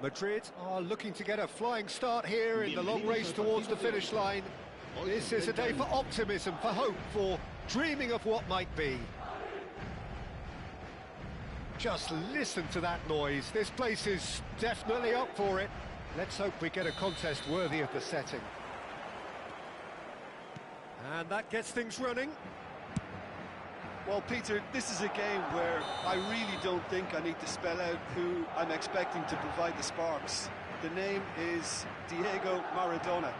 Madrid are looking to get a flying start here in the long race towards the finish line. This is a day for optimism, for hope, for dreaming of what might be. Just listen to that noise. This place is definitely up for it. Let's hope we get a contest worthy of the setting. And that gets things running. Well, Peter, this is a game where I really don't think I need to spell out who I'm expecting to provide the sparks. The name is Diego Maradona.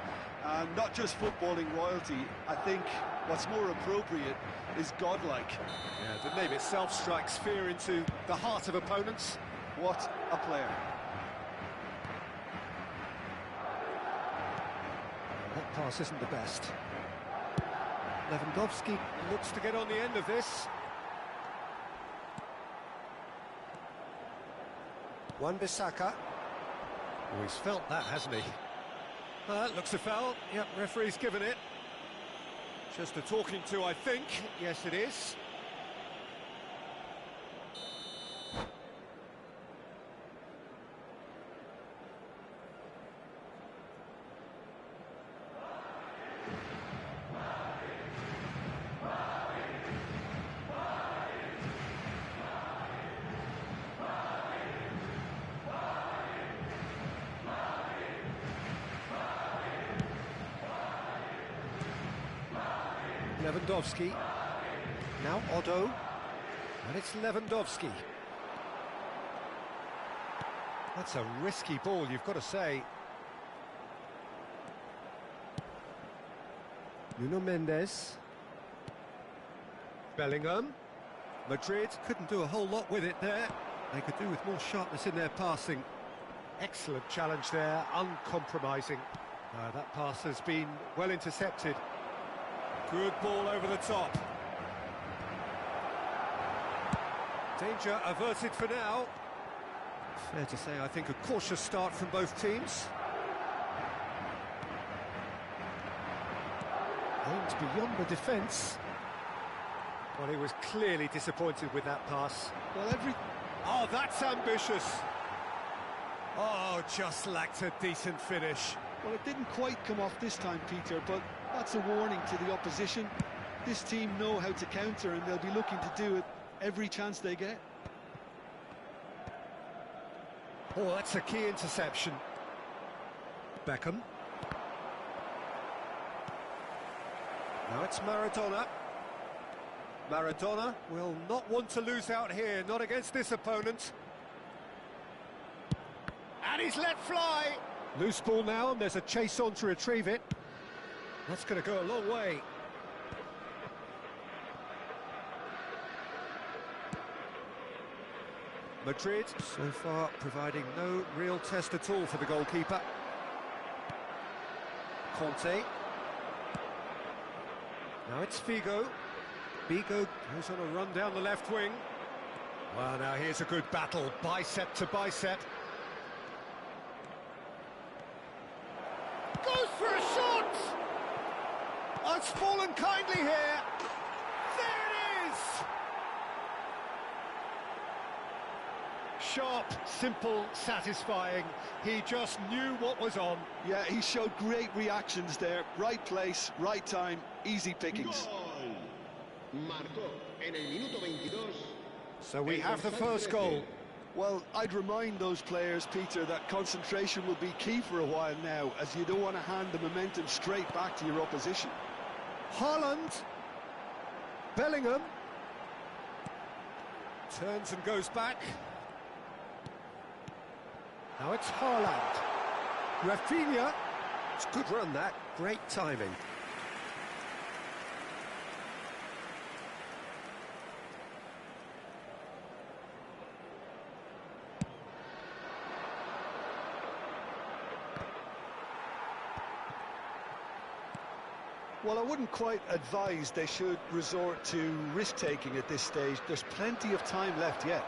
And not just footballing royalty, I think what's more appropriate is godlike. Yeah, the name itself strikes fear into the heart of opponents. What a player. That pass isn't the best. Lewandowski looks to get on the end of this. Wan-Bissaka. Oh, he's felt that, hasn't he? Looks a foul. Yep, referee's given it. Just a talking to, I think. Yes, it is. Lewandowski, now Otto, and it's Lewandowski. That's a risky ball, you've got to say. Nuno Mendes. Bellingham. Madrid couldn't do a whole lot with it there. They could do with more sharpness in their passing. Excellent challenge there, uncompromising. That pass has been well intercepted. Good ball over the top. Danger averted for now. Fair to say, I think, a cautious start from both teams. Aimed beyond the defence. Well, he was clearly disappointed with that pass. Well, Oh, that's ambitious. Oh, just lacked a decent finish. Well, it didn't quite come off this time, Peter, but that's a warning to the opposition. This team know how to counter, and they'll be looking to do it every chance they get. Oh, that's a key interception. Beckham. Now it's Maradona. Maradona will not want to lose out here, not against this opponent. And he's let fly. Loose ball now, and there's a chase on to retrieve it. That's going to go a long way. Madrid, so far, providing no real test at all for the goalkeeper. Conte. Now it's Figo. Figo goes on a run down the left wing. Well, now here's a good battle, bicep to bicep. Goes for a shot! Oh, it's fallen kindly here. There it is! Sharp, simple, satisfying. He just knew what was on. Yeah, he showed great reactions there. Right place, right time, easy pickings. So we have the first goal. Well, I'd remind those players, Peter, that concentration will be key for a while now, as you don't want to hand the momentum straight back to your opposition. Haaland. Bellingham. Turns and goes back. Now it's Haaland. Rafinha. It's a good run, that. Great timing. Well, I wouldn't quite advise they should resort to risk-taking at this stage. There's plenty of time left yet.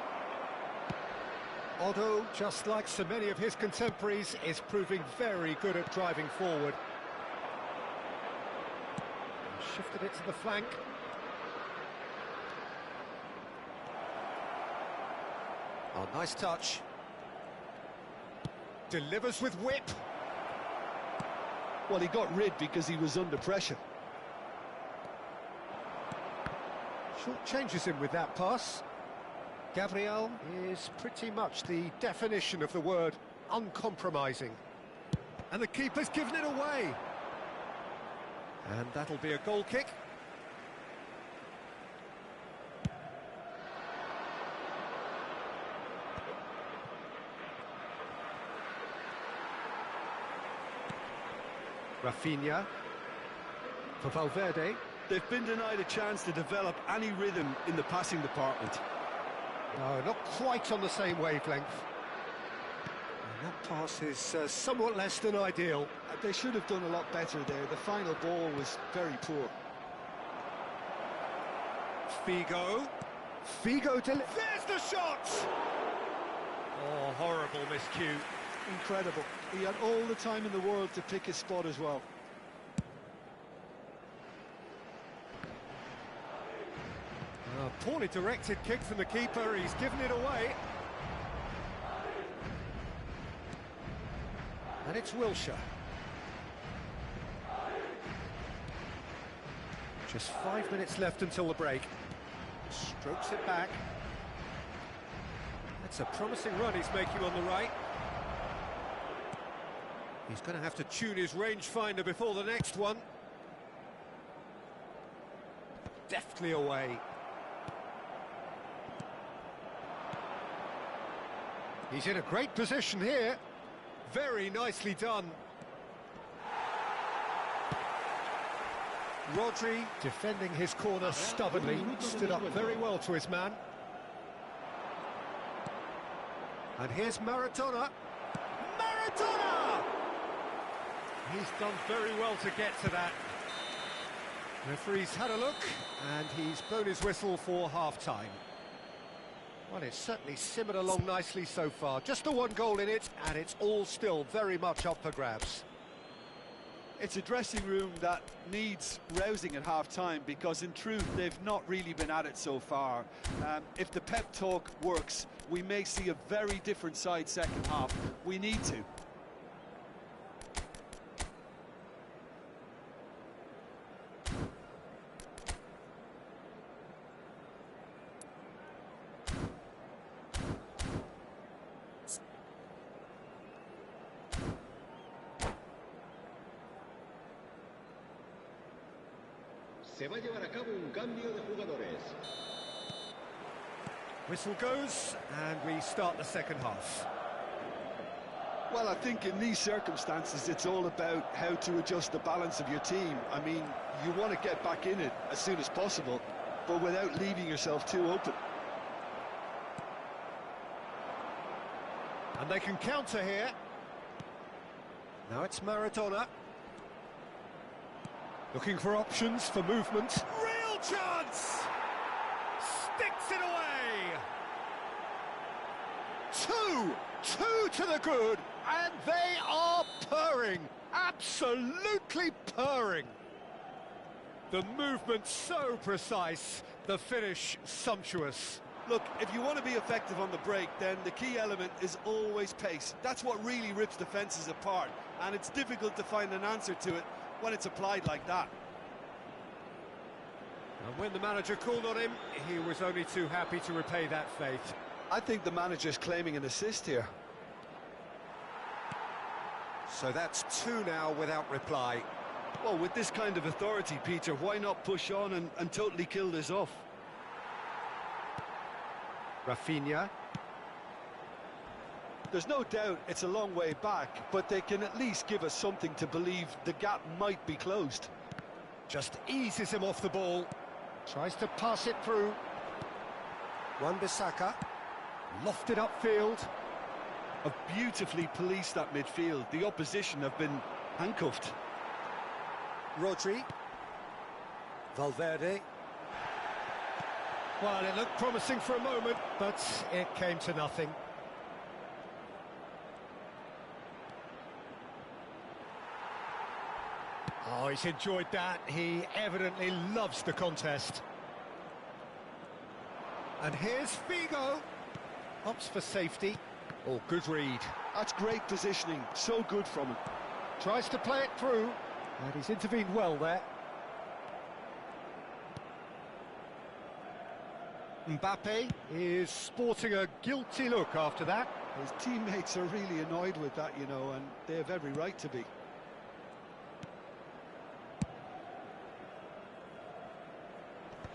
Otto, just like so many of his contemporaries, is proving very good at driving forward. Shifted it to the flank. Oh, nice touch. delivers with whip. Well, he got rid because he was under pressure. Short changes him with that pass. Gabriel is pretty much the definition of the word uncompromising. And the keeper's given it away. And that'll be a goal kick. Rafinha for Valverde. They've been denied a chance to develop any rhythm in the passing department. No, not quite on the same wavelength. And that pass is somewhat less than ideal. They should have done a lot better there. The final ball was very poor. Figo. There's the shot! Oh, horrible miscue. Incredible. He had all the time in the world to pick his spot as well. A poorly directed kick from the keeper, he's given it away. And it's Wilshere. Just 5 minutes left until the break. Strokes it back. That's a promising run he's making on the right. He's going to have to tune his rangefinder before the next one. Deftly away. He's in a great position here. Very nicely done. Rodri defending his corner stubbornly, stood up very well to his man. And here's Maradona. Maradona! He's done very well to get to that. Referee's had a look, and he's blown his whistle for half-time. Well, it's certainly simmered along nicely so far. Just the one goal in it, and it's all still very much up for grabs. It's a dressing room that needs rousing at half-time because, in truth, they've not really been at it so far. If the pep talk works, we may see a very different side second half. We need to. Se va a llevar a cabo un cambio de jugadores. Whistle goes, and we start the second half. Well, I think in these circumstances, it's all about how to adjust the balance of your team. I mean, you want to get back in it as soon as possible, but without leaving yourself too open. And they can counter here. Now it's Maradona. Looking for options for movement. Real chance! Sticks it away! Two to the good, and they are purring. Absolutely purring. The movement so precise, the finish sumptuous. Look, if you want to be effective on the break, then the key element is always pace. That's what really rips defences apart, and it's difficult to find an answer to it when it's applied like that. And when the manager called on him, he was only too happy to repay that faith. I think the manager's claiming an assist here. So that's two now without reply. Well, with this kind of authority, Peter, why not push on and totally kill this off? Rafinha. There's no doubt it's a long way back, but they can at least give us something to believe the gap might be closed. Just eases him off the ball. Tries to pass it through. Wan-Bissaka. Lofted upfield. Have beautifully policed that midfield. The opposition have been handcuffed. Rodri. Valverde. Well, it looked promising for a moment, but it came to nothing. Oh, he's enjoyed that. He evidently loves the contest. And here's Figo. Opts for safety. Oh, good read. That's great positioning, so good from him. Tries to play it through, and he's intervened well there. Mbappe is sporting a guilty look after that. His teammates are really annoyed with that, you know, and they have every right to be.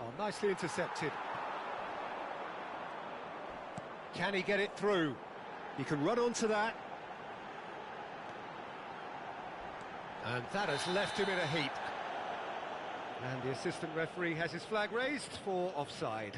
Oh, nicely intercepted. Can he get it through? He can run onto that. And that has left him in a heap. And the assistant referee has his flag raised for offside.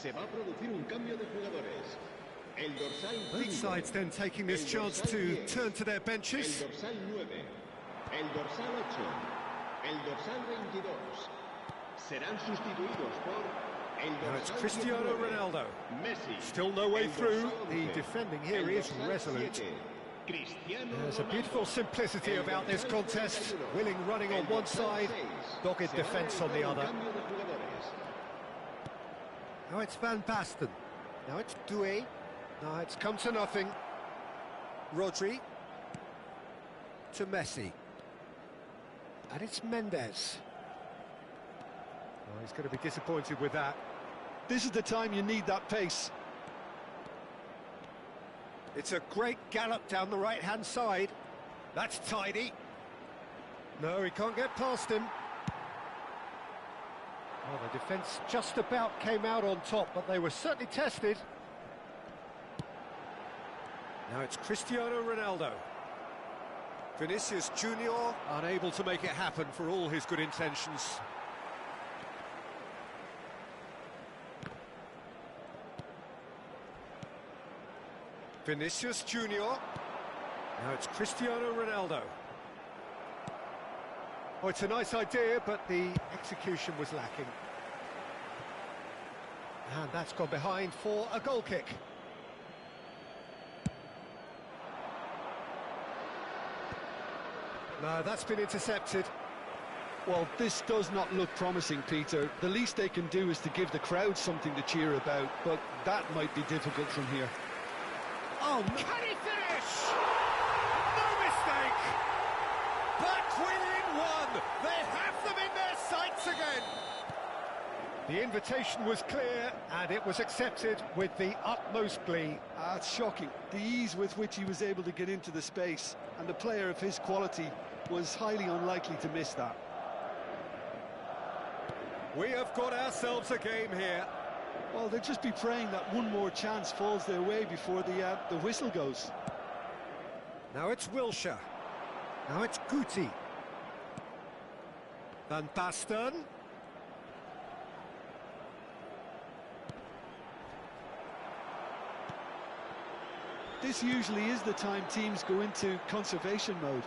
Se va a producir un cambio de jugadores. El dorsal 5. Both sides then taking this chance to turn to their benches. El dorsal 9. El dorsal 8. El dorsal 22. Serán sustituidos por el Now it's dorsal Cristiano 19. Ronaldo. Messi. Still no way El through. dorsal The 11. defending here El is dorsal resolute. 7. Cristiano There's a Ronaldo. beautiful simplicity El about this dorsal contest. 41. Willing running on El one dorsal side, 6. dogged Se va a defence on the realizar un other. cambio de jugadores. Now it's Van Basten. Now it's Doué. Now it's come to nothing. Rodri. To Messi. And it's Mendes. Oh, he's going to be disappointed with that. This is the time you need that pace. It's a great gallop down the right-hand side. That's tidy. No, he can't get past him. Well, the defence just about came out on top, but they were certainly tested. Now it's Cristiano Ronaldo. Vinicius Junior unable to make it happen for all his good intentions. Vinicius Junior. Now it's Cristiano Ronaldo. Oh, it's a nice idea, but the execution was lacking. And that's gone behind for a goal kick. No, that's been intercepted. Well, this does not look promising, Peter. The least they can do is to give the crowd something to cheer about, but that might be difficult from here. Oh, can he finish? No mistake! Back within one! They have them in their sights again! The invitation was clear, and it was accepted with the utmost glee. It's shocking. The ease with which he was able to get into the space, and a player of his quality was highly unlikely to miss that. We have got ourselves a game here. Well, they'll just be praying that one more chance falls their way before the whistle goes. Now it's Wilshere. Now it's Guti. Van Basten. This usually is the time teams go into conservation mode.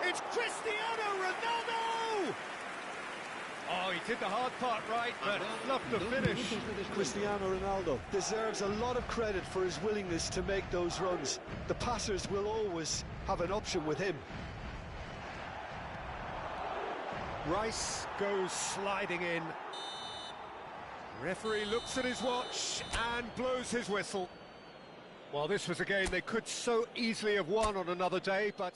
It's Cristiano Ronaldo! Oh, he did the hard part right, but fluffed the finish. Cristiano Ronaldo deserves a lot of credit for his willingness to make those runs. The passers will always have an option with him. Rice goes sliding in. Referee looks at his watch and blows his whistle. Well, this was a game they could so easily have won on another day, but...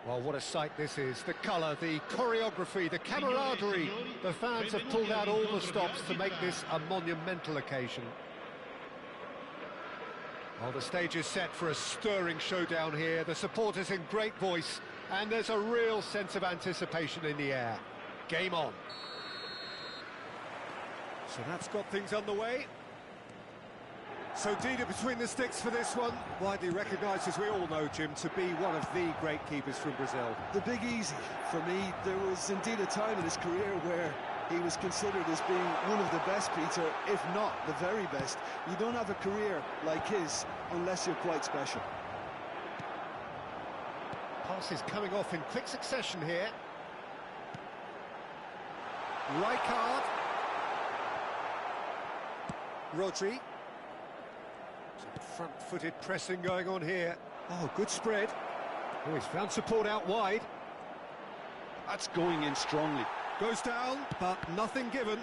Well, what a sight this is. The colour, the choreography, the camaraderie. The fans have pulled out all the stops to make this a monumental occasion. Well, the stage is set for a stirring showdown here. The supporters in great voice, and there's a real sense of anticipation in the air. Game on. So that's got things underway. So Dida between the sticks for this one, widely recognised, as we all know, Jim, to be one of the great keepers from Brazil. The Big Easy. For me, there was indeed a time in his career where he was considered as being one of the best, Peter, if not the very best. You don't have a career like his unless you're quite special. Passes coming off in quick succession here. Rijkaard. Rodri. Front-footed pressing going on here. Oh, good spread. Oh, he's found support out wide. That's going in strongly. Goes down, but nothing given.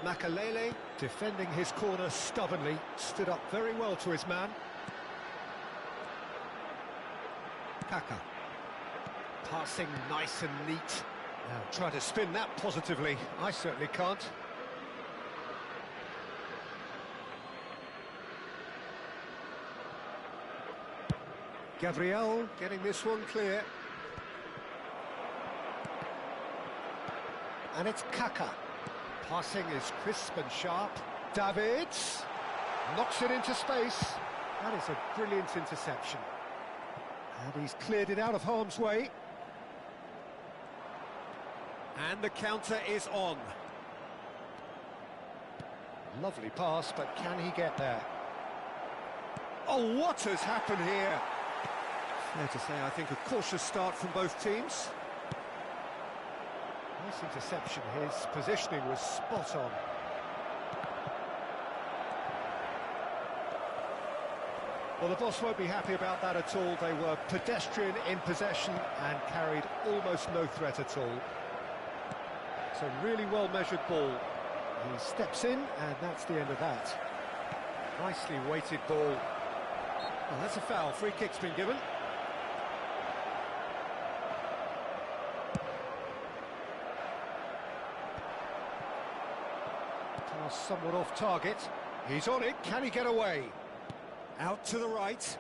Makelele defending his corner stubbornly. Stood up very well to his man. Kaka. Passing nice and neat. Now try to spin that positively. I certainly can't. Gabriel getting this one clear. And it's Kaka. Passing is crisp and sharp. Davids knocks it into space. That is a brilliant interception. And he's cleared it out of harm's way. And the counter is on. Lovely pass, but can he get there? Oh, what has happened here? Fair to say, I think, a cautious start from both teams. Nice interception. His positioning was spot on. Well, the boss won't be happy about that at all. They were pedestrian in possession and carried almost no threat at all. It's a really well-measured ball. He steps in, and that's the end of that. Nicely weighted ball. Well, that's a foul. Free kick's been given. Pass somewhat off target. He's on it. Can he get away? Out to the right.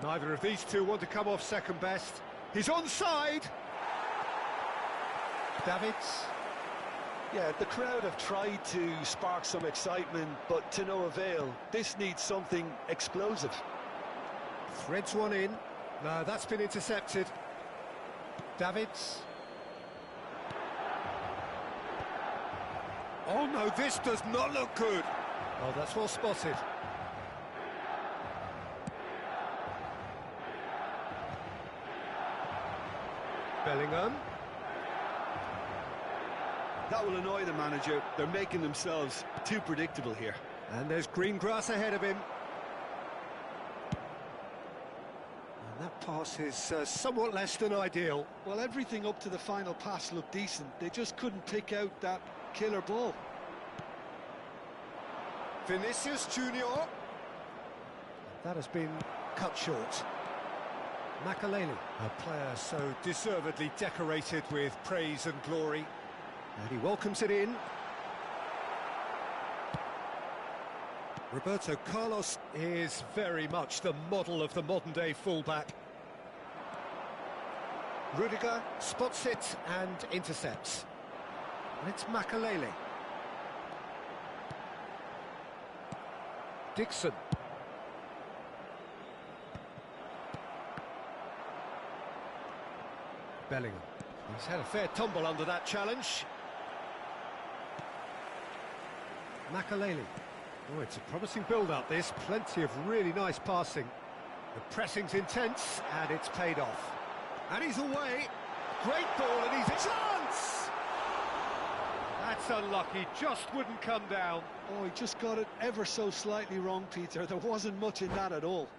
Neither of these two want to come off second best. He's onside. Davids. Yeah, the crowd have tried to spark some excitement, but to no avail. This needs something explosive. Threads one in. No, that's been intercepted. Davids. Oh no, this does not look good. Oh, that's well spotted. Bellingham. That will annoy the manager. They're making themselves too predictable here. And there's green grass ahead of him. And that pass is somewhat less than ideal. Well, everything up to the final pass looked decent. They just couldn't pick out that killer ball. Vinicius Junior. That has been cut short. Makelele, a player so deservedly decorated with praise and glory. And he welcomes it in. Roberto Carlos is very much the model of the modern-day fullback. Rudiger spots it and intercepts. And it's Makalele. Dixon. Bellingham. He's had a fair tumble under that challenge. Makalele. Oh, it's a promising build-up, this. Plenty of really nice passing. The pressing's intense, and it's paid off. And he's away. Great ball, and he's a chance! That's unlucky, just wouldn't come down. Oh, he just got it ever so slightly wrong, Peter. There wasn't much in that at all.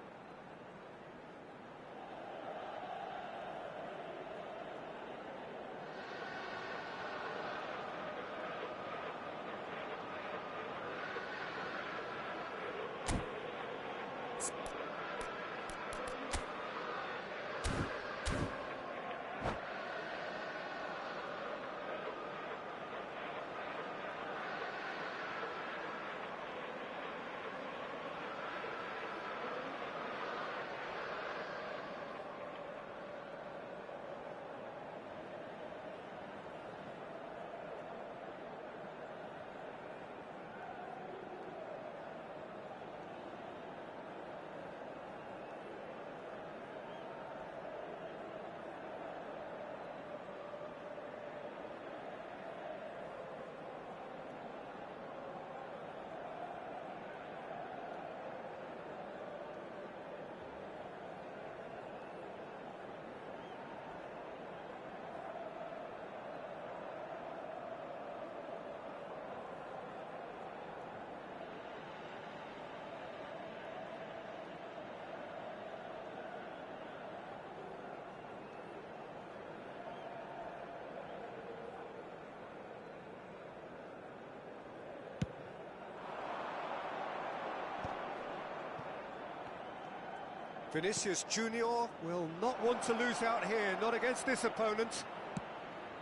Vinicius Junior will not want to lose out here, not against this opponent.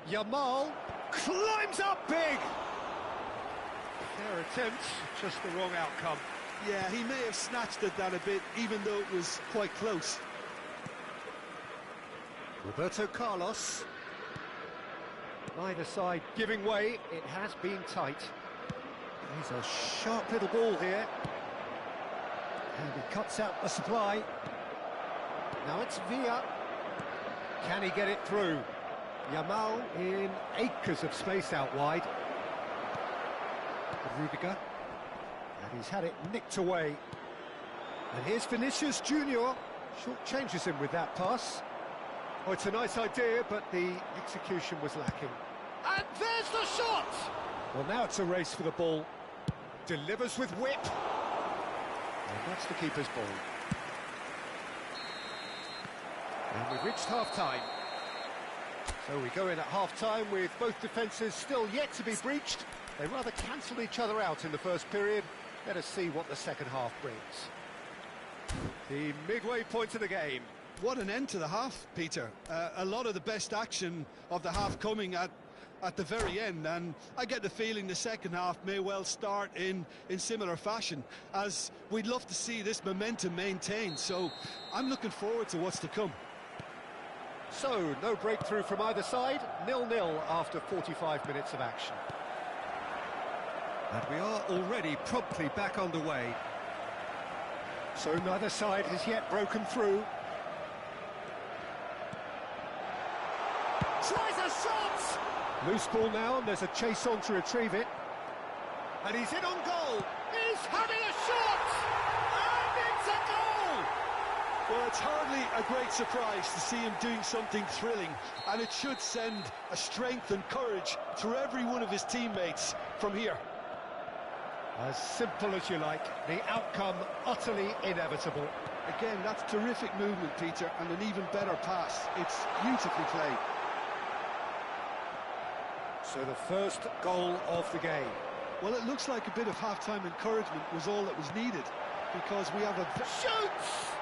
Yamal climbs up big! Fair attempt, just the wrong outcome. Yeah, he may have snatched at that a bit, even though it was quite close. Roberto Carlos. Neither side giving way, it has been tight. He's a sharp little ball here. And he cuts out the supply. Now it's Villa. Can he get it through? Yamal in acres of space out wide. Rudiger. And he's had it nicked away. And here's Vinicius Junior. Short changes him with that pass. Oh, it's a nice idea, but the execution was lacking. And there's the shot! Well, now it's a race for the ball. Delivers with whip. And that's the keeper's ball. And we've reached half-time. So we go in at half-time with both defences still yet to be breached. They rather cancelled each other out in the first period. Let us see what the second half brings. The midway point of the game. What an end to the half, Peter. A lot of the best action of the half coming at the very end, and I get the feeling the second half may well start in similar fashion, as we'd love to see this momentum maintained. So I'm looking forward to what's to come. So, no breakthrough from either side, 0-0 after 45 minutes of action. And we are already promptly back underway. So neither side has yet broken through. Tries a shot! Loose ball now, and there's a chase on to retrieve it. And he's in on goal! He's having a shot! And it's a goal! Well, it's hardly a great surprise to see him doing something thrilling, and it should send a strength and courage through every one of his teammates from here. As simple as you like, the outcome utterly inevitable. Again, that's terrific movement, Peter, and an even better pass. It's beautifully played. So the first goal of the game. Well, it looks like a bit of half-time encouragement was all that was needed, because we have a... Shoots!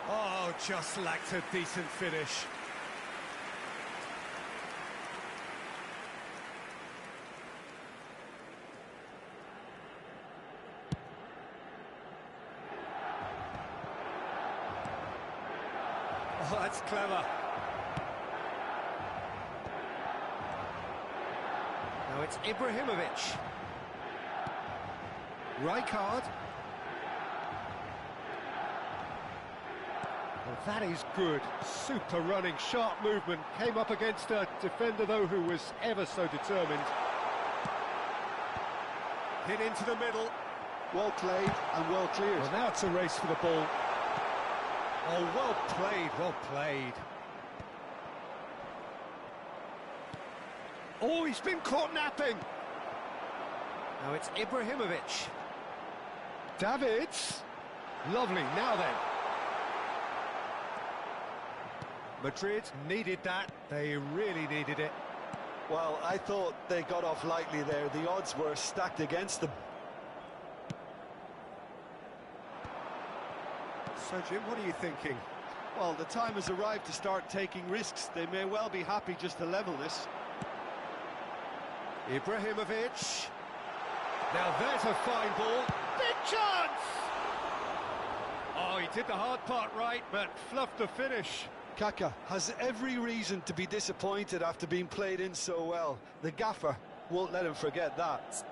Oh, just lacked a decent finish. Oh, that's clever. Now it's Ibrahimovic. Rijkaard. Well, that is good. Super running, sharp movement. Came up against a defender, though, who was ever so determined. Hit into the middle. Well played and well cleared. Well, now it's a race for the ball. Oh, well played, well played. Oh, he's been caught napping. Now it's Ibrahimovic. Davids. Lovely, now then. Madrid needed that. They really needed it. Well, I thought they got off lightly there. The odds were stacked against them. So, Jim, what are you thinking? Well, the time has arrived to start taking risks. They may well be happy just to level this. Ibrahimovic. Now there's a fine ball. Big chance! Oh, he did the hard part right, but fluffed the finish. Kaka has every reason to be disappointed after being played in so well. The gaffer won't let him forget that.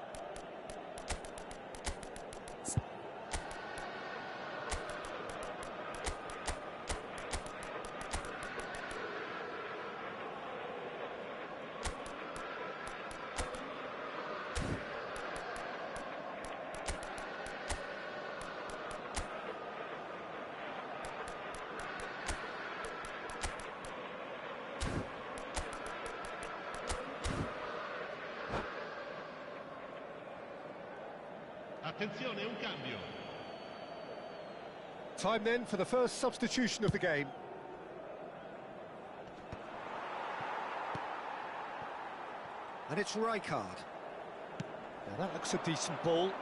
Attenzione, un cambio. Time then for the first substitution of the game. And it's Rijkaard. Now that looks a decent ball.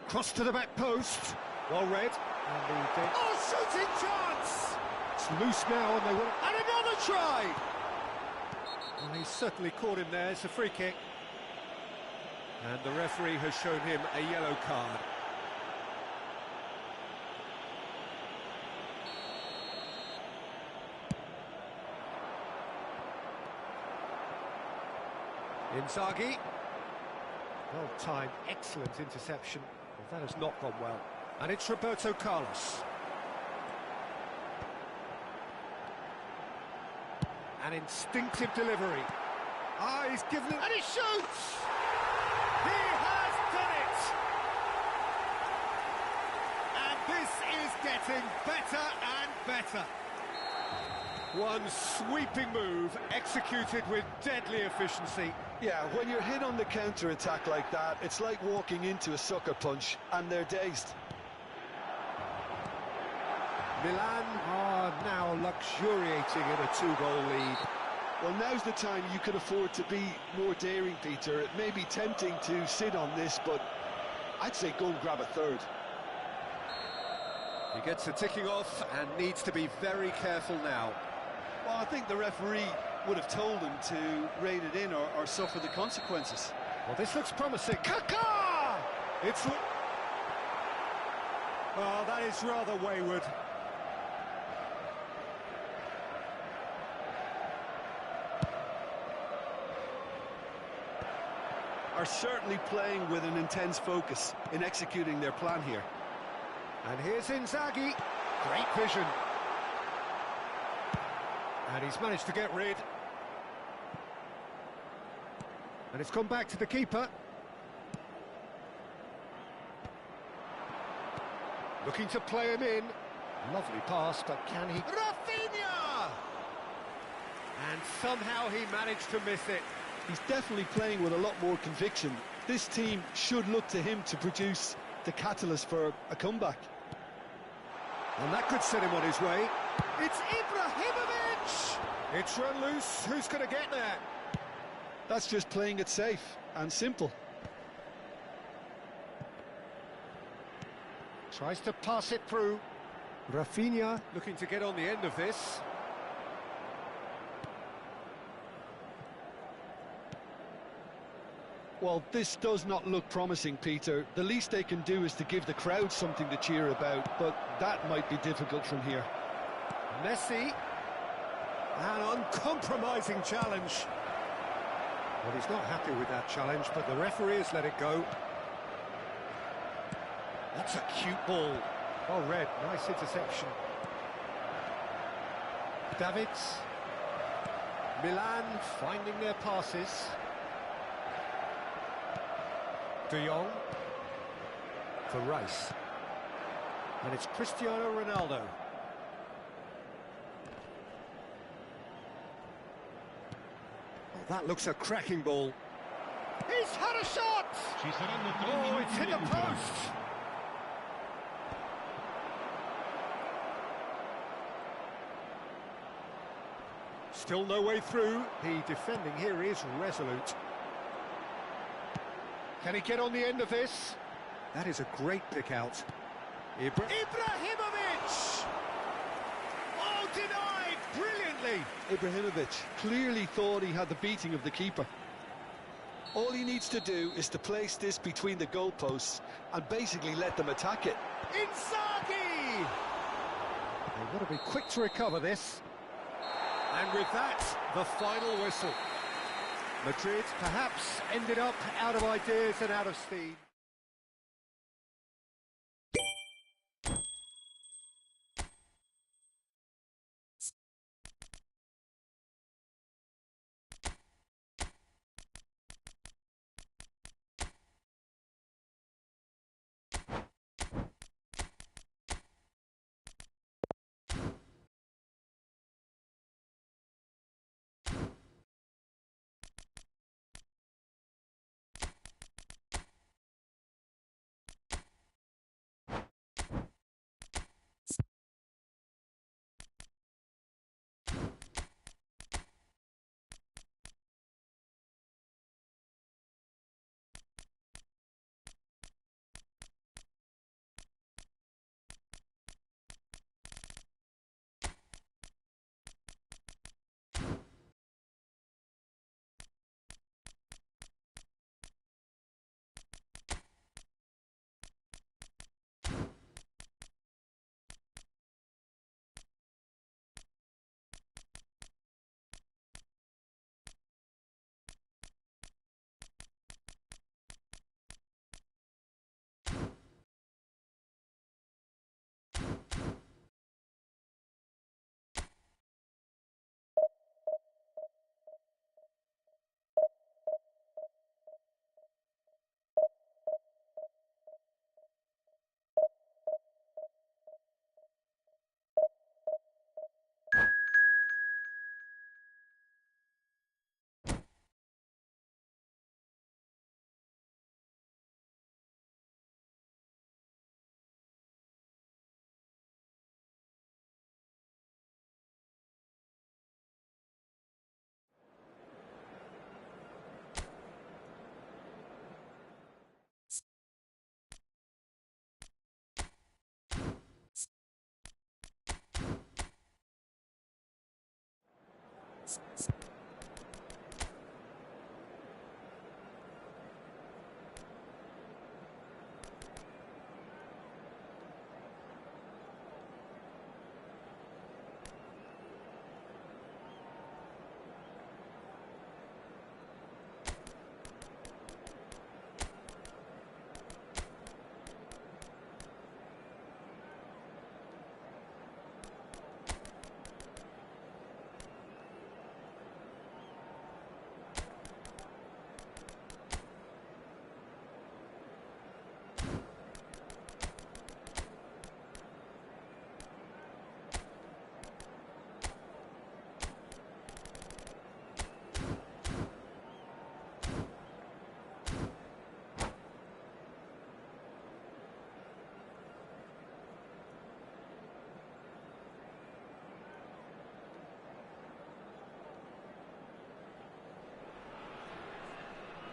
Cross to the back post. Well read. And oh, shooting chance! It's loose now and they will... And another try! Well, he's certainly caught him there. It's a free kick. And the referee has shown him a yellow card. Inzaghi. Well timed, excellent interception. Well, that has not gone well. And it's Roberto Carlos. An instinctive delivery. Ah, he's given it, and he shoots! He has done it! And this is getting better and better. One sweeping move, executed with deadly efficiency. Yeah, when you're hit on the counter-attack like that, it's like walking into a sucker punch, and they're dazed. Milan are now luxuriating in a two-goal lead. Well, now's the time you could afford to be more daring, Peter. It may be tempting to sit on this, but I'd say go and grab a third. He gets the ticking off and needs to be very careful now. Well, I think the referee would have told him to rate it in or suffer the consequences. Well, this looks promising. Kaka! It's... Oh, that is rather wayward. Are certainly playing with an intense focus in executing their plan here. And here's Inzaghi. Great vision. And he's managed to get rid. And it's gone back to the keeper. Looking to play him in. Lovely pass, but can he... Rafinha! And somehow he managed to miss it. He's definitely playing with a lot more conviction. This team should look to him to produce the catalyst for a comeback. And that could set him on his way. It's Ibrahimovic! It's run loose. Who's going to get there? That's just playing it safe and simple. Tries to pass it through. Rafinha looking to get on the end of this. Well, this does not look promising, Peter. The least they can do is to give the crowd something to cheer about, but that might be difficult from here. Messi. An uncompromising challenge. Well, he's not happy with that challenge, but the referee has let it go. That's a cute ball. Well read, nice interception. Davids. Milan finding their passes. De Jong for Rice. And it's Cristiano Ronaldo. Oh, that looks a cracking ball. He's had a shot! Oh, it's hit the post! Still no way through. The defending here is resolute. Can he get on the end of this? That is a great pick out. Ibrahimovic! Oh, denied brilliantly! Ibrahimovic clearly thought he had the beating of the keeper. All he needs to do is to place this between the goalposts and basically let them attack it. Inzaghi! They want to be quick to recover this. And with that, the final whistle. Madrid perhaps ended up out of ideas and out of steam.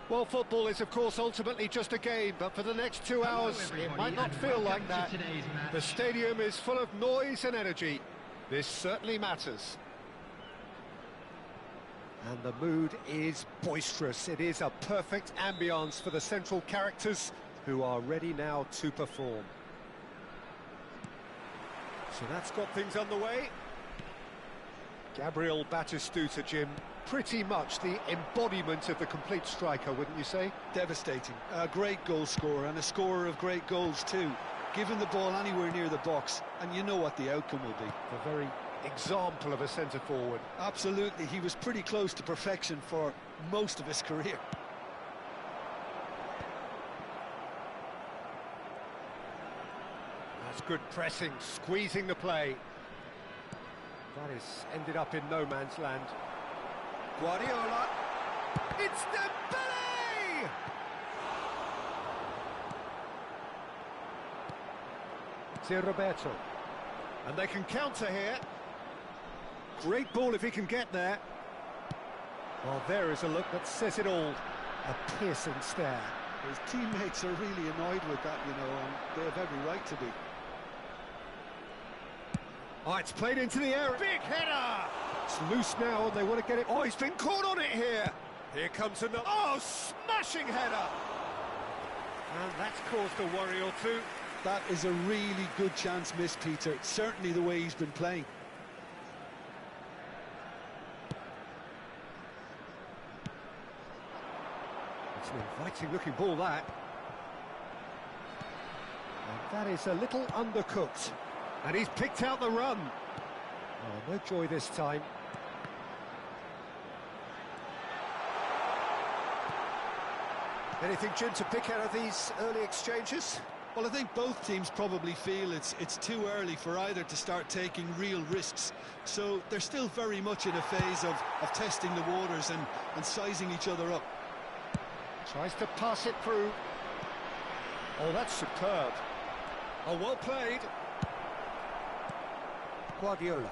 Well, football is, of course, ultimately just a game, but for the next 2 hours, it might not feel like that. The stadium is full of noise and energy. This certainly matters. And the mood is boisterous. It is a perfect ambience for the central characters who are ready now to perform. So that's got things underway. Gabriel Batistuta, Jim, pretty much the embodiment of the complete striker, wouldn't you say? Devastating. A great goal scorer and a scorer of great goals too. Given the ball anywhere near the box, and you know what the outcome will be. The very example of a centre-forward. Absolutely, he was pretty close to perfection for most of his career. That's good pressing, squeezing the play. That has ended up in no man's land. Guardiola. It's Dembele! It's Roberto. And they can counter here. Great ball if he can get there. Well, there is a look that says it all. A piercing stare. His teammates are really annoyed with that, you know, and they have every right to be. Oh, it's played into the area. Big header! It's loose now, and they want to get it. Oh, he's been caught on it here. Here comes another. Oh, smashing header! And that's caused a worry or two. That is a really good chance missed, Peter. Certainly the way he's been playing. It's an inviting-looking ball, that. And that is a little undercooked. And he's picked out the run. Oh, no joy this time. Anything, Jim, to pick out of these early exchanges? Well, I think both teams probably feel it's too early for either to start taking real risks. So they're still very much in a phase of testing the waters and sizing each other up. Tries to pass it through. Oh, that's superb. Oh, well played. Guardiola.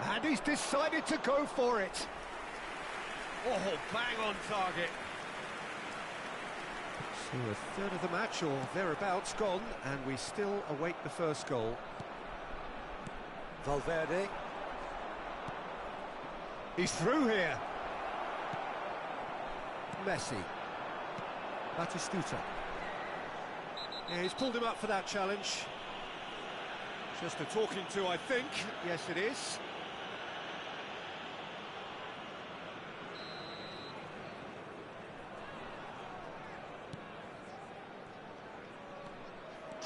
And he's decided to go for it. Oh, bang on target. So a third of the match or thereabouts gone, and we still await the first goal. Valverde. He's through here. Messi. Batistuta. Yeah, he's pulled him up for that challenge. Just a talking to, I think. Yes, it is.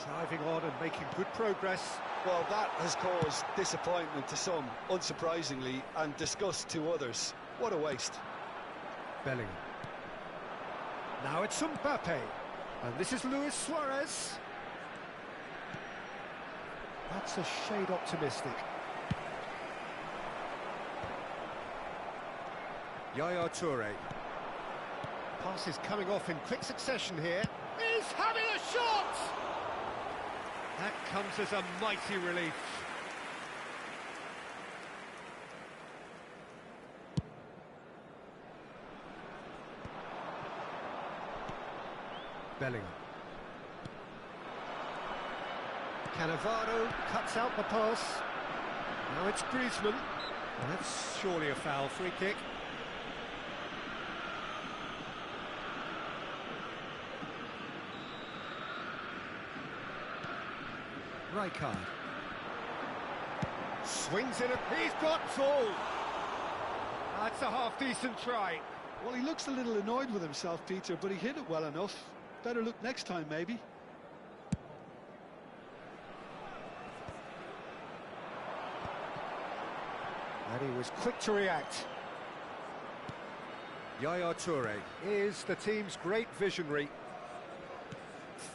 Driving on and making good progress. Well, that has caused disappointment to some, unsurprisingly, and disgust to others. What a waste. Bellingham. Now it's Mbappe. And this is Luis Suarez. That's a shade optimistic. Yaya Toure. Pass is coming off in quick succession here. He's having a shot! That comes as a mighty relief. Bellingham. Cannavaro cuts out the pass. Now it's Griezmann. And that's surely a foul. Free kick. Rijkaard. Swings in. He's got full. That's a half-decent try. Well, he looks a little annoyed with himself, Peter, but he hit it well enough. Better look next time, maybe. And he was quick to react. Yaya Toure is the team's great visionary.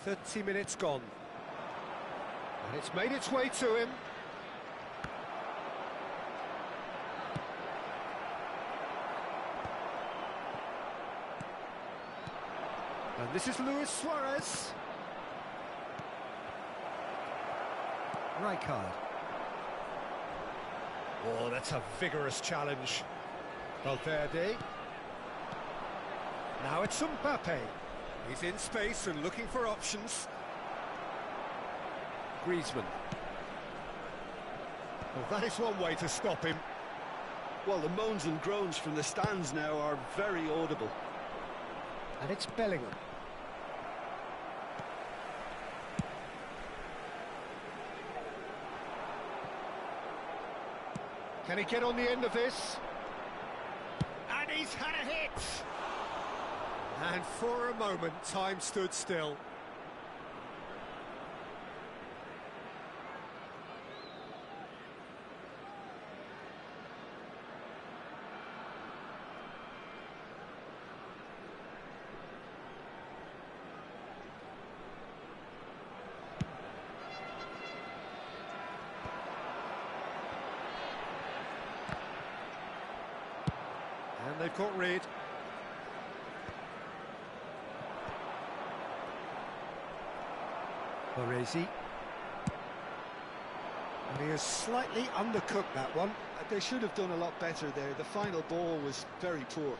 30 minutes gone. And it's made its way to him. And this is Luis Suarez. Rijkaard. Oh, that's a vigorous challenge. Valverde. Now it's Mbappe. He's in space and looking for options. Griezmann. Well, that is one way to stop him. Well, the moans and groans from the stands now are very audible. And it's Bellingham. Can he get on the end of this? And he's had a hit! And for a moment, time stood still. And they've got rid. Baresi. And he has slightly undercooked that one. They should have done a lot better there. The final ball was very poor.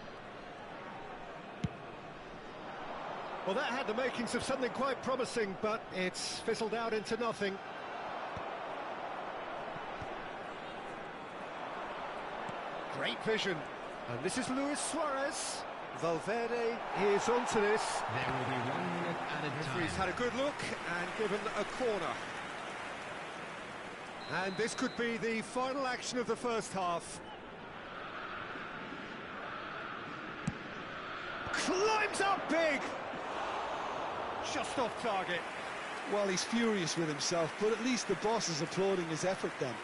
Well, that had the makings of something quite promising, but it's fizzled out into nothing. Great vision. And this is Luis Suarez. Valverde is onto this. There will be 1 minute added time. He's had a good look and given a corner. And this could be the final action of the first half. Climbs up big! Just off target. Well, he's furious with himself, but at least the boss is applauding his effort then.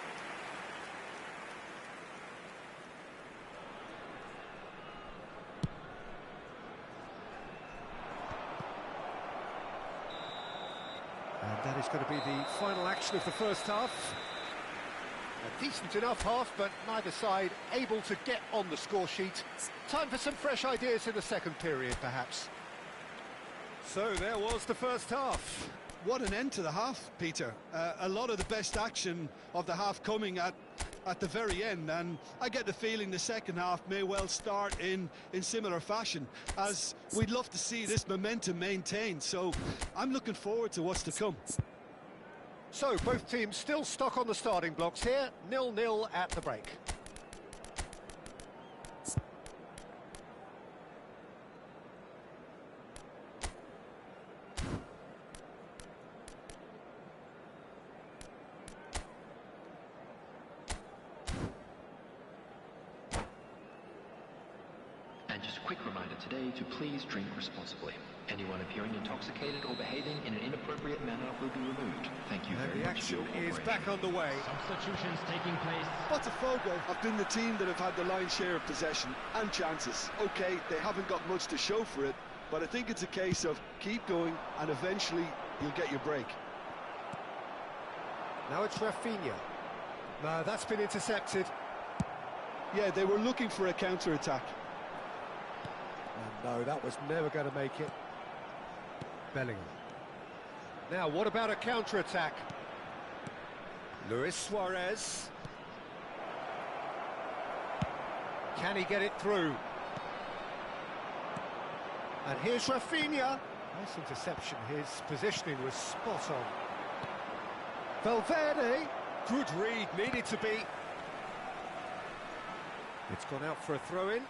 And that is going to be the final action of the first half. A decent enough half, but neither side able to get on the score sheet. Time for some fresh ideas in the second period, perhaps. So there was the first half. What an end to the half, Peter. A lot of the best action of the half coming at the very end, and I get the feeling the second half may well start in similar fashion, as we'd love to see this momentum maintained. So I'm looking forward to what's to come. So both teams still stuck on the starting blocks here, 0-0 at the break. And just a quick reminder today to please drink responsibly. Anyone appearing intoxicated or behaving in an inappropriate manner will be removed. Thank you very The much for action your is cooperation. back underway. Substitutions taking place. Botafogo have been the team that have had the lion's share of possession and chances. Okay, they haven't got much to show for it, but I think it's a case of keep going and eventually you'll get your break. Now it's Rafinha. No, that's been intercepted. Yeah, they were looking for a counter-attack. And no, that was never going to make it. Bellingham. Now, what about a counter-attack? Luis Suarez. Can he get it through? And here's Rafinha. Nice interception. His positioning was spot on. Valverde. Good read, needed to be. It's gone out for a throw-in.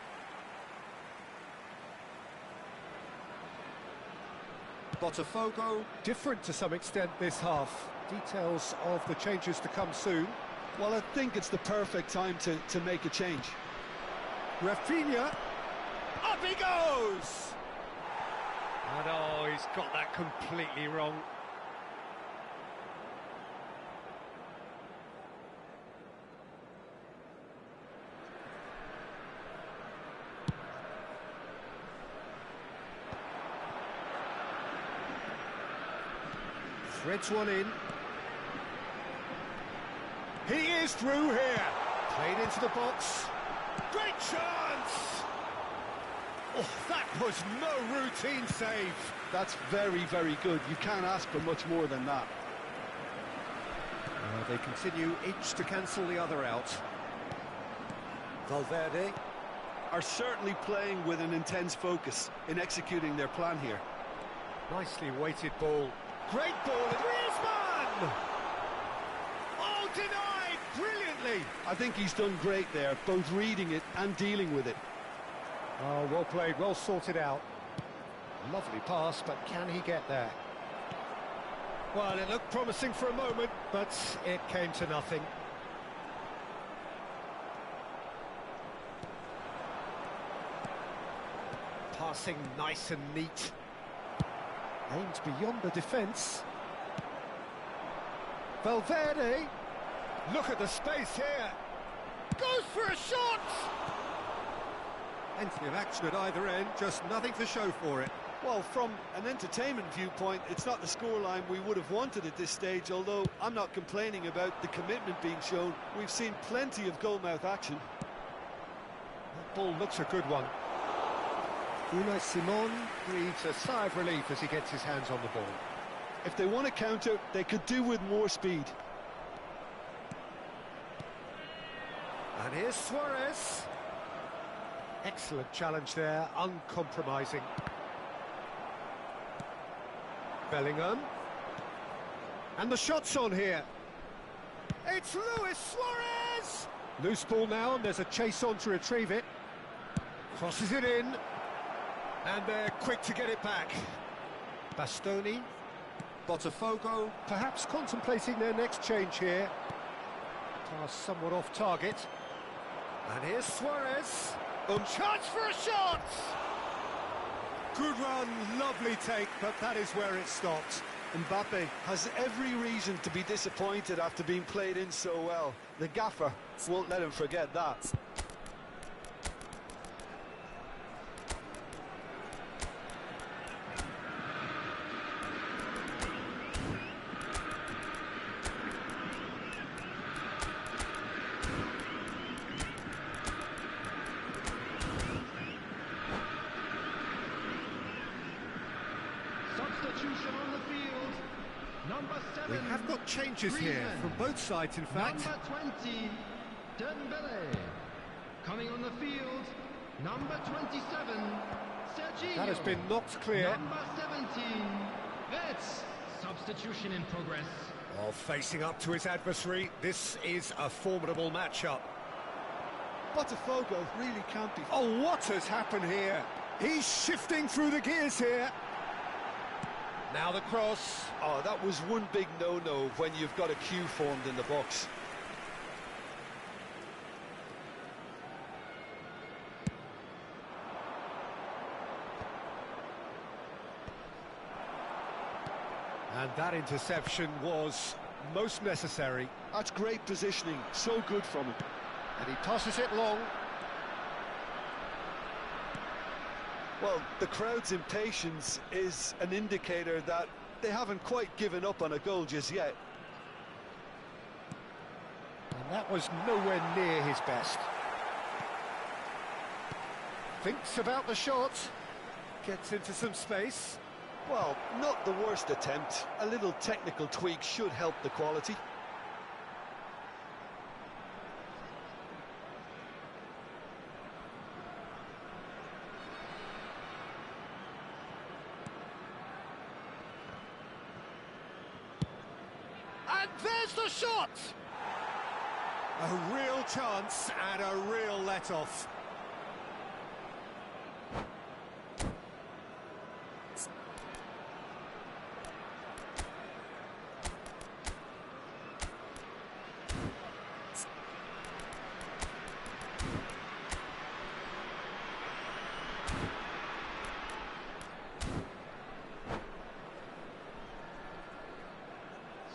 Botafogo, different to some extent this half. Details of the changes to come soon. Well, I think it's the perfect time to make a change. Rafinha, up he goes! And oh, he's got that completely wrong. Threads one in. He is through here. Played into the box. Great chance! Oh, that was no routine save. That's very, very good. You can't ask for much more than that. They continue each to cancel the other out. Valverde Are certainly playing with an intense focus in executing their plan here. nicely weighted ball. Great ball, Griezmann! Oh, denied brilliantly. I think he's done great there, both reading it and dealing with it. Oh, well played, well sorted out. Lovely pass, but can he get there? Well, it looked promising for a moment, but it came to nothing. Passing nice and neat. Aimed beyond the defence. Valverde. Look at the space here. Goes for a shot! Plenty of action at either end, just nothing to show for it. Well, from an entertainment viewpoint, it's not the scoreline we would have wanted at this stage, although I'm not complaining about the commitment being shown. We've seen plenty of goalmouth action. That ball looks a good one. Unai Simon breathes a sigh of relief as he gets his hands on the ball. If they want to counter, they could do with more speed. And here's Suarez. Excellent challenge there, uncompromising. Bellingham. And the shot's on here. It's Luis Suarez! Loose ball now, and there's a chase on to retrieve it. Crosses it in. And they're quick to get it back. Bastoni. Botafogo, perhaps contemplating their next change here. Pass somewhat off target. And here's Suarez. Chance for a shot! Good run, lovely take, but that is where it stopped. Mbappe has every reason to be disappointed after being played in so well. The gaffer won't let him forget that. Substitution on the field. Number 7. We have got changes here from both sides, in fact. Number 20, Dembele. Coming on the field, number 27, Sergio. That has been knocked clear. Number 17, Vets. Substitution in progress. While facing up to his adversary, this is a formidable matchup. Botafogo really can't be... Oh, what has happened here? He's shifting through the gears here. Now the cross. Oh, that was one big no-no when you've got a queue formed in the box. And that interception was most necessary. That's great positioning, so good from him. And he passes it long. Well, the crowd's impatience is an indicator that they haven't quite given up on a goal just yet. And that was nowhere near his best. Thinks about the shot. Gets into some space. Well, not the worst attempt. A little technical tweak should help the quality. And there's the shot! A real chance and a real let-off.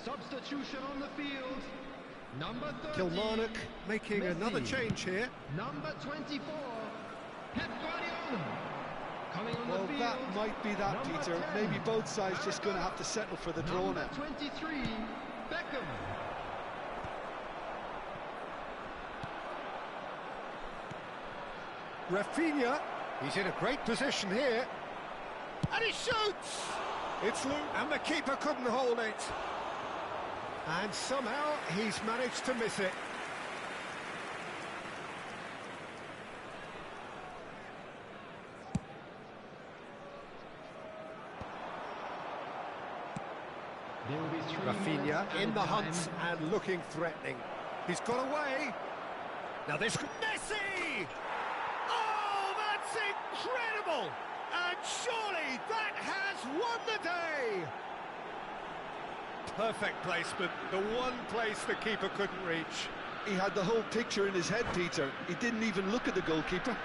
Substitution on the field. Number 30. Kilmarnock making Messi. another change here. Number 24. Pep Guardiola. Coming on Well, the field. that might be that, Number Peter. 10. Maybe both sides just going to have to settle for the draw Number now. 23. Beckham. Rafinha, he's in a great position here. And he shoots! It's loose, and the keeper couldn't hold it. And somehow he's managed to miss it. There will be 3 Rafinha minutes in the added hunt time. and looking threatening. He's got away. Now this Messi! Oh, that's incredible! And surely that has won the day! Perfect placement, the one place the keeper couldn't reach. He had the whole picture in his head, Peter. He didn't even look at the goalkeeper.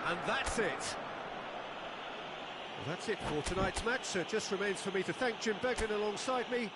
And that's it. Well, that's it for tonight's match. So it just remains for me to thank Jim Beglin alongside me.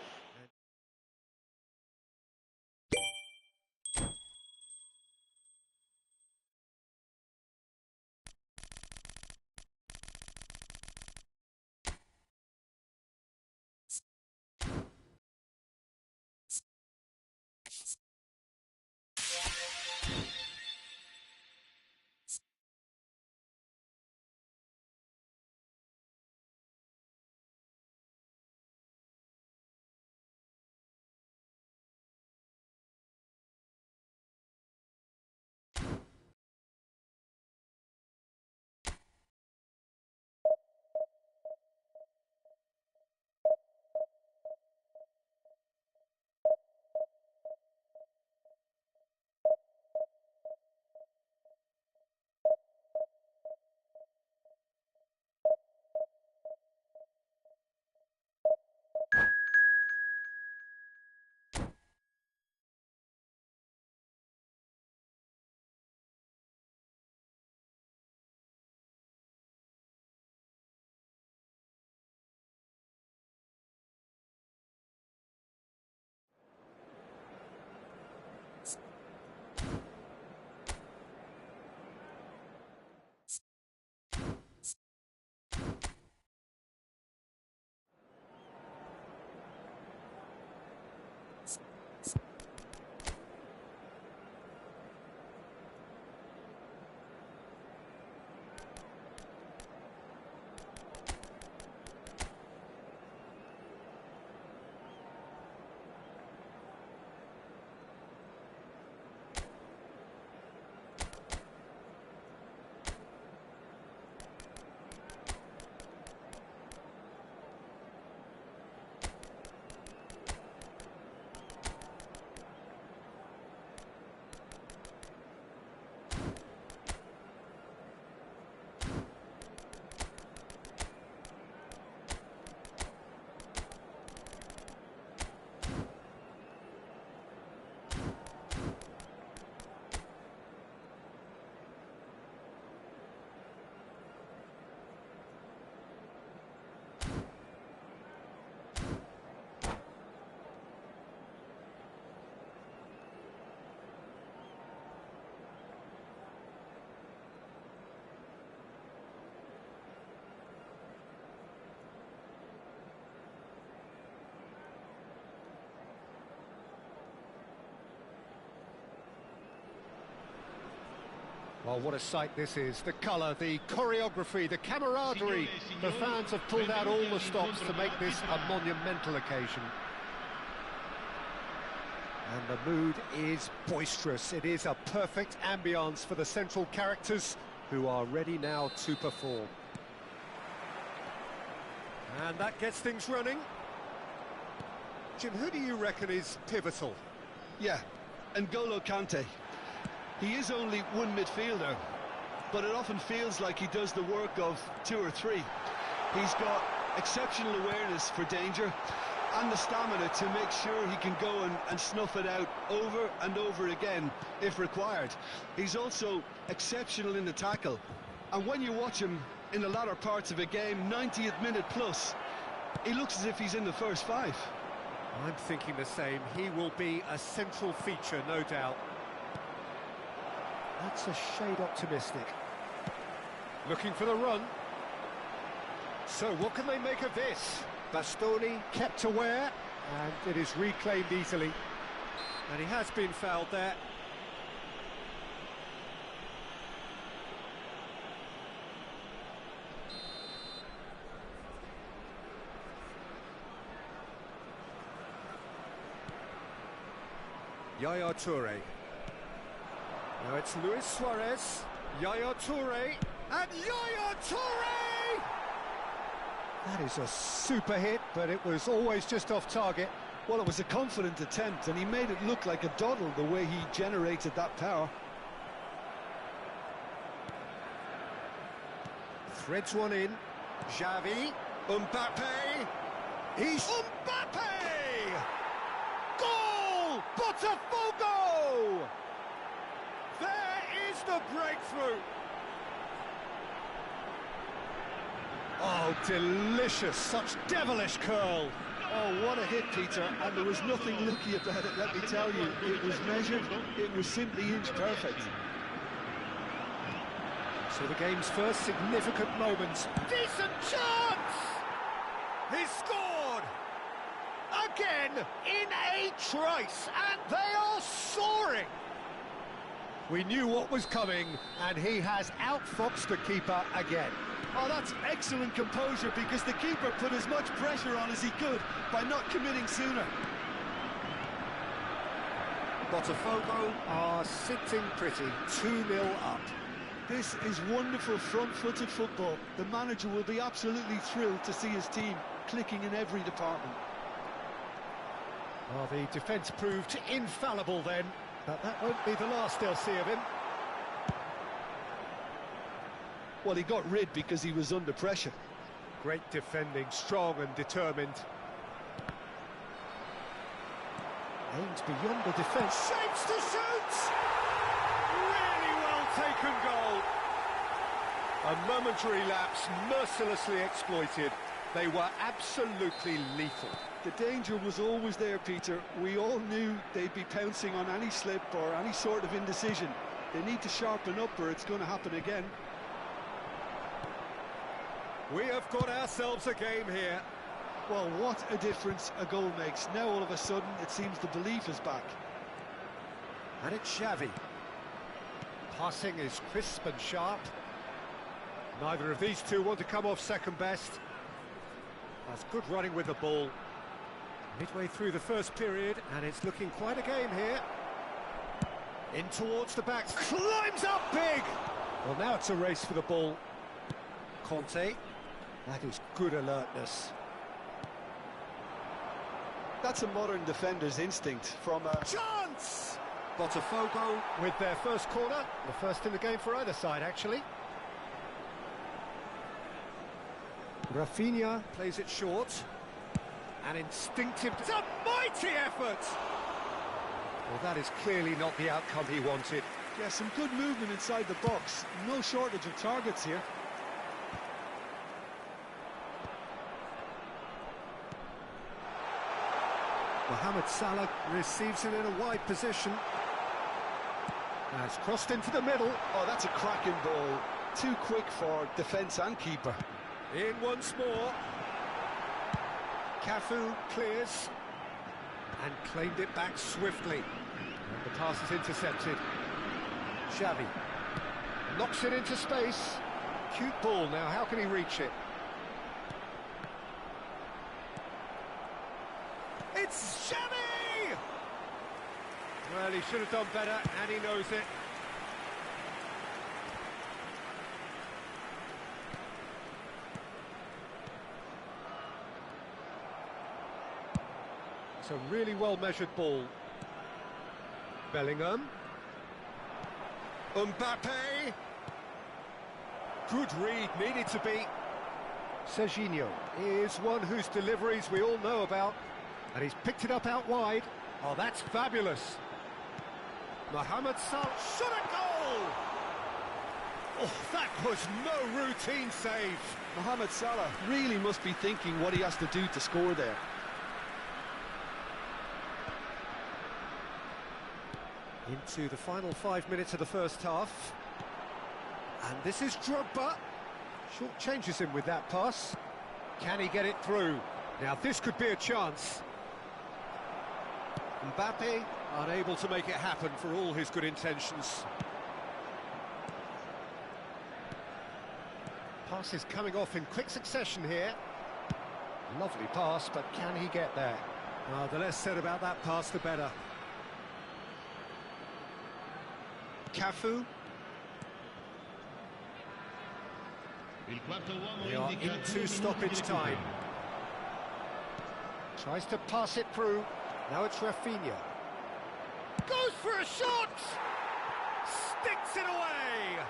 Well, what a sight this is. The colour, the choreography, the camaraderie. The fans have pulled out all the stops to make this a monumental occasion. And the mood is boisterous. It is a perfect ambience for the central characters who are ready now to perform. And that gets things running. Jim, who do you reckon is pivotal? Yeah, N'Golo Kante. He is only one midfielder, but it often feels like he does the work of two or three. He's got exceptional awareness for danger and the stamina to make sure he can go and snuff it out over and over again if required. He's also exceptional in the tackle, and when you watch him in the latter parts of a game, 90th minute plus, he looks as if he's in the first five. I'm thinking the same. He will be a central feature, no doubt. That's a shade optimistic. Looking for the run. So what can they make of this? Bastoni kept aware, and it is reclaimed easily. And he has been fouled there. Yaya Toure. Now it's Luis Suarez, Yaya Toure, and Yaya Toure! That is a super hit, but it was always just off target. Well, it was a confident attempt, and he made it look like a doddle the way he generated that power. Threads one in. Xavi. Mbappe. He's... Mbappe! Goal! Botafogo! There is the breakthrough. Oh, delicious. Such devilish curl. Oh, what a hit, Peter, and there was nothing lucky about it, let me tell you. It was measured, it was simply inch perfect. So the game's first significant moments. Decent chance! He scored! Again, in a trice, and they are soaring! We knew what was coming, and he has outfoxed the keeper again. Oh, that's excellent composure, because the keeper put as much pressure on as he could by not committing sooner. Botafogo are sitting pretty, 2-0 up. This is wonderful front-footed football. The manager will be absolutely thrilled to see his team clicking in every department. Well, the defence proved infallible then, but that won't be the last they'll see of him. Well, he got rid because he was under pressure. Great defending, strong and determined. Aims beyond the defence. Shapes to shoot! Really well taken goal. A momentary lapse, mercilessly exploited. They were absolutely lethal. The danger was always there, Peter. We all knew they'd be pouncing on any slip or any sort of indecision. They need to sharpen up or it's going to happen again. We have got ourselves a game here. Well, what a difference a goal makes. Now all of a sudden it seems the belief is back. And it's Xavi. Passing is crisp and sharp. Neither of these two want to come off second best. That's good running with the ball. Midway through the first period, and it's looking quite a game here. In towards the back, climbs up big! Well, now it's a race for the ball. Conte, that is good alertness. That's a modern defender's instinct from a... Chance! Botafogo with their first corner, the first in the game for either side, actually. Rafinha plays it short. An instinctive... It's a mighty effort! Well, that is clearly not the outcome he wanted. Yeah, some good movement inside the box. No shortage of targets here. Mohamed Salah receives it in a wide position. It's crossed into the middle. Oh, that's a cracking ball. Too quick for defence and keeper. In once more. Cafu clears and claimed it back swiftly. And the pass is intercepted. Xavi knocks it into space. Cute ball now, how can he reach it? It's Xavi! Well, he should have done better, and he knows it. It's a really well-measured ball. Bellingham. Mbappe. Good read, needed to be. Serginho is one whose deliveries we all know about. And he's picked it up out wide. Oh, that's fabulous. Mohamed Salah shot a goal! Oh, that was no routine save. Mohamed Salah really must be thinking what he has to do to score there. Into the final 5 minutes of the first half. And this is Drogba. Short changes him with that pass. Can he get it through? Now this could be a chance. Mbappe unable to make it happen for all his good intentions. Pass is coming off in quick succession here. Lovely pass, but can he get there? The less said about that pass, the better. Cafu. We are into stoppage time. Tries to pass it through. Now it's Rafinha. Goes for a shot! Sticks it away!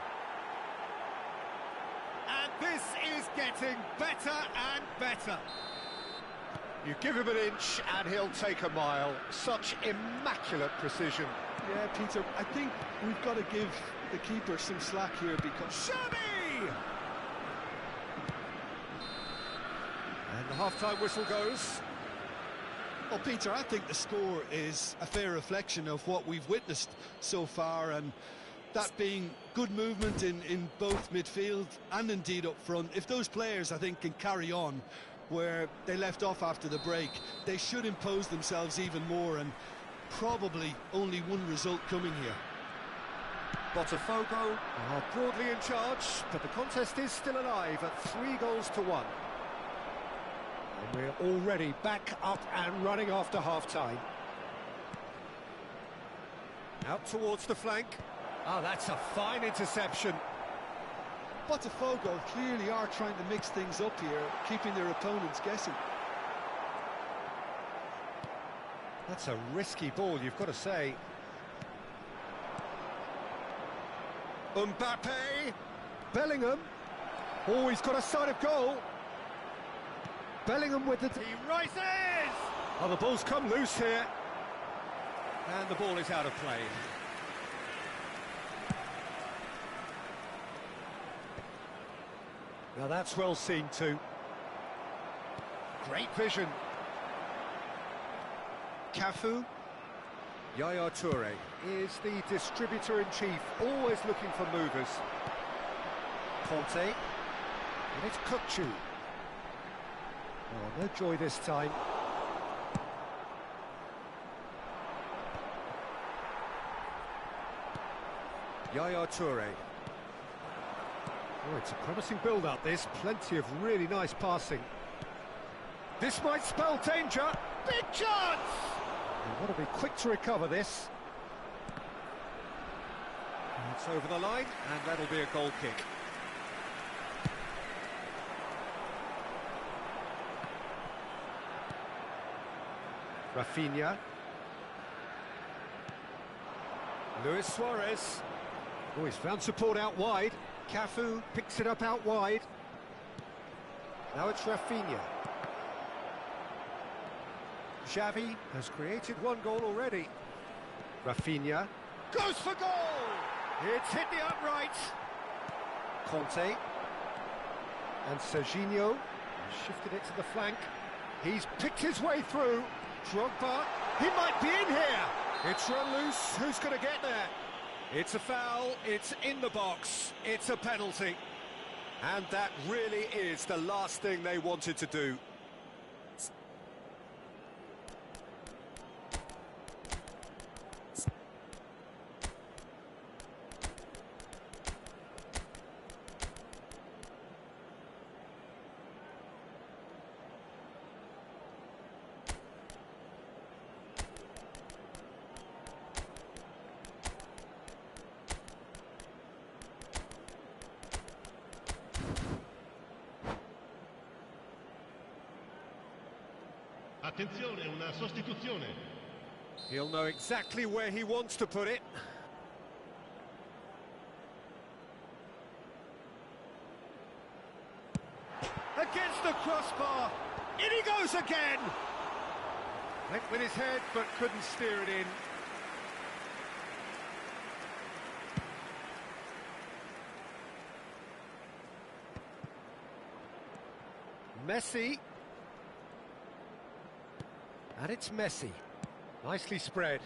And this is getting better and better. You give him an inch and he'll take a mile. Such immaculate precision. Yeah, Peter, I think we've got to give the keeper some slack here because... Shabby! And the half-time whistle goes. Well, Peter, I think the score is a fair reflection of what we've witnessed so far, and that being good movement in both midfield and indeed up front. If those players, I think, can carry on where they left off after the break, they should impose themselves even more, and probably only one result coming here. Botafogo are broadly in charge, but the contest is still alive at 3-1. And we're already back up and running after half-time. Out towards the flank. Oh, that's a fine interception. Botafogo clearly are trying to mix things up here, keeping their opponents guessing. That's a risky ball, you've got to say. Mbappe. Bellingham. Oh, he's got a side of goal. Bellingham with the... He rises! Oh, the ball's come loose here. And the ball is out of play. Now that's well seen too. Great vision. Cafu. Yaya Toure is the distributor-in-chief, always looking for movers. Conte. And it's Kukçu. Oh, no joy this time. Yaya Toure. Oh, it's a promising build-up, this. Plenty of really nice passing. This might spell danger. Big chance! You've got to be quick to recover this. It's over the line, and that'll be a goal kick. Rafinha. Luis Suarez. Oh, he's found support out wide. Cafu picks it up out wide. Now it's Rafinha. Xavi has created one goal already. Rafinha goes for goal! It's hit the upright. Conte. And Serginho shifted it to the flank. He's picked his way through. Drogba, he might be in here. It's run loose, who's going to get there? It's a foul, it's in the box, it's a penalty. And that really is the last thing they wanted to do. Attenzione, una sostituzione. He'll know exactly where he wants to put it. Against the crossbar. In he goes again. Went with his head, but couldn't steer it in. Messi. And it's Messi. Nicely spread.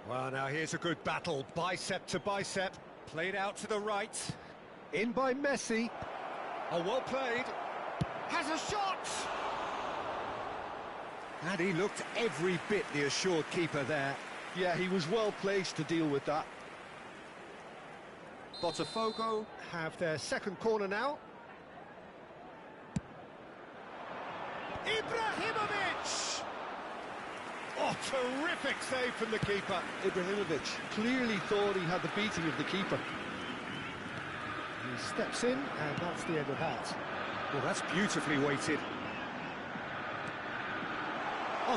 Well, now here's a good battle. Bicep to bicep. Played out to the right. In by Messi. Oh, well played. Has a shot! And he looked every bit the assured keeper there. Yeah, he was well placed to deal with that. Botafogo have their second corner now. Ibrahimovic! Oh, terrific save from the keeper. Ibrahimovic clearly thought he had the beating of the keeper. He steps in, and that's the end of that. Well, that's beautifully weighted.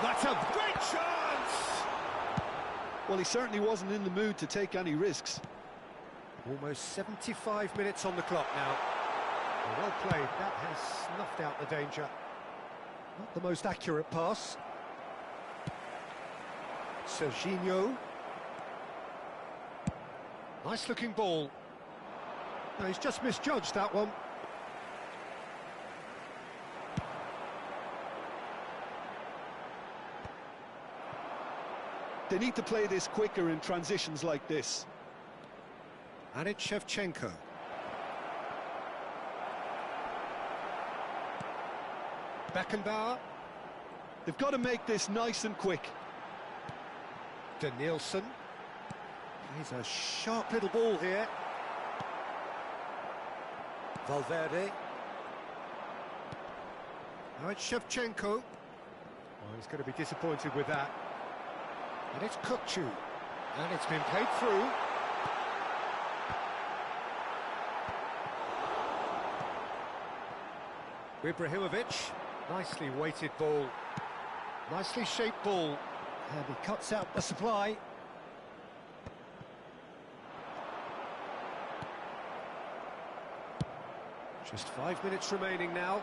that's a great chance! Well, he certainly wasn't in the mood to take any risks. Almost 75 minutes on the clock now. Well played, that has snuffed out the danger. Not the most accurate pass. Serginho. Nice looking ball. No, he's just misjudged that one. They need to play this quicker in transitions like this. And it's Shevchenko. Beckenbauer. They've got to make this nice and quick. Danielson. He's a sharp little ball here. Valverde. Now it's Shevchenko. Oh, he's going to be disappointed with that. And it's Kukcu. And it's been played through. Ibrahimovic. Nicely weighted ball. Nicely shaped ball. And he cuts out the supply. Just 5 minutes remaining now.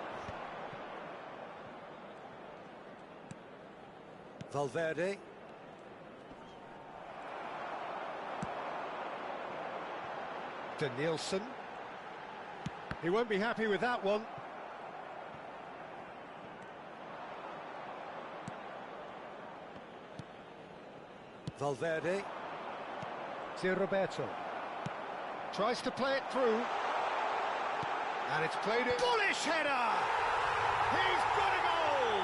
Valverde. Danielson. He won't be happy with that one. Valverde. To Roberto. Tries to play it through. And it's played it. Bullish header! He's got a goal!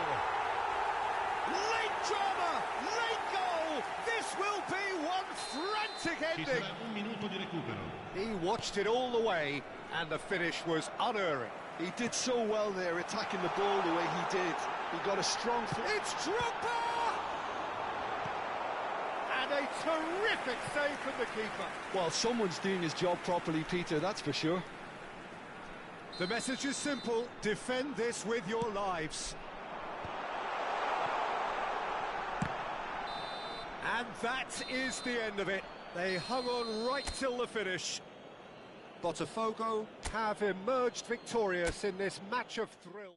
Late drama, late goal! This will be one frantic Ci ending. sarà un minuto di recupero. He watched it all the way, and the finish was unerring. He did so well there, attacking the ball the way he did. He got a strong... It's Drogba! And a terrific save from the keeper. Well, someone's doing his job properly, Peter, that's for sure. The message is simple: defend this with your lives. And that is the end of it. They hung on right till the finish. Botafogo have emerged victorious in this match of thrill.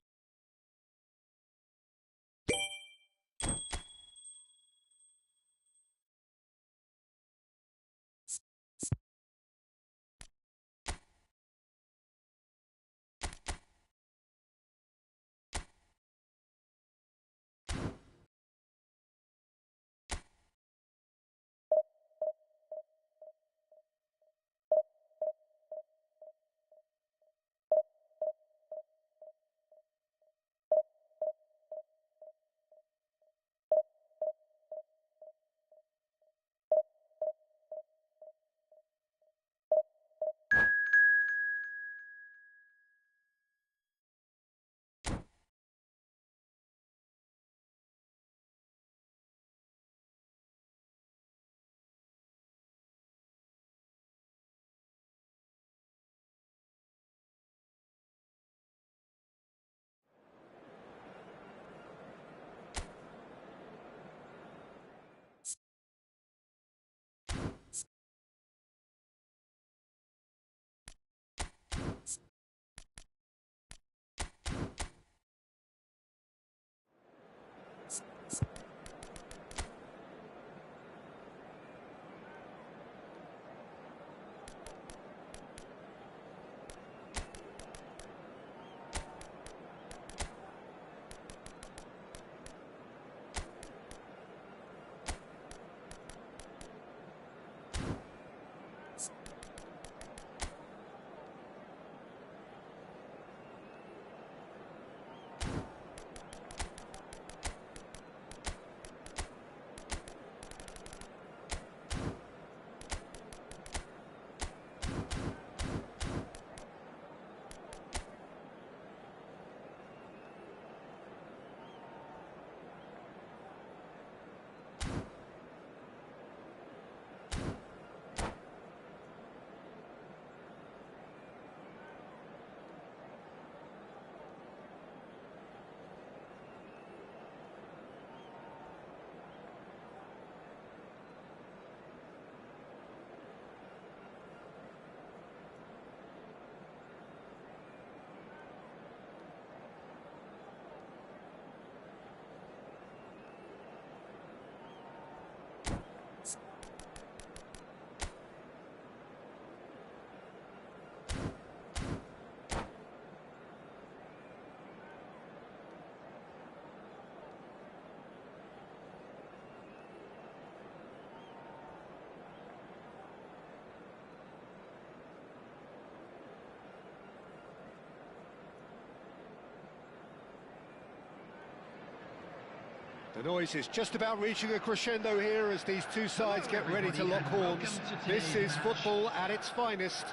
The noise is just about reaching a crescendo here as these two sides get ready to lock horns. This is football at its finest.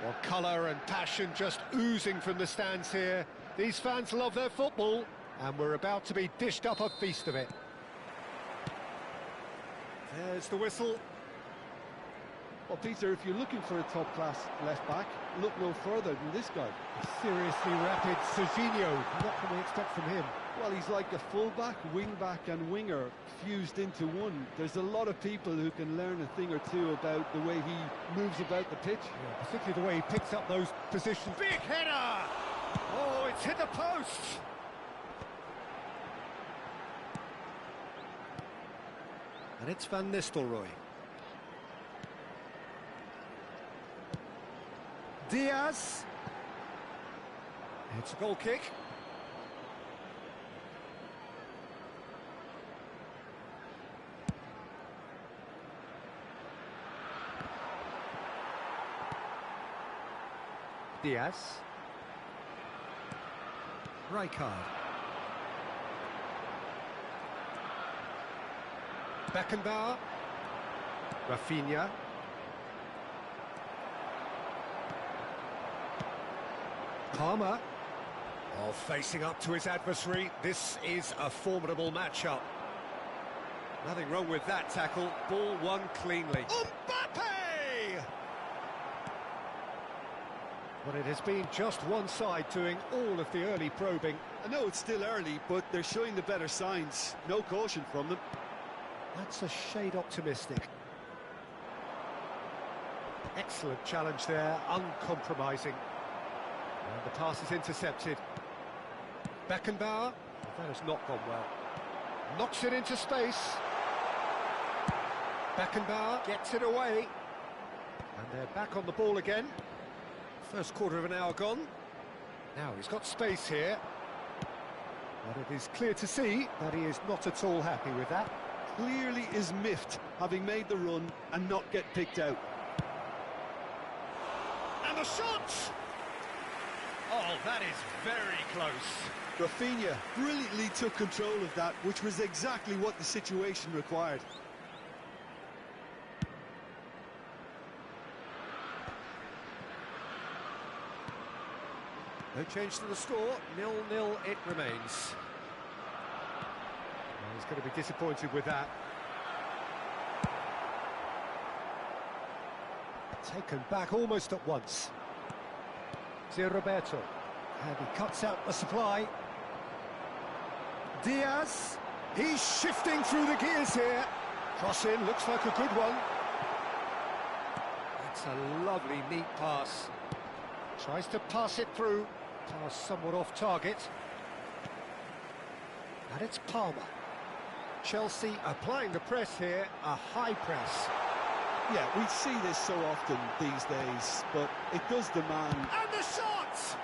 Well, colour and passion just oozing from the stands here. These fans love their football, and we're about to be dished up a feast of it. There's the whistle. Well, Peter, if you're looking for a top-class left-back, look no further than this guy. Seriously rapid Serginho. What can we expect from him? Well, he's like a full-back, wing-back and winger fused into one. There's a lot of people who can learn a thing or two about the way he moves about the pitch. Yeah, particularly the way he picks up those positions. Big header! Oh, it's hit the post! And it's Van Nistelrooy. Diaz. It's a goal kick. Diaz. Rijkaard. Beckenbauer. Rafinha. Palmer. Oh, facing up to his adversary. This is a formidable matchup. Nothing wrong with that tackle. Ball won cleanly. Mbappe! But it has been just one side doing all of the early probing. I know it's still early, but they're showing the better signs. No caution from them. That's a shade optimistic. Excellent challenge there, uncompromising. And the pass is intercepted. Beckenbauer. That has not gone well. Knocks it into space. Beckenbauer gets it away. And they're back on the ball again. First quarter of an hour gone. Now he's got space here. But it is clear to see that he is not at all happy with that. Clearly is miffed, having made the run and not get picked out. And the shot! Oh, that is very close. Rafinha brilliantly took control of that, which was exactly what the situation required. No change to the score, 0-0 it remains. Well, he's going to be disappointed with that. Taken back almost at once. Roberto, and he cuts out the supply. Diaz, he's shifting through the gears here. Cross in, looks like a good one. That's a lovely, neat pass. Tries to pass it through. Pass somewhat off target. And it's Palmer. Chelsea applying the press here, a high press. Yeah, we see this so often these days, but it does demand... And the shot!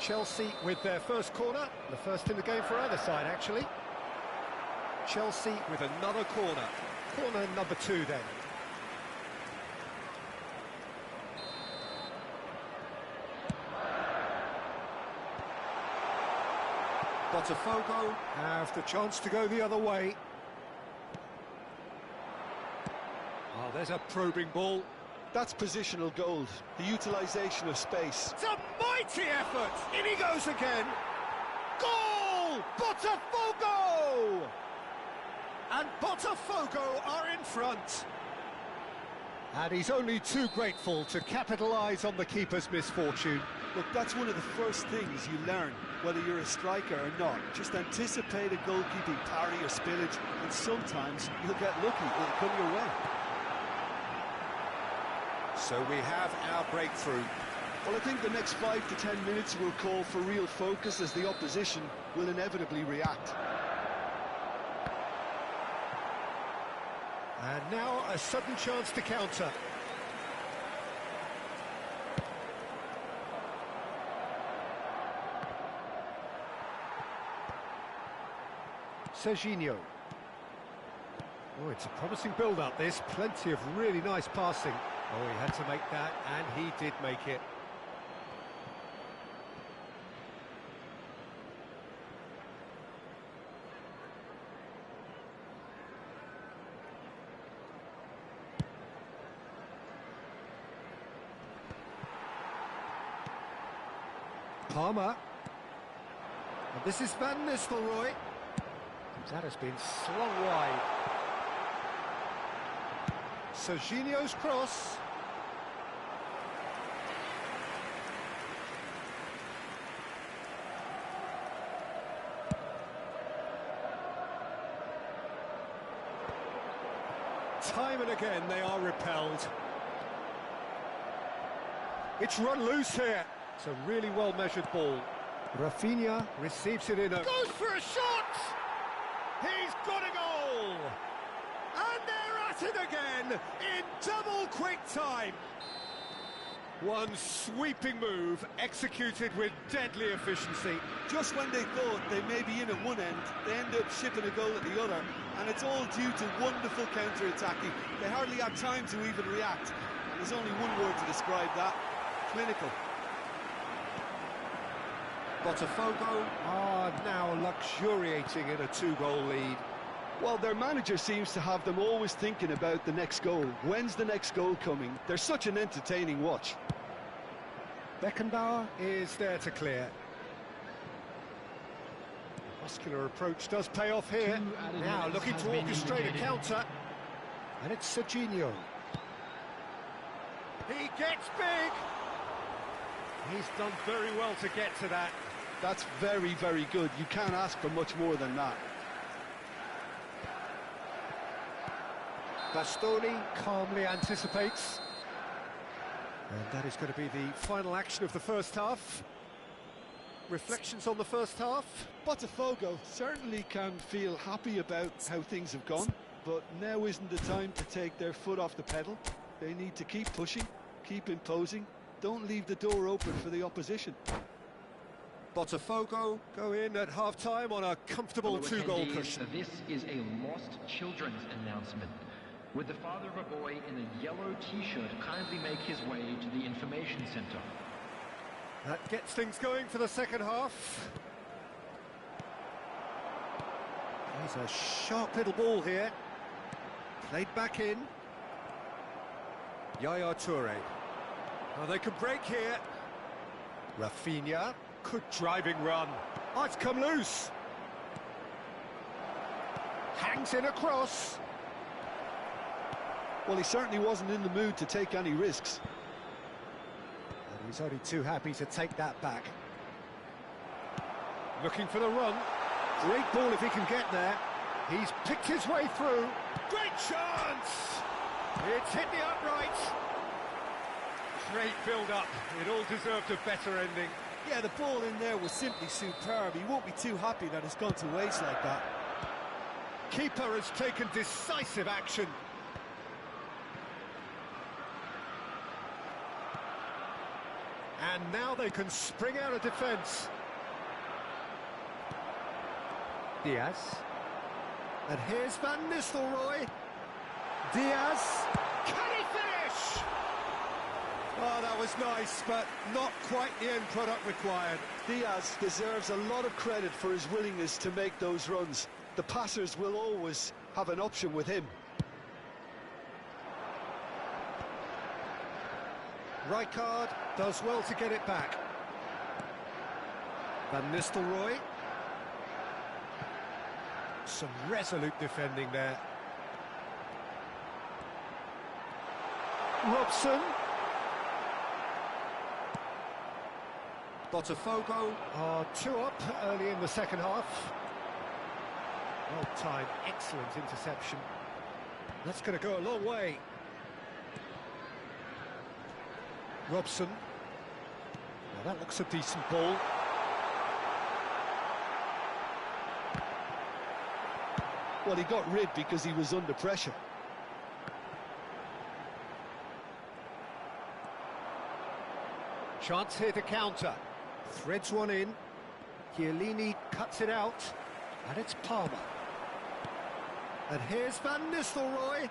Chelsea with their first corner, the first in the game for either side, actually. Chelsea with another corner. Corner number 2, then. Botafogo have the chance to go the other way. Oh, there's a probing ball. That's positional gold, the utilisation of space. It's a mighty effort! In he goes again! Goal! Botafogo! And Botafogo are in front. And he's only too grateful to capitalise on the keeper's misfortune. Look, that's one of the first things you learn, whether you're a striker or not. Just anticipate a goalkeeping parry or spillage, and sometimes you'll get lucky, it'll come your way. So we have our breakthrough. Well, I think the next 5 to 10 minutes will call for real focus as the opposition will inevitably react. And now a sudden chance to counter. Serginho. Oh, Oh, it's a promising build-up, this. Plenty of really nice passing. Oh, he had to make that, and he did make it. Palmer. And this is Van Nistelrooy. That has been slung wide. Serginho's cross. Time and again they are repelled. It's run loose here. It's a really well-measured ball. Rafinha receives it in a... Goes for a shot! He's got a goal! And they're at it again in double quick time. One sweeping move executed with deadly efficiency. Just when they thought they may be in at one end, they end up shipping a goal at the other, and it's all due to wonderful counter-attacking. They hardly had time to even react, and there's only one word to describe that: clinical. Botafogo are now luxuriating in a two-goal lead. Well, their manager seems to have them always thinking about the next goal. When's the next goal coming? They're such an entertaining watch. Beckenbauer is there to clear. The muscular approach does pay off here. Now looking to orchestrate a counter. And it's Serginho. He gets big! He's done very well to get to that. That's very, very good. You can't ask for much more than that. Bastoni calmly anticipates. And that is going to be the final action of the first half. Reflections on the first half? Botafogo certainly can feel happy about how things have gone, but now isn't the time to take their foot off the pedal. They need to keep pushing, keep imposing. Don't leave the door open for the opposition. Botafogo go in at half-time on a comfortable two-goal cushion. This is a lost children's announcement. Would the father of a boy in a yellow t-shirt kindly make his way to the information centre? That gets things going for the second half. There's a sharp little ball here. Played back in. Yaya Toure. Oh, they can break here. Rafinha. Good driving run. Oh, it's come loose. Hangs in across. Well, he certainly wasn't in the mood to take any risks. And he's only too happy to take that back. Looking for the run. Great ball if he can get there. He's picked his way through. Great chance! It's hit the upright. Great build-up. It all deserved a better ending. Yeah, the ball in there was simply superb. He won't be too happy that it's gone to waste like that. Keeper has taken decisive action. And now they can spring out of defence. Diaz. And here's Van Nistelrooy. Diaz. Can he finish? Oh, that was nice, but not quite the end product required. Diaz deserves a lot of credit for his willingness to make those runs. The passers will always have an option with him. Rijkaard does well to get it back. Van Nistelrooy. Some resolute defending there. Robson. Botafogo are 2 up early in the second half. Well timed, excellent interception. That's going to go a long way. Robson. Now that looks a decent ball. Well, he got rid because he was under pressure. Chance here to counter. Threads one in. Chiellini cuts it out. And it's Palmer. And here's Van Nistelrooy.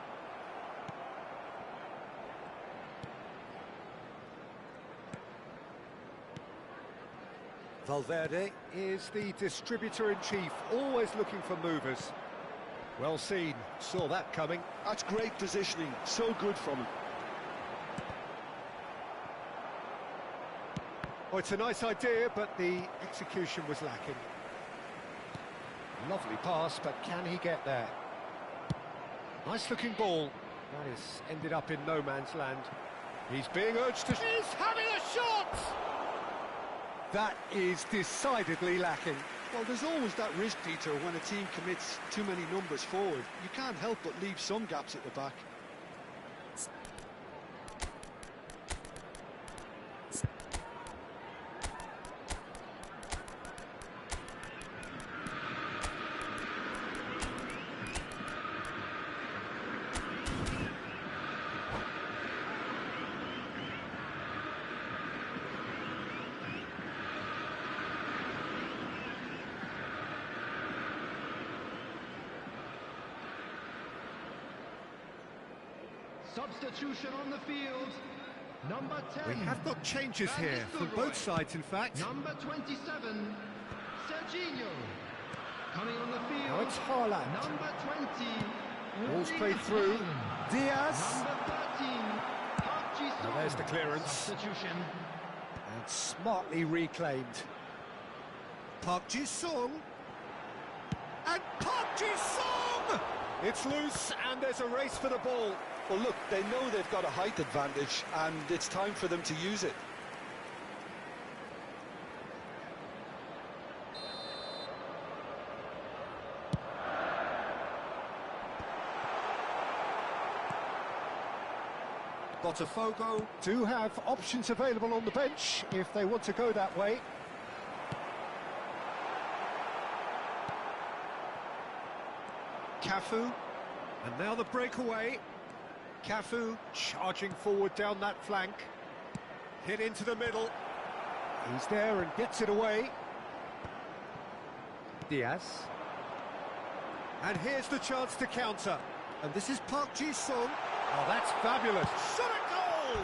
Valverde is the distributor-in-chief, always looking for movers. Well seen, saw that coming. That's great positioning, so good from him. Oh, it's a nice idea, but the execution was lacking. Lovely pass, but can he get there? Nice-looking ball. That is ended up in no man's land. He's being urged to... He's having a shot! That is decidedly lacking. Well, there's always that risk, Peter, when a team commits too many numbers forward. You can't help but leave some gaps at the back. Substitution on the field. Number 10. We have got changes here from both sides, in fact. Number 27, Serginho. Coming on the field. Now it's Haaland. Number 20. Ball's played through. Diaz. Number 13, Pubg. Well, there's the clearance. Substitution. And smartly reclaimed. Park Ji-sung. And Park Ji-sung! It's loose, and there's a race for the ball. Well, look, they know they've got a height advantage, and it's time for them to use it. Botafogo do have options available on the bench if they want to go that way. Cafu, and now the breakaway. Cafu charging forward down that flank. Hit into the middle. He's there and gets it away. Diaz. And here's the chance to counter. And this is Park Ji-sung. Oh, that's fabulous. Shot a goal!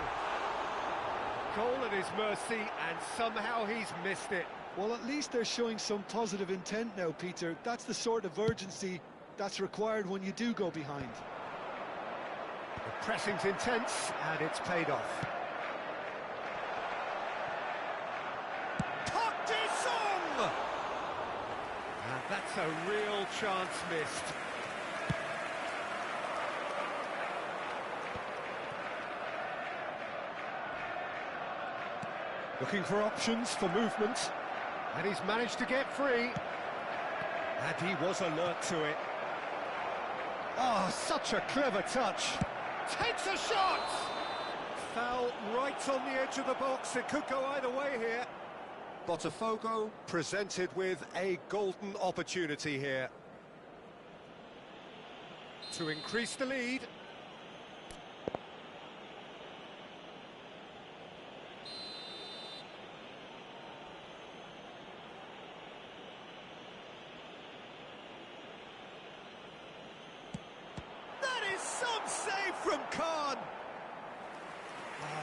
Goal at his mercy, and somehow he's missed it. Well, at least they're showing some positive intent now, Peter. That's the sort of urgency that's required when you do go behind. The pressing's intense, and it's paid off. Park Ji-sung! And that's a real chance missed. Looking for options for movement, and he's managed to get free. And he was alert to it. Oh, such a clever touch. Takes a shot! Foul right on the edge of the box. It could go either way here. Botafogo presented with a golden opportunity here to increase the lead. From Khan.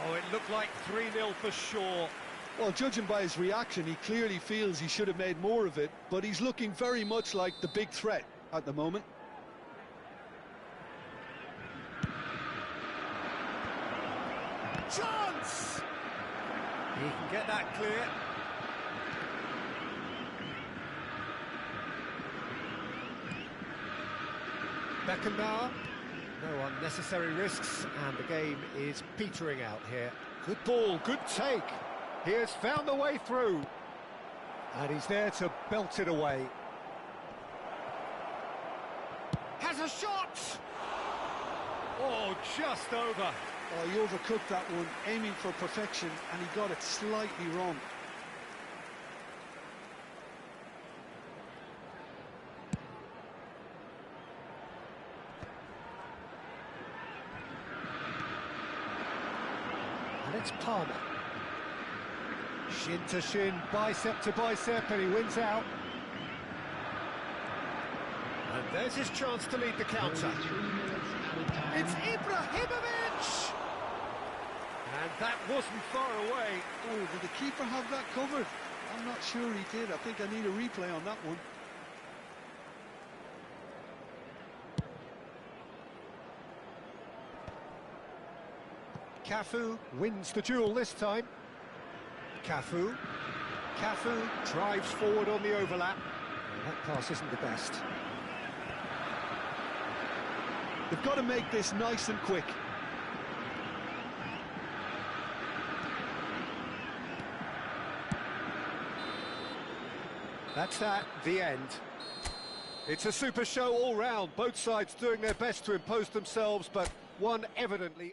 Oh, it looked like 3-0 for sure. Well, judging by his reaction, he clearly feels he should have made more of it, but he's looking very much like the big threat at the moment. Chance! He can get that clear. Beckenbauer. No unnecessary risks, and the game is petering out here. Good ball, good take. He has found the way through. And he's there to belt it away. Has a shot! Oh, just over. Oh, he overcooked that one, aiming for perfection, and he got it slightly wrong. It's Palmer. Shin to shin, bicep to bicep, and he wins out. And There's his chance to lead the counter. 3 minutes added time. It's Ibrahimovic! And that wasn't far away. Oh, did the keeper have that covered? I'm not sure he did. I think I need a replay on that one. Cafu wins the duel this time. Cafu drives forward on the overlap. Well, that pass isn't the best. They've got to make this nice and quick. That's that, the end. It's a super show all round, both sides doing their best to impose themselves, but one evidently...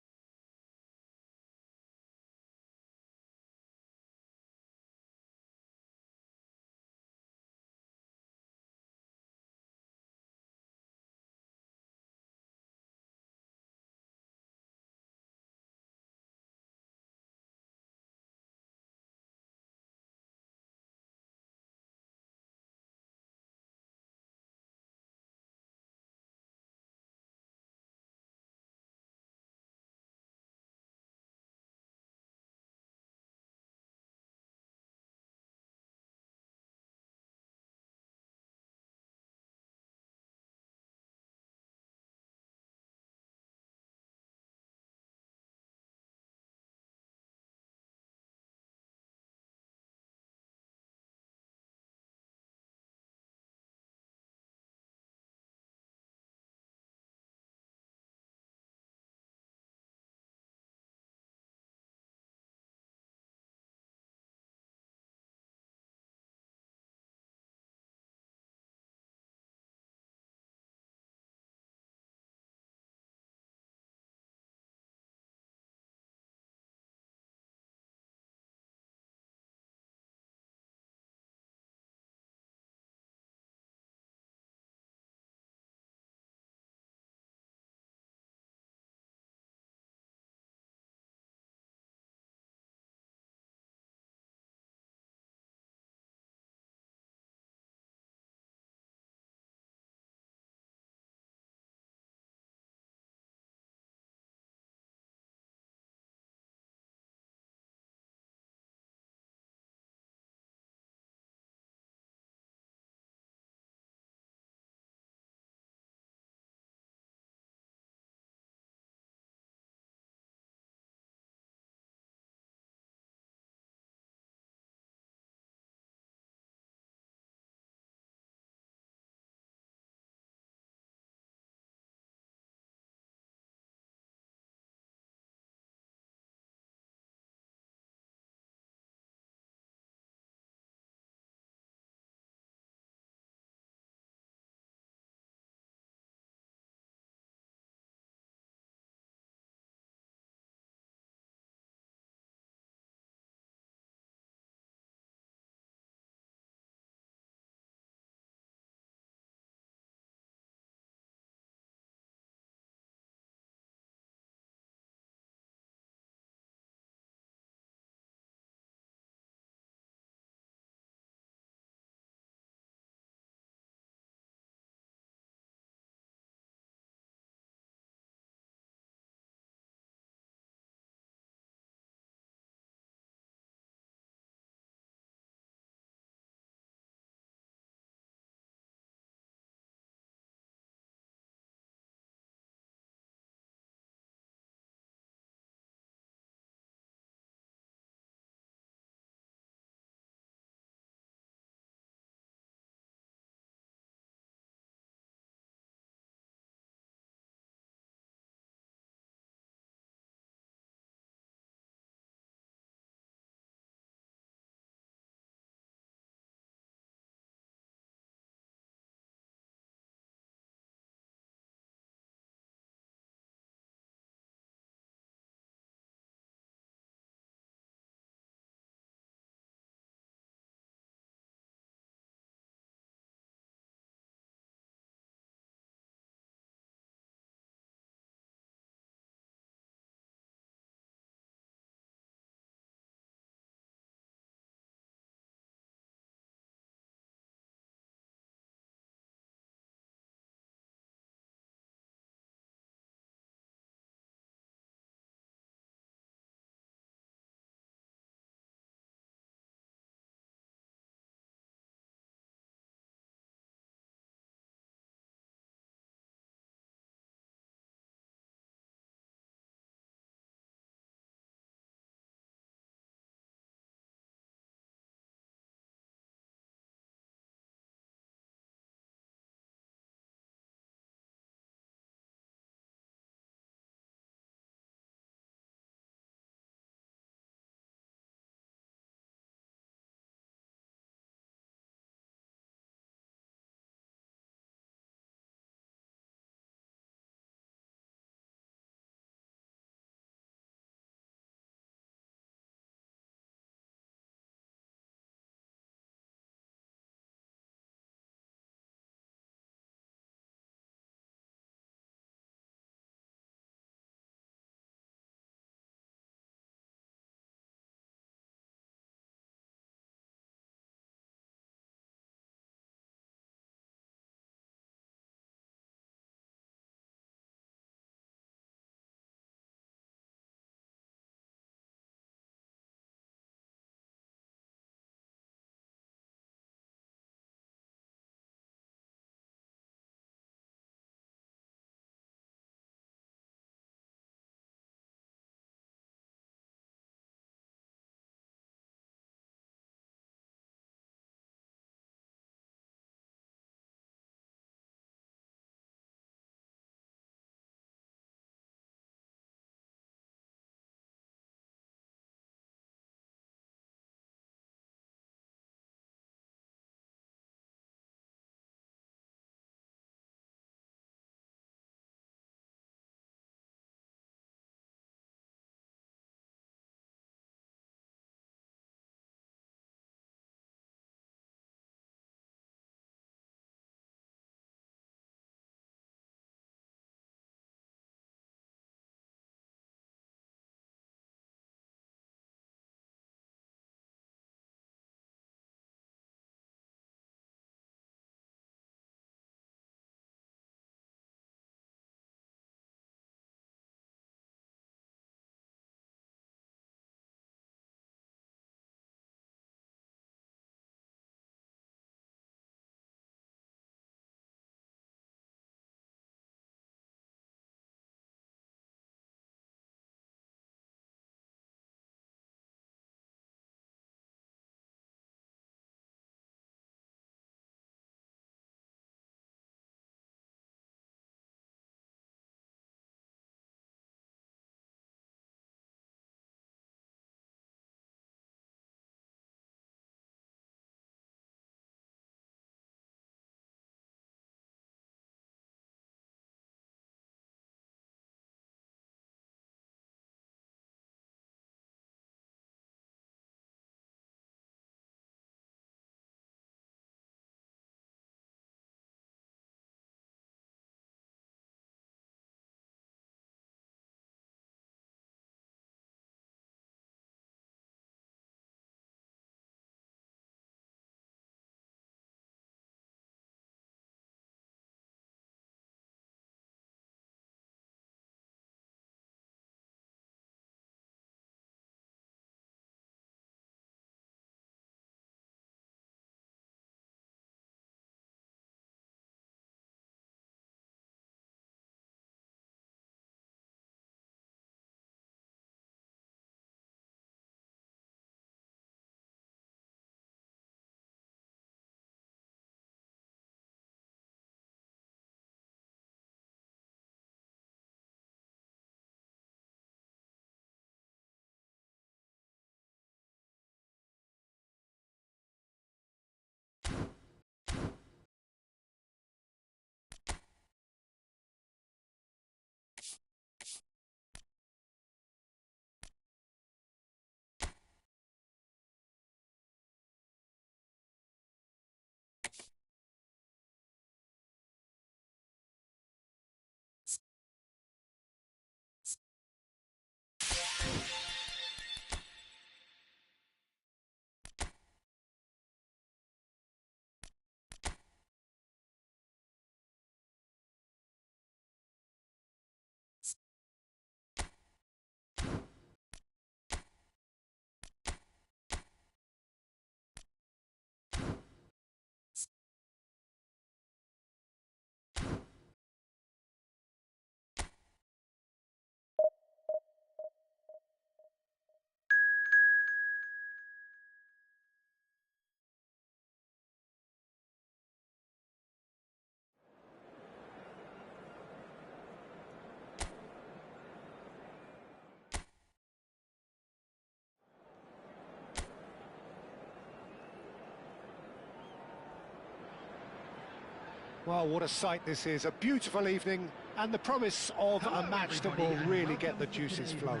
Well, what a sight this is. A beautiful evening and the promise of a match that will really get the juices flowing.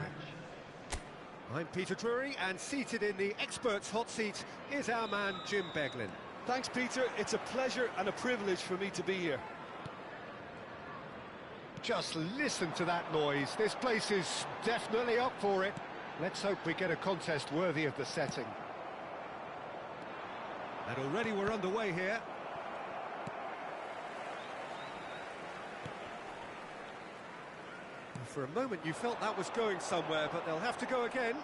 I'm Peter Drury, and seated in the experts' hot seat is our man Jim Beglin. Thanks, Peter. It's a pleasure and a privilege for me to be here. Just listen to that noise. This place is definitely up for it. Let's hope we get a contest worthy of the setting. And already we're underway here. For a moment you felt that was going somewhere, but they'll have to go again.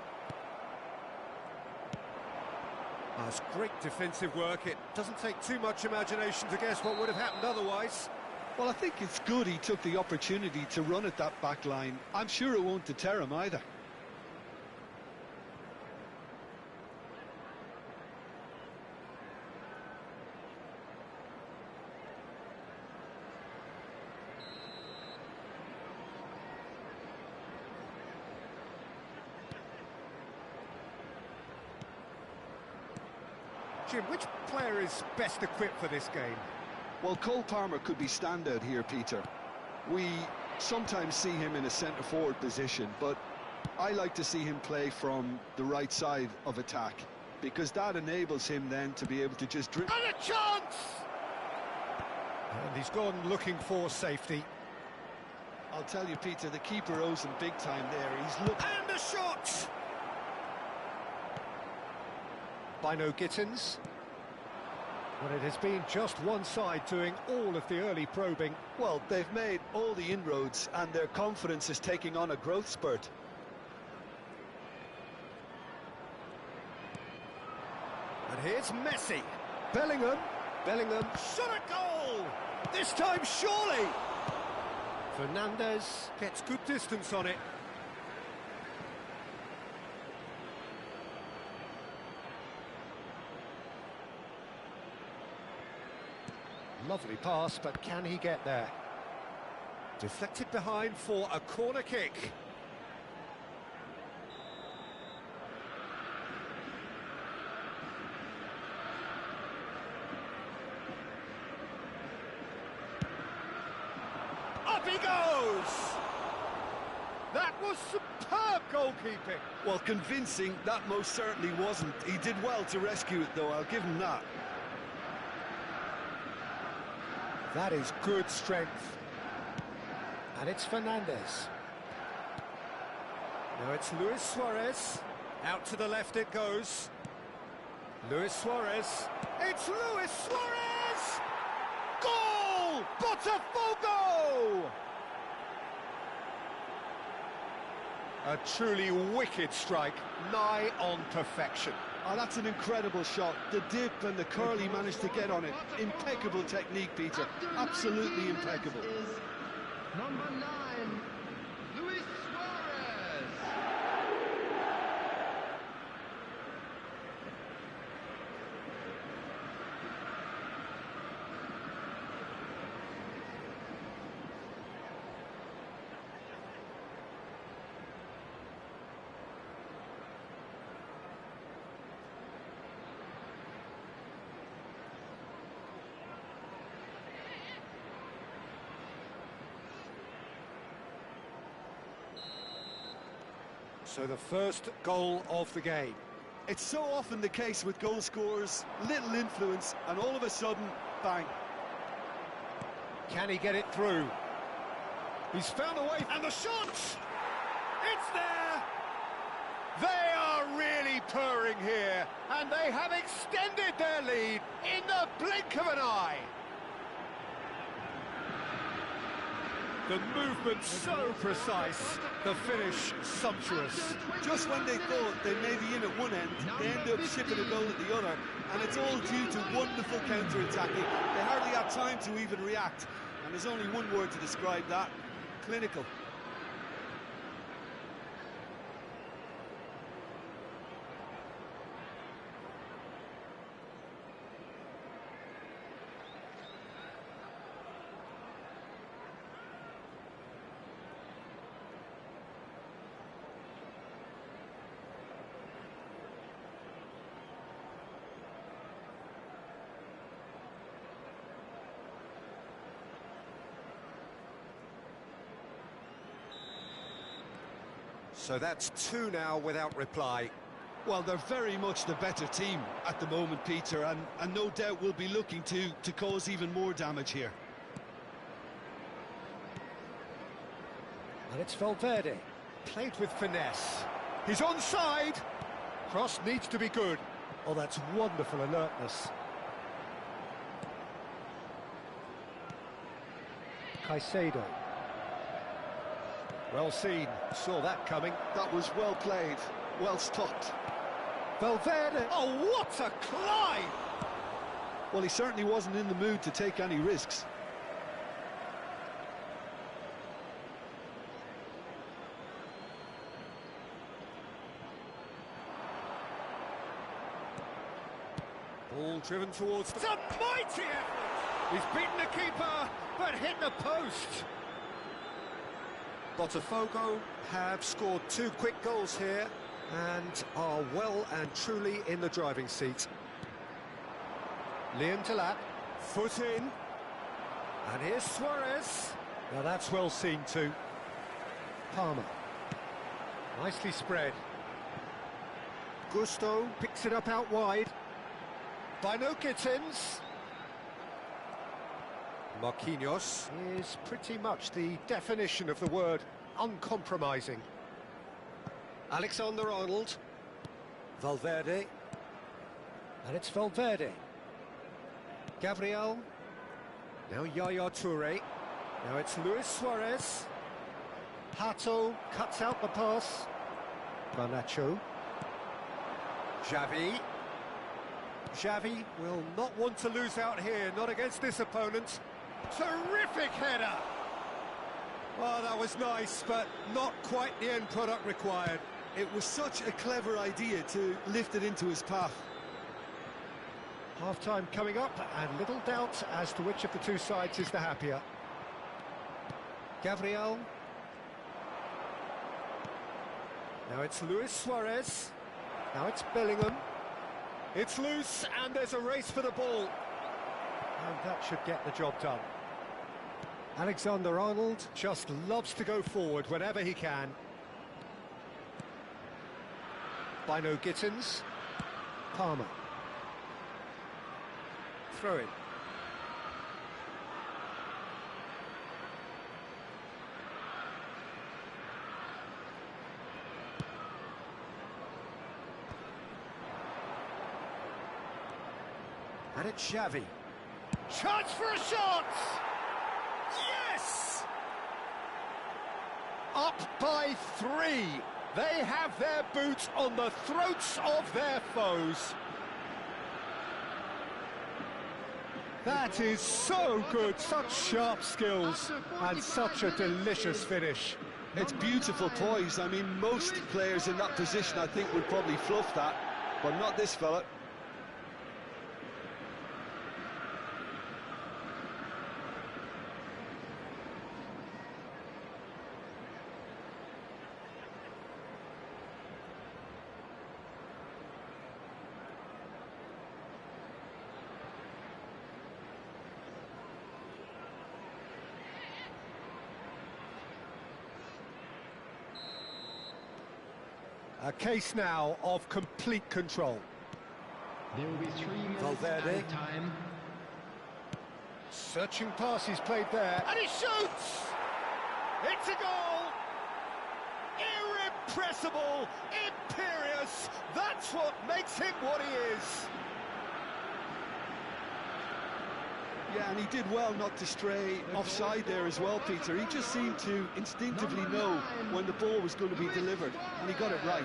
That's great defensive work. It doesn't take too much imagination to guess what would have happened otherwise. Well, I think it's good he took the opportunity to run at that back line. I'm sure it won't deter him either. Jim, which player is best equipped for this game? Well, Cole Palmer could be standout here, Peter. We sometimes see him in a centre-forward position, but I like to see him play from the right side of attack, because that enables him then to be able to just dribble. And a chance! And he's gone looking for safety. I'll tell you, Peter, the keeper owes him big time there. He's looking... And a shot! By no Gittins. Well, it has been just one side doing all of the early probing. Well, they've made all the inroads and their confidence is taking on a growth spurt. And here's Messi. Bellingham. Bellingham shot a goal! This time surely! Fernandez gets good distance on it. Lovely pass, but can he get there? Deflected behind for a corner kick. Up he goes! That was superb goalkeeping. Well, convincing, that most certainly wasn't. He did well to rescue it, though, I'll give him that. That is good strength. And it's Fernandez. Now it's Luis Suarez. Out to the left it goes. Luis Suarez. It's Luis Suarez! Goal! Botafogo! A truly wicked strike, nigh on perfection. Oh, that's an incredible shot. The dip and the curl he managed to get on it. Impeccable technique, Peter. Absolutely impeccable. Number 9, Luis Suarez. So the first goal of the game. It's so often the case with goal scorers, little influence, and all of a sudden, bang. Can he get it through? He's found a way, and the shot! It's there! They are really purring here, and they have extended their lead in the blink of an eye. The movement so precise, the finish sumptuous. Just when they thought they may be in at one end, they end up shipping a goal at the other, and it's all due to wonderful counter-attacking. They hardly had time to even react, and there's only one word to describe that: clinical. So that's 2 now without reply. Well, they're very much the better team at the moment, Peter, and no doubt will be looking to cause even more damage here. And it's Valverde. Played with finesse. He's onside. Cross needs to be good. Oh, that's wonderful alertness. Caicedo. Well seen. Saw that coming. That was well played, well stopped. Valverde. Oh, what a climb! Well, he certainly wasn't in the mood to take any risks. Ball driven towards... It's a mighty effort! He's beaten the keeper, but hit the post. Botafogo have scored 2 quick goals here and are well and truly in the driving seat. Leon Talat, foot in. And here's Suarez. Now that's well seen too. Palmer. Nicely spread. Gusto picks it up out wide. By no Gittins. Marquinhos is pretty much the definition of the word uncompromising. Alexander-Arnold. Valverde. And it's Valverde. Gabriel. Now Yaya Toure. Now it's Luis Suarez. Hato cuts out the pass. Garnacho. Xavi. Xavi will not want to lose out here, not against this opponent. Terrific header! Oh, that was nice, but not quite the end product required. It was such a clever idea to lift it into his path. Half-time coming up, and little doubt as to which of the two sides is the happier. Gabriel. Now it's Luis Suarez. Now it's Bellingham. It's loose, and there's a race for the ball. And that should get the job done. Alexander-Arnold just loves to go forward whenever he can. By no Gittins. Palmer. Throw it. And it's Xavi. Chance for a shot! Yes! Up by 3. They have their boots on the throats of their foes. That is so good, such sharp skills and such a delicious finish. It's beautiful poise. I mean, most players in that position, I think, would probably fluff that, but not this fella. A case now of complete control. There will be 3 minutes Valverde. added time. Searching pass he's played there, and he shoots! It's a goal! Irrepressible, imperious, that's what makes him what he is! Yeah, and he did well not to stray offside there as well, Peter. He just seemed to instinctively know when the ball was going to be delivered, and he got it right.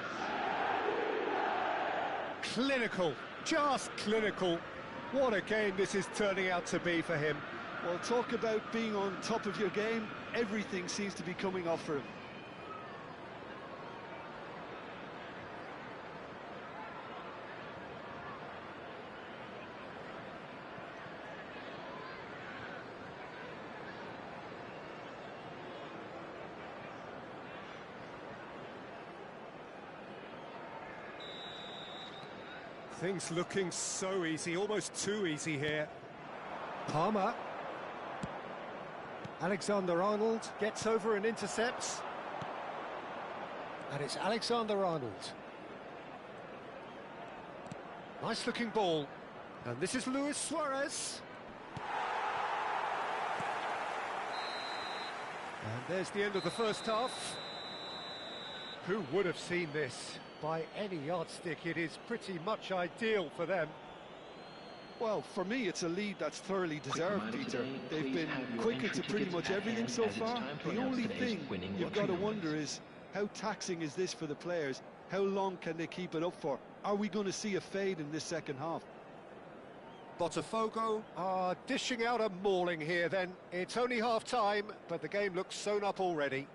Clinical, just clinical. What a game this is turning out to be for him. Well, talk about being on top of your game. Everything seems to be coming off for him. Things looking so easy, almost too easy here. Palmer. Alexander-Arnold gets over and intercepts. And it's Alexander-Arnold. Nice-looking ball. And this is Luis Suarez. And there's the end of the first half. Who would have seen this? By any yardstick, it is pretty much ideal for them. Well, for me, it's a lead that's thoroughly deserved, Peter. They've been quick into pretty much everything so far. The only thing you've got to wonder is, how taxing is this for the players? How long can they keep it up for? Are we going to see a fade in this second half? Botafogo are dishing out a mauling here then. It's only half-time, but the game looks sewn up already.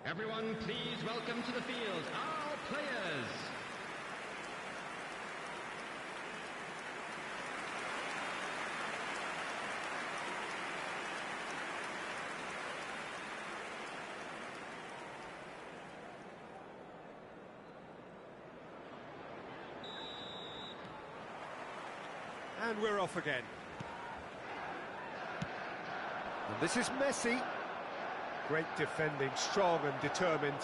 Everyone, please welcome to the field our players. And we're off again. And this is Messi. Great defending, strong and determined.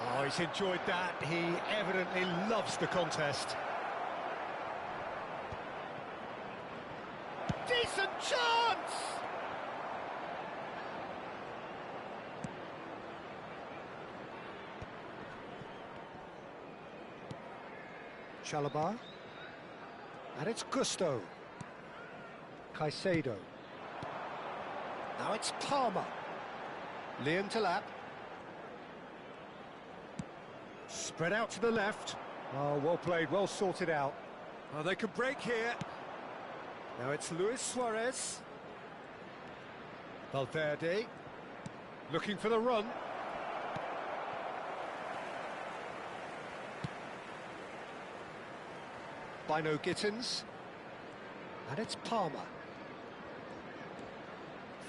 Oh, he's enjoyed that. He evidently loves the contest. Decent chance! Chalobah. And it's Gusto. Caicedo. Now it's Palmer. Liam to lap. Spread out to the left. Oh, well played, well sorted out. Oh, they could break here. Now it's Luis Suarez. Valverde. Looking for the run. Bino Gittins. And it's Palmer.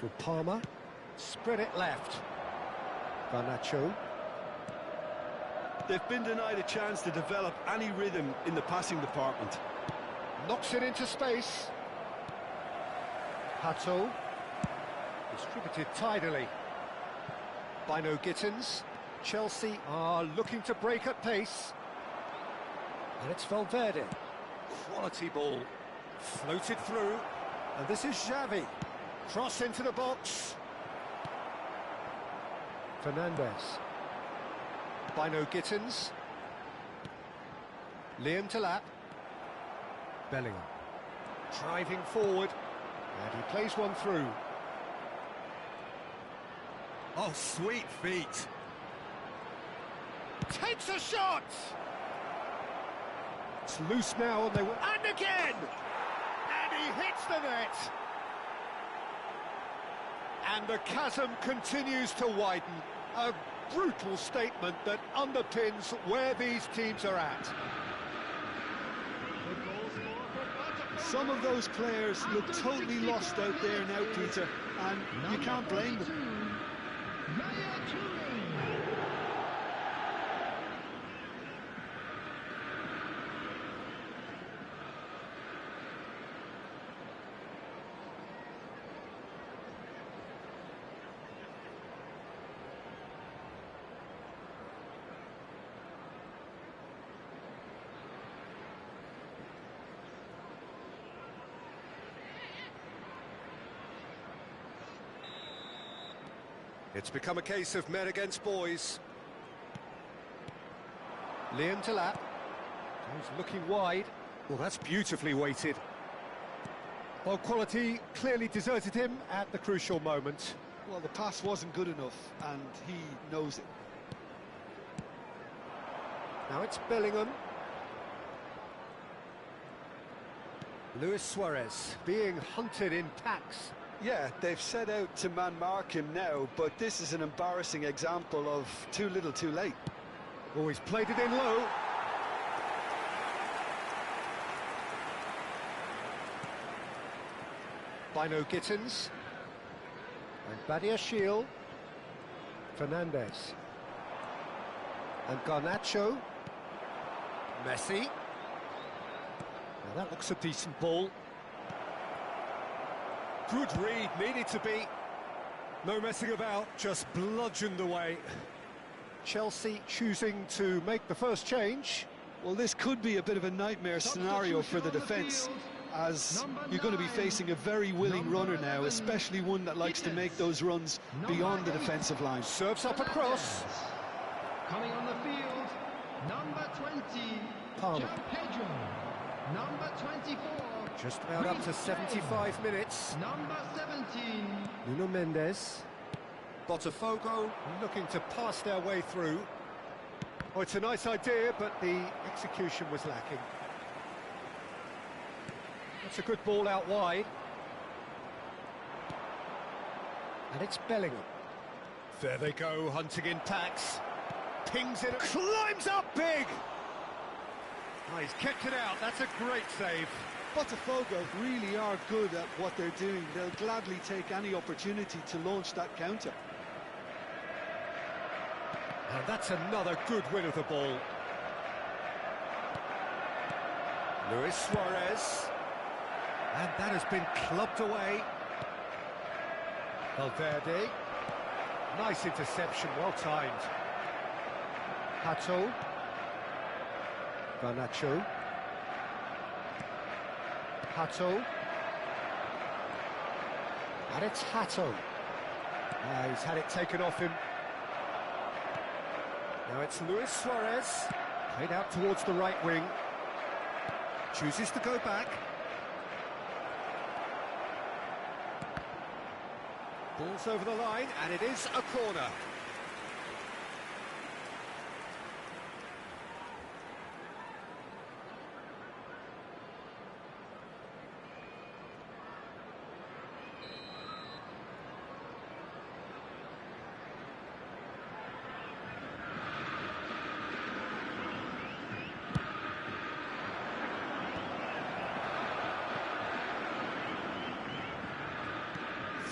For Palmer. Spread it left. Garnacho. They've been denied a chance to develop any rhythm in the passing department. Knocks it into space. Hato. Distributed tidily. Bino Gittins. Chelsea are looking to break at pace. And it's Valverde. Quality ball. Floated through. And this is Xavi. Cross into the box. Fernandez. Bino Gittins. Liam to lap. Bellingham. Driving forward. And he plays one through. Oh, sweet feet. Takes a shot! It's loose now and they will... And again! And he hits the net! And the chasm continues to widen. A brutal statement that underpins where these teams are at. Some of those players look totally lost out there now, Peter, and you can't blame them. It's become a case of men against boys. Liam to lap. He's looking wide. Well, that's beautifully weighted. Well, quality clearly deserted him at the crucial moment. Well, the pass wasn't good enough, and he knows it. Now it's Bellingham. Luis Suarez being hunted in packs. Yeah, they've set out to man-mark him now, but this is an embarrassing example of too little too late. Oh, he's played it in low. Bino Gittins. And Badiashile. Fernandez. And Garnacho. Messi. Now that looks a decent ball. Good read, needed to be. No messing about, just bludgeoned away. Chelsea choosing to make the first change. Well, this could be a bit of a nightmare scenario for the defence, as you're going to be facing a very willing runner now, especially one that likes to make those runs beyond the defensive line. Serves up across. Coming on the field, number 20, Palmer. Pedro. Number 24. Just about up to 75 minutes. Number 17. Nuno Mendes. Botafogo looking to pass their way through. Oh, it's a nice idea, but the execution was lacking. That's a good ball out wide. And it's Bellingham. There they go, hunting in packs. Pings it, climbs up big! Oh, he's kept it out, that's a great save. Botafogo really are good at what they're doing. They'll gladly take any opportunity to launch that counter. And that's another good win of the ball. Luis Suarez. And that has been clubbed away. Valverde. Nice interception, well timed. Hato. Garnacho. Hato. And it's Hato. He's had it taken off him. Now it's Luis Suarez. Played out towards the right wing. Chooses to go back. Ball's over the line, and it is a corner.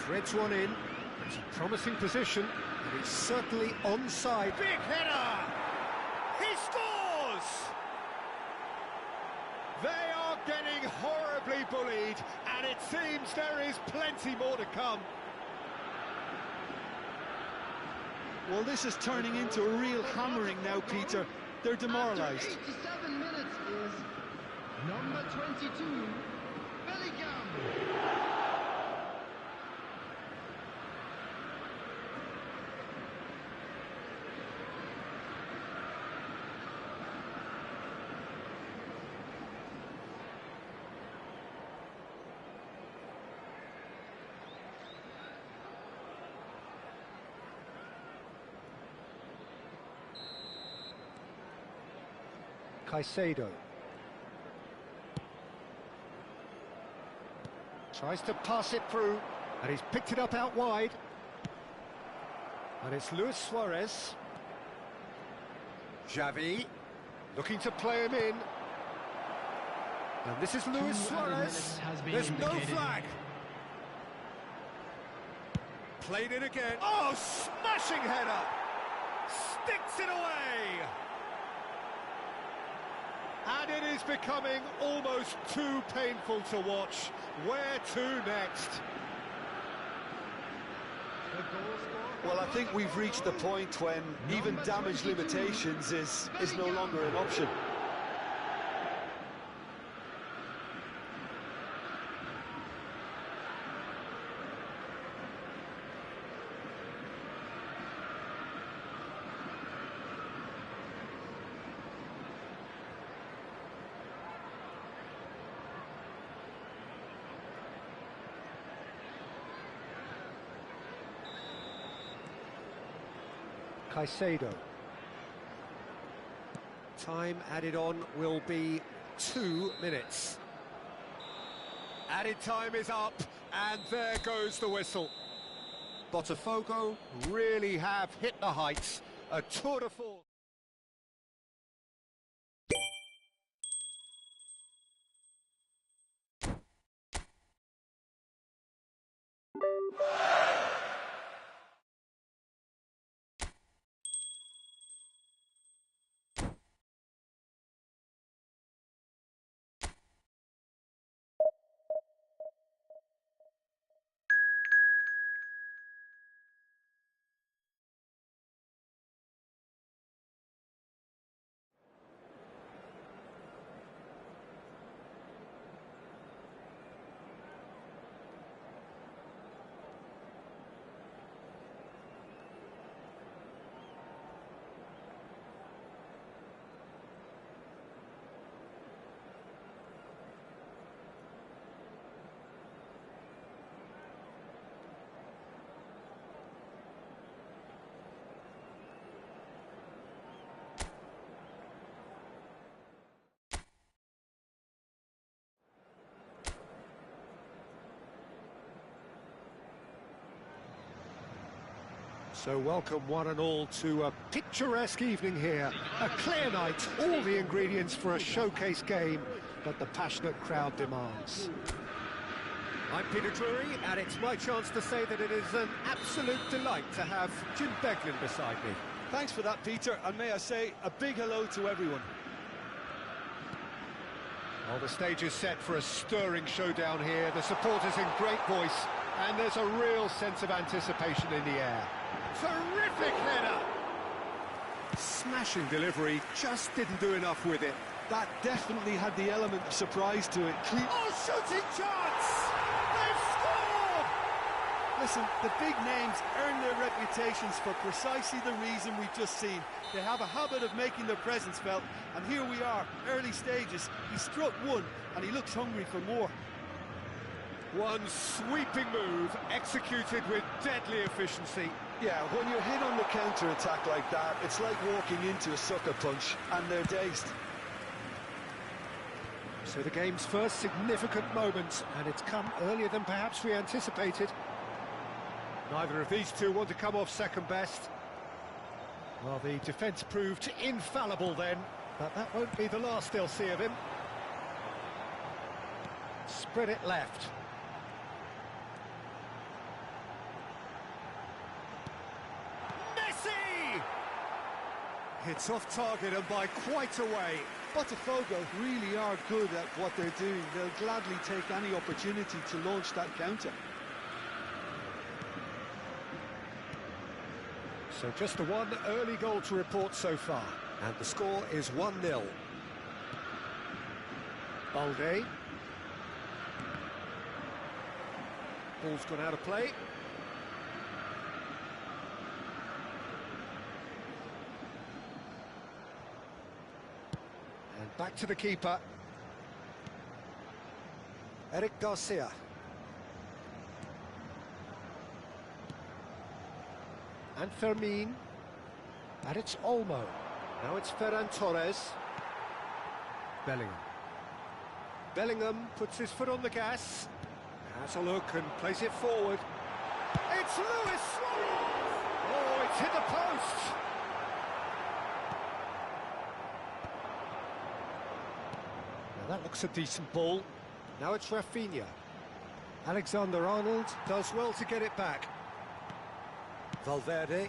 Threads one in. It's a promising position, and it's certainly onside. Big header! He scores! They are getting horribly bullied, and it seems there is plenty more to come. Well, this is turning into a real hammering now, Peter. They're demoralised. After 87 minutes is number 22, Bellingham. Caicedo. Tries to pass it through, and he's picked it up out wide. And it's Luis Suarez. Xavi, looking to play him in. And this is Luis Suarez. There's no flag. Played it again. Oh, smashing header! Sticks it away! And it is becoming almost too painful to watch. Where to next? Well, I think we've reached the point when even damage limitations is no longer an option. Caicedo. Time added on will be 2 minutes. Added time is up, and there goes the whistle. Botafogo really have hit the heights. A tour de force. So welcome one and all to a picturesque evening here. A clear night, all the ingredients for a showcase game that the passionate crowd demands. I'm Peter Drury, and it's my chance to say that it is an absolute delight to have Jim Beglin beside me. Thanks for that, Peter, and may I say a big hello to everyone. Well, the stage is set for a stirring showdown here. The supporters in great voice, and there's a real sense of anticipation in the air. Terrific header! Smashing delivery, just didn't do enough with it. That definitely had the element of surprise to it. Oh, shooting chance! They've scored! Listen, the big names earn their reputations for precisely the reason we've just seen. They have a habit of making their presence felt, and here we are, early stages. He struck one, and he looks hungry for more. One sweeping move, executed with deadly efficiency. Yeah, when you're hit on the counter-attack like that, it's like walking into a sucker punch, and they're dazed. So the game's first significant moment, and it's come earlier than perhaps we anticipated. Neither of these two want to come off second best. Well, the defence proved infallible then, but that won't be the last they'll see of him. Spread it left. Messi! It's off target and by quite a way. Botafogo really are good at what they're doing. They'll gladly take any opportunity to launch that counter. So just the one early goal to report so far, and the score is 1-0. Balde. Ball's gone out of play. And back to the keeper. Eric Garcia. And Fermin, and it's Olmo. Now it's Ferran Torres. Bellingham. Bellingham puts his foot on the gas, has a look and plays it forward. It's Luis Suarez! Oh, it's hit the post! Now that looks a decent ball. Now it's Rafinha. Alexander-Arnold does well to get it back. Valverde.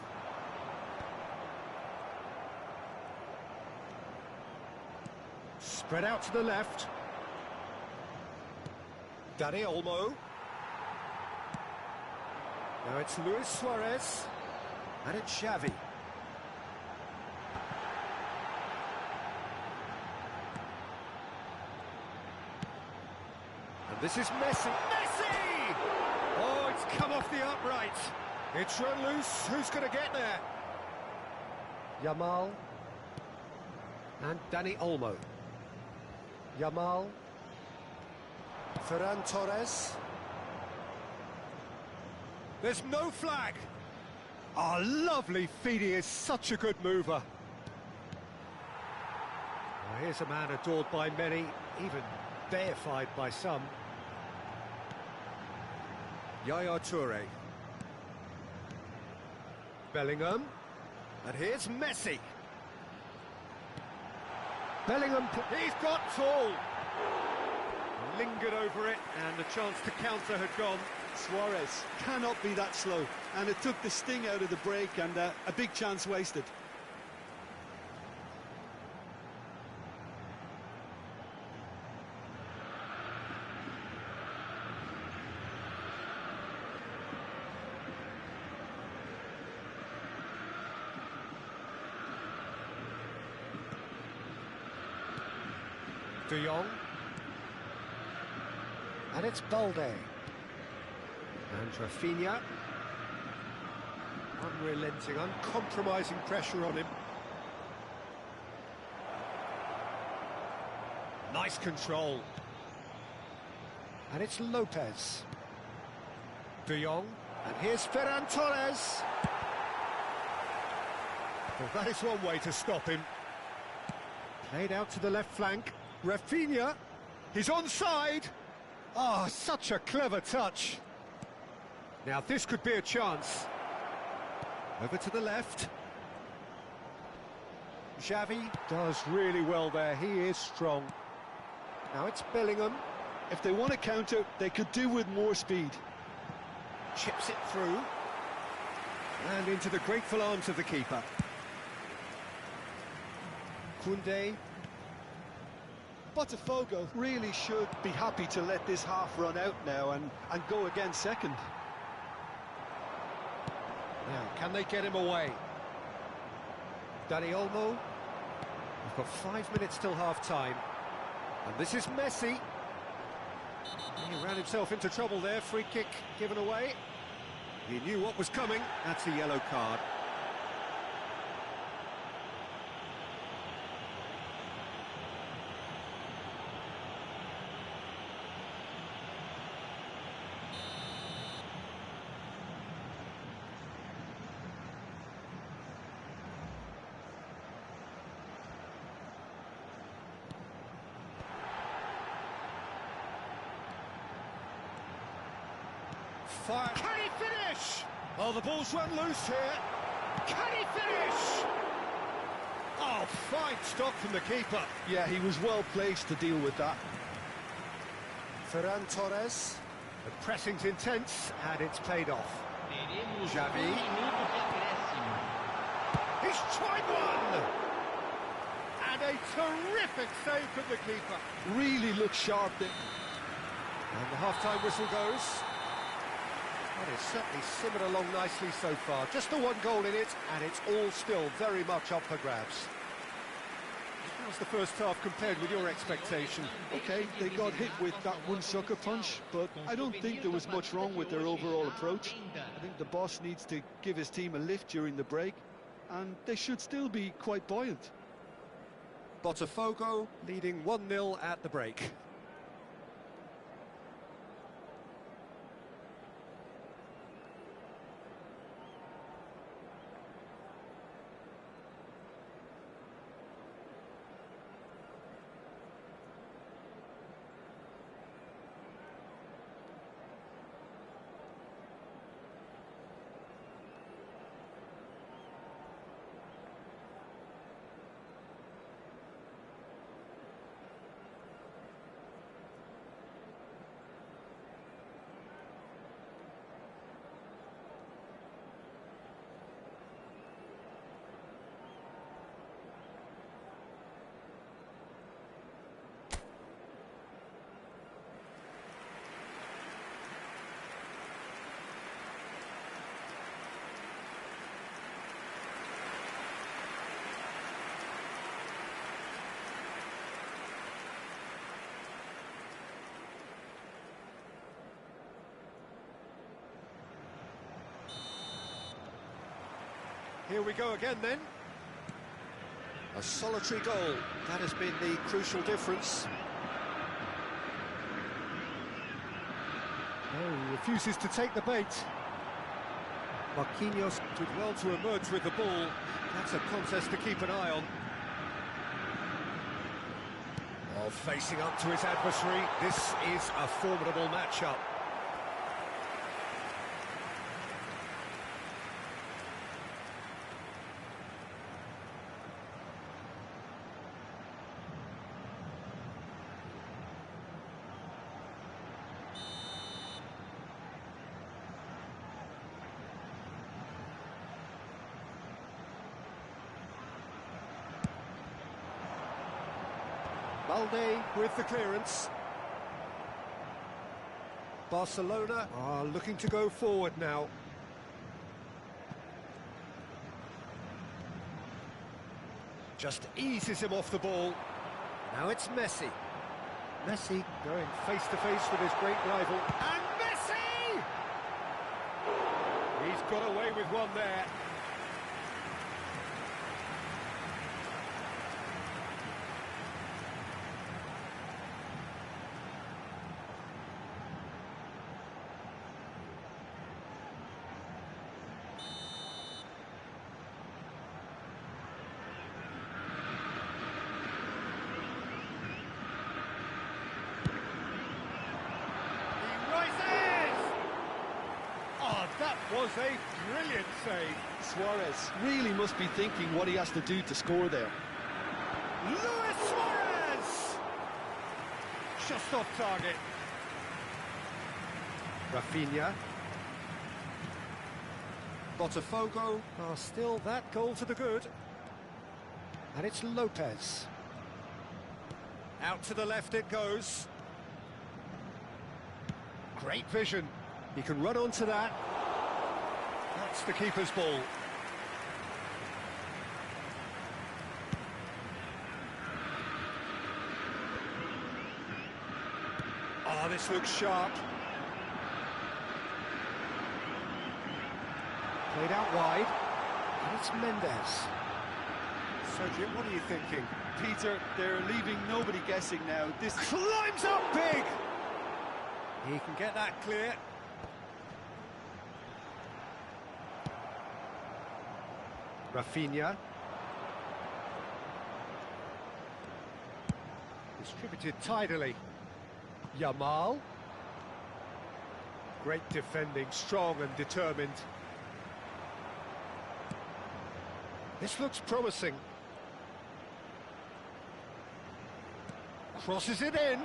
Spread out to the left. Dani Olmo. Now it's Luis Suarez. And it's Xavi. And this is Messi. Messi! Oh, it's come off the upright. It's run loose, who's going to get there? Yamal and Dani Olmo. Yamal, Ferran Torres. There's no flag. Oh, lovely feed, he is such a good mover. Well, here's a man adored by many, even deified by some. Yaya Toure. Bellingham, and here's Messi. Bellingham, he's got tall. Lingered over it, and the chance to counter had gone. Suarez cannot be that slow, and it took the sting out of the break, and a big chance wasted. De Jong, and it's Balde, and Rafinha, unrelenting, uncompromising pressure on him. Nice control, and it's Lopez. De Jong, and here's Ferran Torres. Well, that is one way to stop him. Played out to the left flank. Rafinha, he's onside. Oh, such a clever touch. Now this could be a chance. Over to the left. Xavi does really well there, he is strong. Now it's Bellingham. If they want to counter, they could do with more speed. Chips it through. And into the grateful arms of the keeper. Koundé. Botafogo really should be happy to let this half run out now and go again second. Now, can they get him away? Dani Olmo. We've got 5 minutes till half-time. And this is Messi. He ran himself into trouble there, free kick given away. He knew what was coming, that's a yellow card. Fire. Can he finish? Oh, the ball's run loose here. Can he finish? Oh, fine stop from the keeper. Yeah, he was well placed to deal with that. Ferran Torres. The pressing's intense, and it's paid off. Xavi. He's tried one! And a terrific save from the keeper. Really looks sharp there. And the half-time whistle goes. That is certainly simmered along nicely so far. Just the one goal in it, and it's all still very much up for grabs. How's the first half compared with your expectation? Okay, they got hit with that one sucker punch, but I don't think there was much wrong with their overall approach. I think the boss needs to give his team a lift during the break, and they should still be quite buoyant. Botafogo leading 1-0 at the break. Here we go again then. A solitary goal. That has been the crucial difference. Oh, he refuses to take the bait. Marquinhos did well to emerge with the ball. That's a contest to keep an eye on. While facing up to his adversary, this is a formidable matchup. Balde with the clearance. Barcelona are looking to go forward now. Just eases him off the ball. Now it's Messi. Messi going face to face with his great rival. And Messi! He's got away with one there. was a brilliant save. Suarez really must be thinking what he has to do to score there. Luis Suarez! Just off target. Rafinha. Botafogo are still that goal to the good. And it's Lopez. Out to the left it goes. Great vision. He can run onto that. That's the keeper's ball. Oh, this looks sharp. Played out wide. And it's Mendes. Cedric, what are you thinking? Peter, they're leaving nobody guessing now. This Climbs up big! He can get that clear. Rafinha. Distributed tidily. Yamal. Great defending, strong and determined. This looks promising. Crosses it in.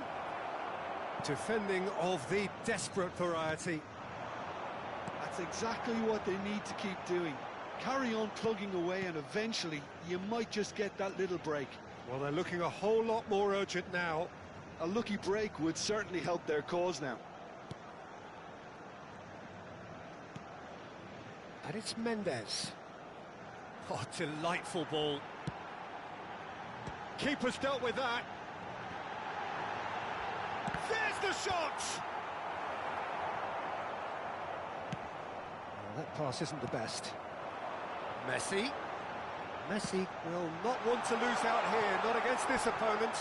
Defending of the desperate variety. That's exactly what they need to keep doing. Carry on plugging away and eventually you might just get that little break. Well, they're looking a whole lot more urgent now. A lucky break would certainly help their cause now. And it's Mendes. Oh, delightful ball. Keeper's dealt with that. There's the shot! Well, that pass isn't the best. Messi. Messi will not want to lose out here, not against this opponent.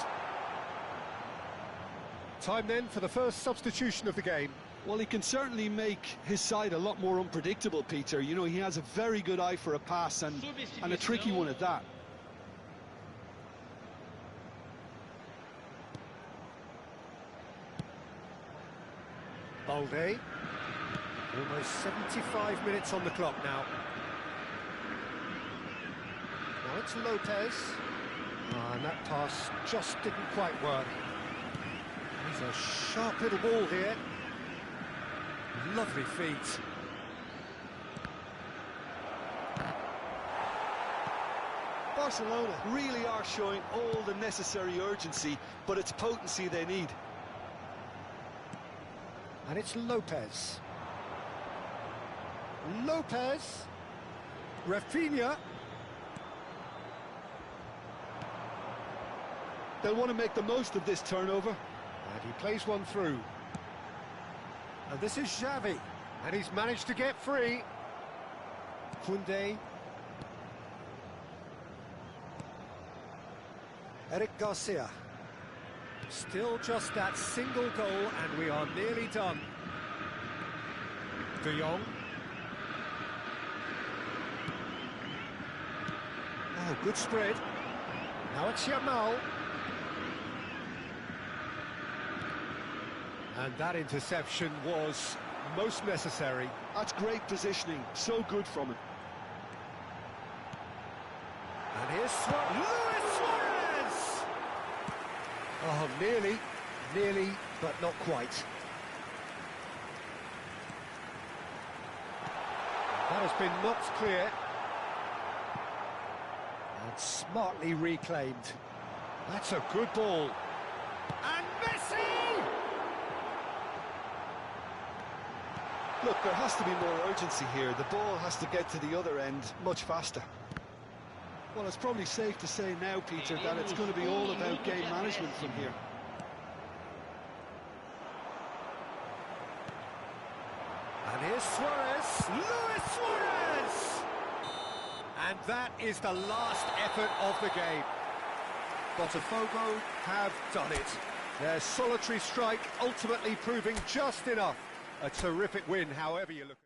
Time then for the first substitution of the game. Well, he can certainly make his side a lot more unpredictable, Peter. You know, he has a very good eye for a pass and a tricky one at that. Balde. Almost 75 minutes on the clock now. Now it's Lopez. And that pass just didn't quite work. He's a sharp little ball here. Lovely feet. Barcelona really are showing all the necessary urgency, but it's potency they need. And it's Lopez. Lopez. Rafinha. They'll want to make the most of this turnover. And he plays one through. And this is Xavi. And he's managed to get free. Koundé. Eric Garcia. Still just that single goal and we are nearly done. De Jong. Oh, good spread. Now it's Yamal. And that interception was most necessary. That's great positioning, so good from him. And here's Luis Suarez! Oh, nearly, but not quite. That has been knocked clear. And smartly reclaimed. That's a good ball. And Messi! Look, there has to be more urgency here. The ball has to get to the other end much faster. Well, it's probably safe to say now, Peter, that it's going to be all about game management from here. And here's Suarez, Luis Suarez! And that is the last effort of the game. Botafogo have done it. Their solitary strike ultimately proving just enough. A terrific win, however you look at it.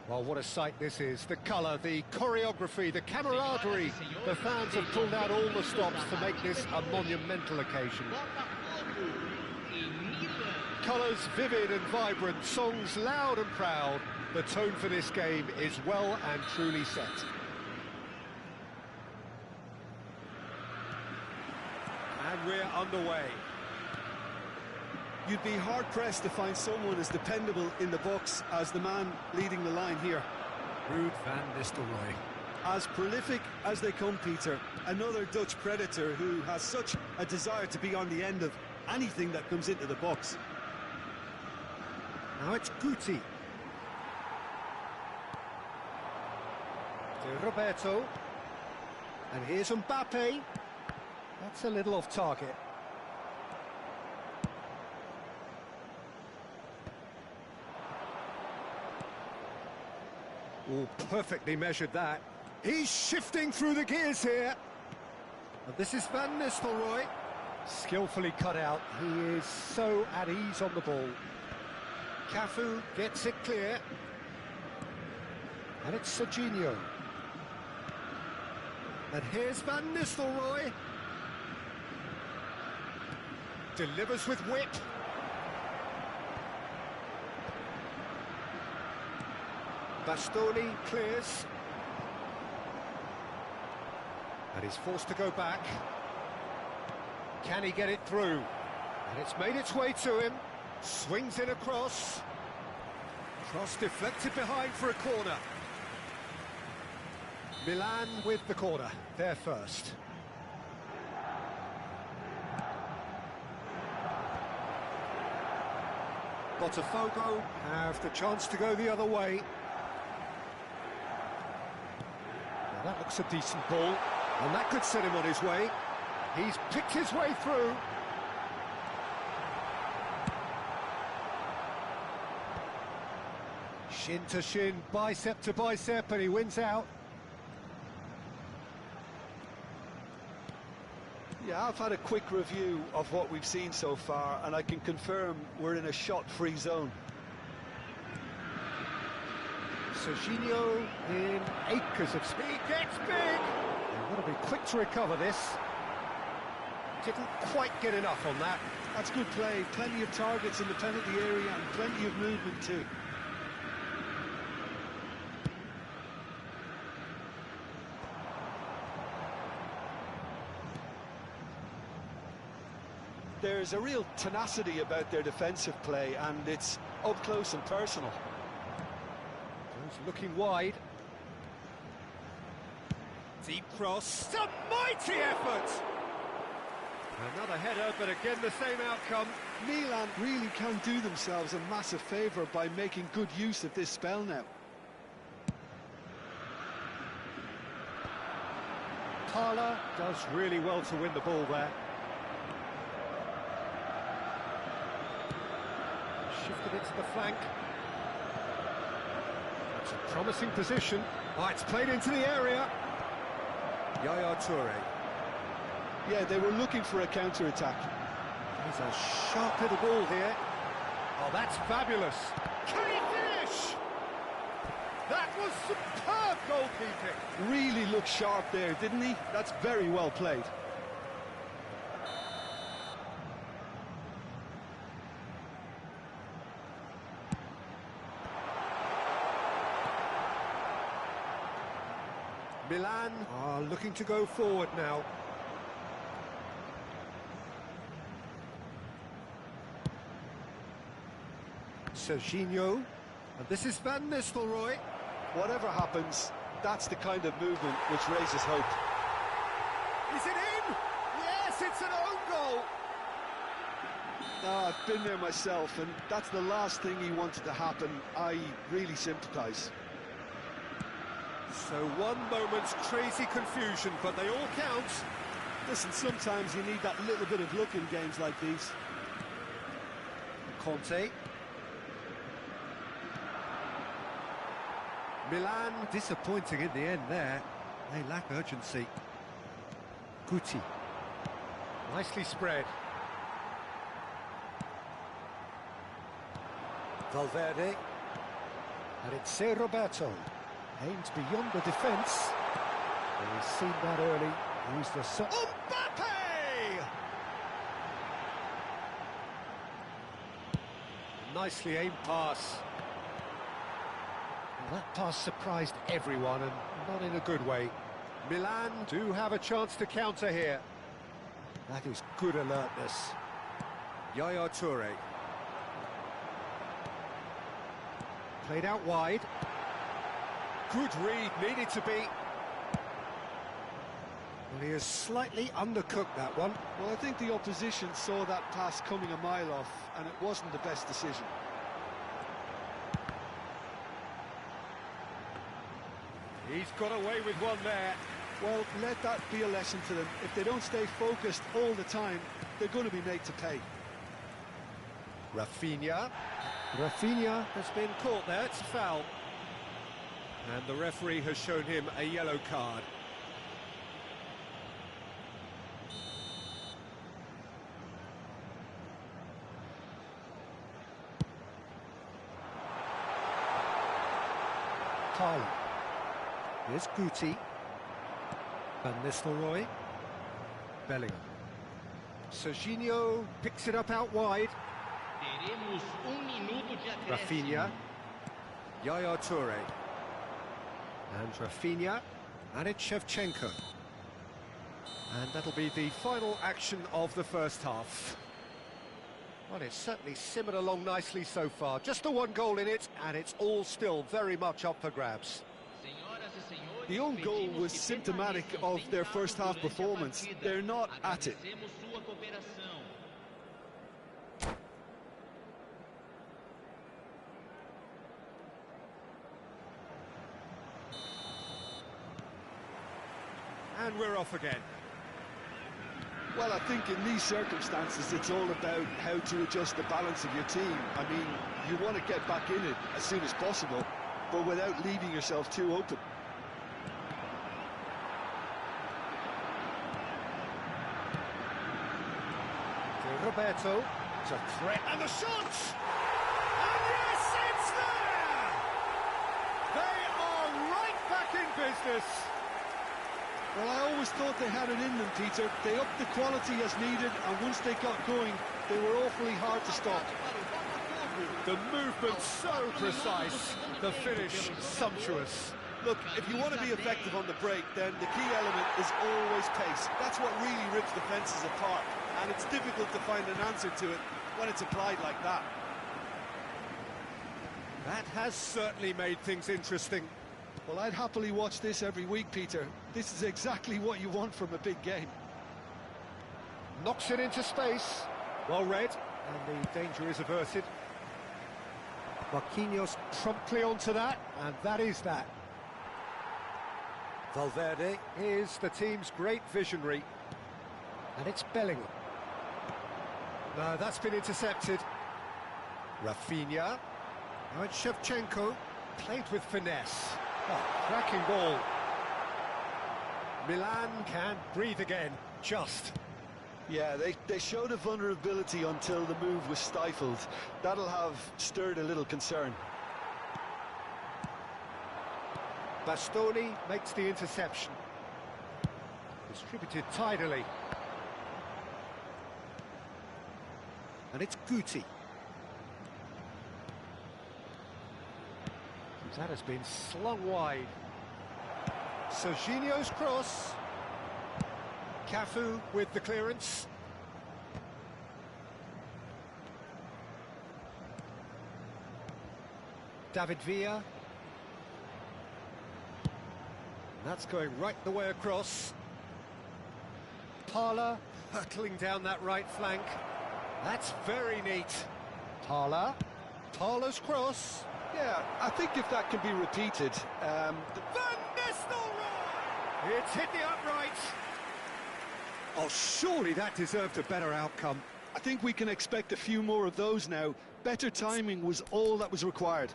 Well, what a sight this is. The colour, the choreography, the camaraderie. The fans have pulled out all the stops to make this a monumental occasion. Colours vivid and vibrant, songs loud and proud. The tone for this game is well and truly set. And we're underway. You'd be hard-pressed to find someone as dependable in the box as the man leading the line here. Ruud van Nistelrooy. As prolific as they come, Peter. Another Dutch predator who has such a desire to be on the end of anything that comes into the box. Now it's Guti. To Roberto. And here's Mbappe. That's a little off target. Oh, perfectly measured that. He's shifting through the gears here. And this is Van Nistelrooy. Skillfully cut out. He is so at ease on the ball. Cafu gets it clear. And it's Serginho. And here's Van Nistelrooy. Delivers with wit. Bastoni clears. And he's forced to go back. Can he get it through? And it's made its way to him. Swings it across. Cross deflected behind for a corner. Milan with the corner. They're first. Botafogo have the chance to go the other way. Now that looks a decent ball, and that could set him on his way. He's picked his way through. Shin to shin, bicep to bicep, and he wins out. Yeah, I've had a quick review of what we've seen so far, and I can confirm we're in a shot-free zone. Serginho in acres of speed, gets big! They've got to be quick to recover this. Didn't quite get enough on that. That's good play, plenty of targets in the penalty area and plenty of movement too. There's a real tenacity about their defensive play, and it's up close and personal. He's looking wide. Deep cross. A mighty effort! Another header, but again the same outcome. Milan really can do themselves a massive favour by making good use of this spell now. Parla does really well to win the ball there. Shifted it to the flank. That's a promising position. Oh, it's played into the area. Yaya Toure. Yeah, they were looking for a counter-attack. He's a sharp little ball here. Oh, that's fabulous. Can he finish? That was superb goalkeeping. Really looked sharp there, didn't he? That's very well played. Milan are looking to go forward now. Serginho, and this is Van Nistelrooy. Whatever happens, that's the kind of movement which raises hope. Is it in? Yes, it's an own goal. I've been there myself, and that's the last thing he wanted to happen. I really sympathise. So one moment's crazy confusion, but they all count. Listen, sometimes you need that little bit of luck in games like these. Conte. Milan disappointing in the end there. They lack urgency. Guti. Nicely spread. Valverde. And it's Roberto. Aims beyond the defence. And he's seen that early. Who's the Mbappe! Nicely aimed pass. Well, that pass surprised everyone, and not in a good way. Milan do have a chance to counter here. That is good alertness. Yaya Toure. Played out wide. Good read, needed to be. Well, he has slightly undercooked that one. Well, I think the opposition saw that pass coming a mile off, and it wasn't the best decision. He's got away with one there. Well, let that be a lesson to them. If they don't stay focused all the time, they're going to be made to pay. Rafinha. Rafinha has been caught there, it's a foul. And the referee has shown him a yellow card. Carlo. Here's Guti. Van Nistelrooy. Bellingham. Serginho picks it up out wide. Rafinha. Yaya Toure. And Rafinha. And it's Shevchenko. And that'll be the final action of the first half. Well, it's certainly simmered along nicely so far. Just the one goal in it, and it's all still very much up for grabs. The own goal was symptomatic of their first half performance. They're not at it. And we're off again. Well, I think in these circumstances, it's all about how to adjust the balance of your team. I mean, you want to get back in it as soon as possible, but without leaving yourself too open. Roberto, it's a threat, and the shot! And yes, it's there! They are right back in business. Well, I always thought they had it in them, Peter. They upped the quality as needed, and once they got going, they were awfully hard to stop. The movement so precise, the finish sumptuous. Look, if you want to be effective on the break, then the key element is always pace. That's what really rips defences apart, and it's difficult to find an answer to it when it's applied like that. That has certainly made things interesting. Well, I'd happily watch this every week, Peter. This is exactly what you want from a big game. Knocks it into space. Well read, and the danger is averted. Marquinhos promptly onto that, and that is that. Valverde is the team's great visionary. And it's Bellingham. No, that's been intercepted. Rafinha. Now it's Shevchenko. Played with finesse. Oh, cracking ball. Milan can breathe again, just. Yeah, they showed a vulnerability until the move was stifled. That'll have stirred a little concern. Bastoni makes the interception. Distributed tidily. And it's Guti. That has been slung wide. Serginho's cross. Cafu with the clearance. David Villa. That's going right the way across. Parla hurtling down that right flank. That's very neat. Parla. Parla's cross. Yeah, I think if that can be repeated... Van Nistelrooy! It's hit the upright. Oh, surely that deserved a better outcome. I think we can expect a few more of those now. Better timing was all that was required.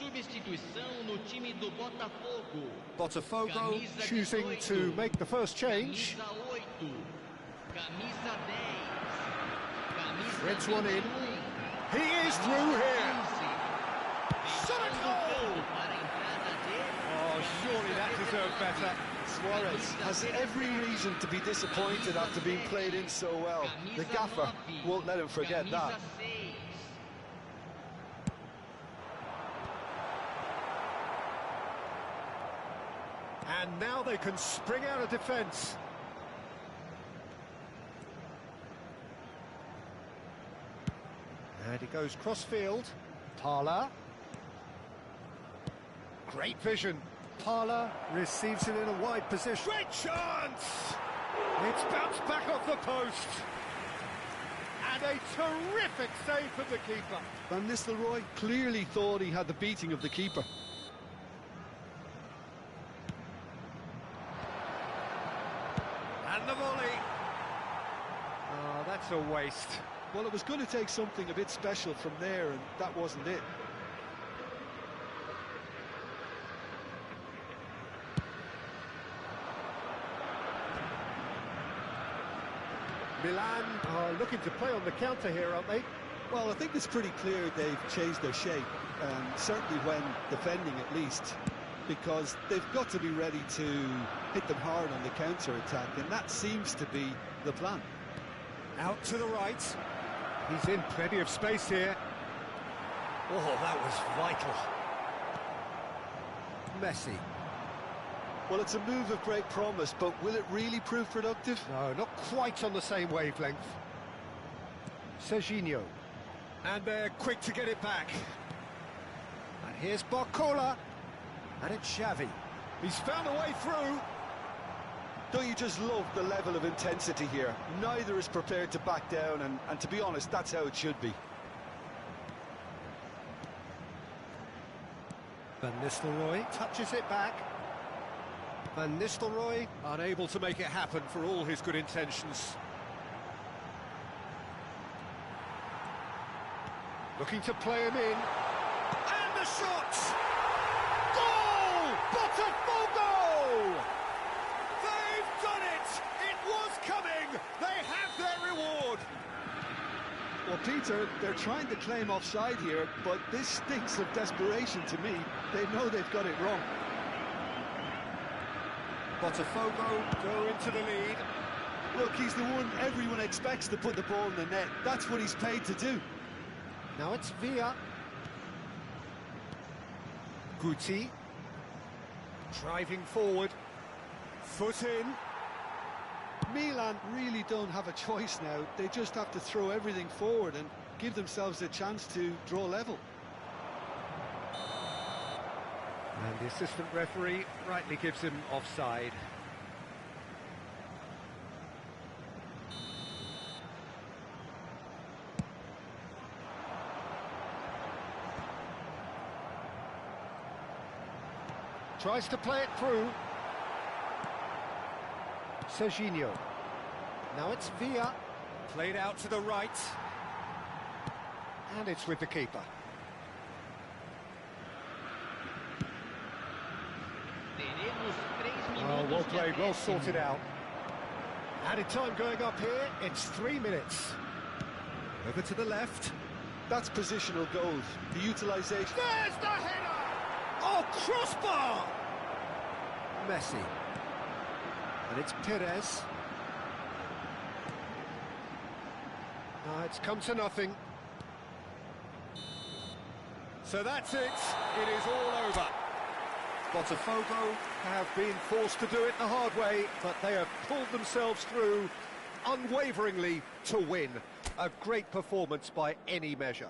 Substituição no time do Botafogo. Botafogo choosing to make the first change. Camisa 8. Camisa 10. Threads one in. He is through here. Shot a goal! Oh, surely that deserved better. Suarez has every reason to be disappointed after being played in so well. The gaffer won't let him forget that. And now they can spring out of defence. And he goes cross-field. Parla. Great vision. Parla receives it in a wide position. Great chance! It's bounced back off the post. And a terrific save from the keeper. Van Nistelrooy clearly thought he had the beating of the keeper. And the volley. Oh, that's a waste. Well, it was going to take something a bit special from there, and that wasn't it. Milan are looking to play on the counter here, aren't they? Well, I think it's pretty clear they've changed their shape, certainly when defending at least, because they've got to be ready to hit them hard on the counter-attack, and that seems to be the plan. Out to the right. He's in plenty of space here. Oh, that was vital. Messi. Well, it's a move of great promise, but will it really prove productive? No, not quite on the same wavelength. Serginho. And they're quick to get it back. And here's Barcola. And it's Xavi. He's found a way through. Don't you just love the level of intensity here? Neither is prepared to back down, and to be honest, that's how it should be. Van Nistelrooy touches it back. Van Nistelrooy unable to make it happen for all his good intentions. Looking to play him in. And the shot! Goal! Botafogo! They've done it! It was coming! They have their reward! Well, Peter, they're trying to claim offside here, but this stinks of desperation to me. They know they've got it wrong. Botafogo go into the lead. Look, he's the one everyone expects to put the ball in the net. That's what he's paid to do. Now it's Villa. Guti. Driving forward. Foot in. Milan really don't have a choice now. They just have to throw everything forward and give themselves a chance to draw level. And the assistant referee rightly gives him offside. Tries to play it through. Serginho. Now it's Villa. Played out to the right. And it's with the keeper. Oh, well played, well sorted out. Added time going up here, it's 3 minutes. Over to the left. That's positional goals. The utilisation. There's the header! Oh, crossbar! Messi. And it's Perez. It's come to nothing. So that's it. It is all over. Botafogo have been forced to do it the hard way, but they have pulled themselves through unwaveringly to win. A great performance by any measure.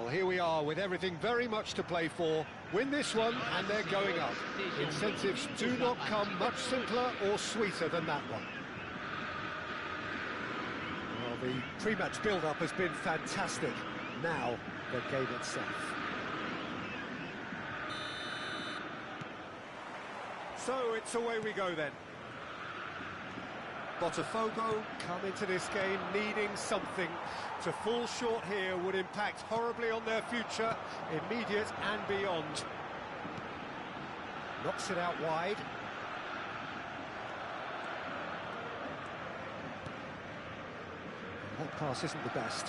Well, here we are with everything very much to play for. Win this one and they're going up. Incentives do not come much simpler or sweeter than that one. Well, the pre-match build-up has been fantastic. Now, the game itself. So it's away we go then. Botafogo come into this game needing something. To fall short here would impact horribly on their future, immediate and beyond. Knocks it out wide. That pass isn't the best.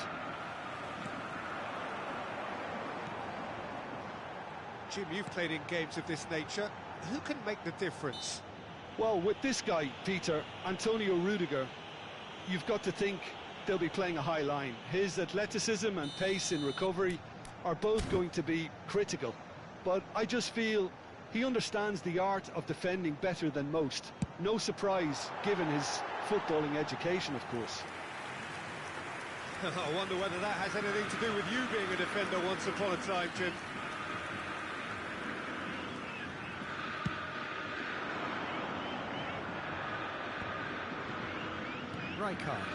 Jim, you've played in games of this nature. Who can make the difference? Well, with this guy, Peter, Antonio Rudiger, you've got to think they'll be playing a high line. His athleticism and pace in recovery are both going to be critical. But I just feel he understands the art of defending better than most. No surprise, given his footballing education, of course. I wonder whether that has anything to do with you being a defender once upon a time, Jim. Rijkaard.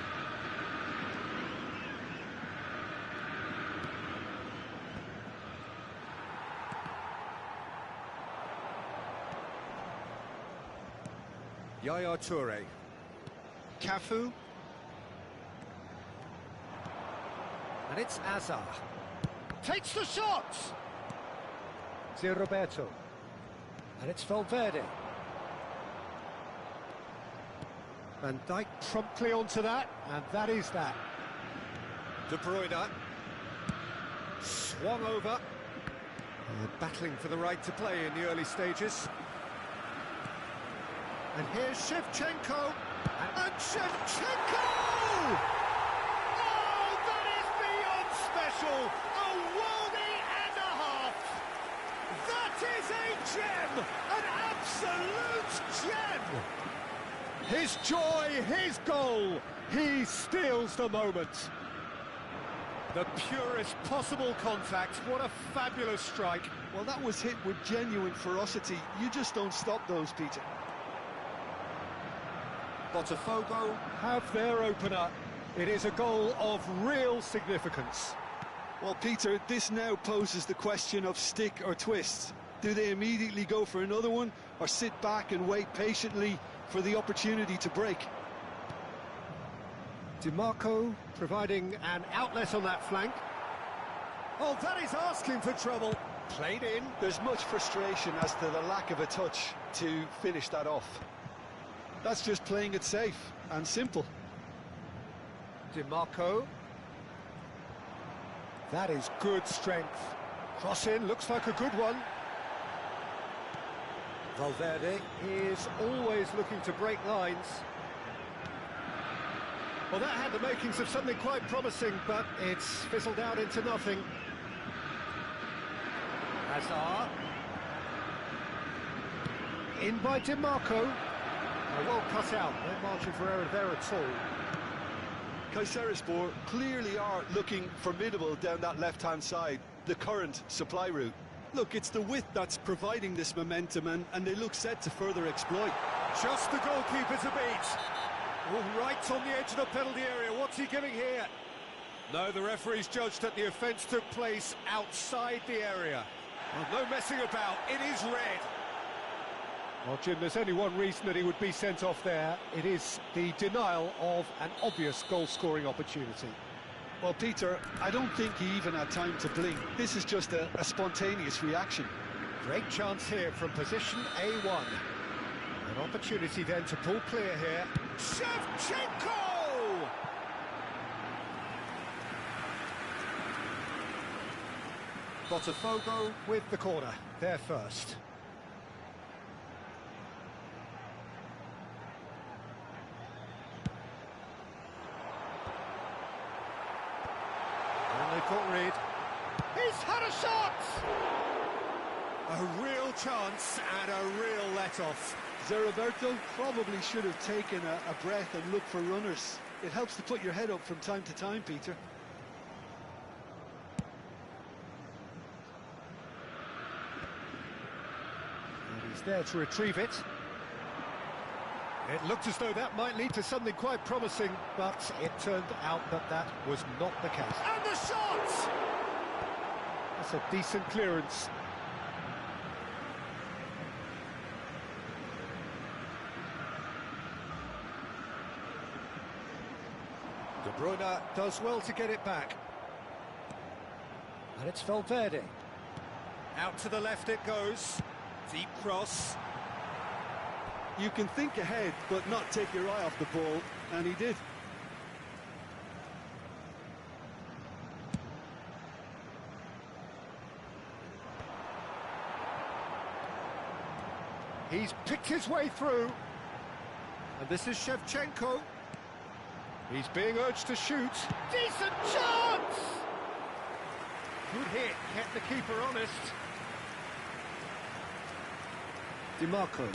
Yaya Toure. Cafu. And it's Azar. Takes the shot! Zé Roberto. And it's Valverde. Van Dijk promptly onto that, and that is that. De Bruyne. Swung over. Battling for the right to play in the early stages. And here's Shevchenko. And Shevchenko! Oh, that is beyond special! A worldie and a half! That is a gem! An absolute gem! His joy, his goal, he steals the moment. The purest possible contact, what a fabulous strike. Well, that was hit with genuine ferocity. You just don't stop those, Peter. Botafogo have their opener. It is a goal of real significance. Well, Peter, this now poses the question of stick or twist. Do they immediately go for another one, or sit back and wait patiently for the opportunity to break? DiMarco providing an outlet on that flank. Oh, that is asking for trouble. Played in. There's much frustration as to the lack of a touch to finish that off. That's just playing it safe and simple. DiMarco. That is good strength. Cross in, looks like a good one. Valverde is always looking to break lines. Well, that had the makings of something quite promising, but it's fizzled out into nothing. Hazard. In by DiMarco. Well cut out, no margin for error there at all. Kayserispor clearly are looking formidable down that left-hand side, the current supply route. Look, it's the width that's providing this momentum, and they look set to further exploit. Just the goalkeeper to beat. Oh, right on the edge of the penalty area. What's he giving here? No, the referee's judged that the offence took place outside the area. Well, no messing about. It is red. Well, Jim, there's only one reason that he would be sent off there. It is the denial of an obvious goal-scoring opportunity. Well, Peter, I don't think he even had time to blink. This is just a spontaneous reaction. Great chance here from position A1. An opportunity then to pull clear here. Shevchenko! Botafogo with the corner, there first. Caught Reed. He's had a shot! A real chance and a real let-off. Zé Roberto probably should have taken a breath and looked for runners. It helps to put your head up from time to time, Peter. there to retrieve it. It looked as though that might lead to something quite promising, but it turned out that that was not the case. And the shot! That's a decent clearance. De Bruyne does well to get it back. And it's Valverde. Out to the left it goes. Deep cross. You can think ahead, but not take your eye off the ball, and he did. He's picked his way through. And this is Shevchenko. He's being urged to shoot. Decent chance! Good hit, kept the keeper honest. DiMarco.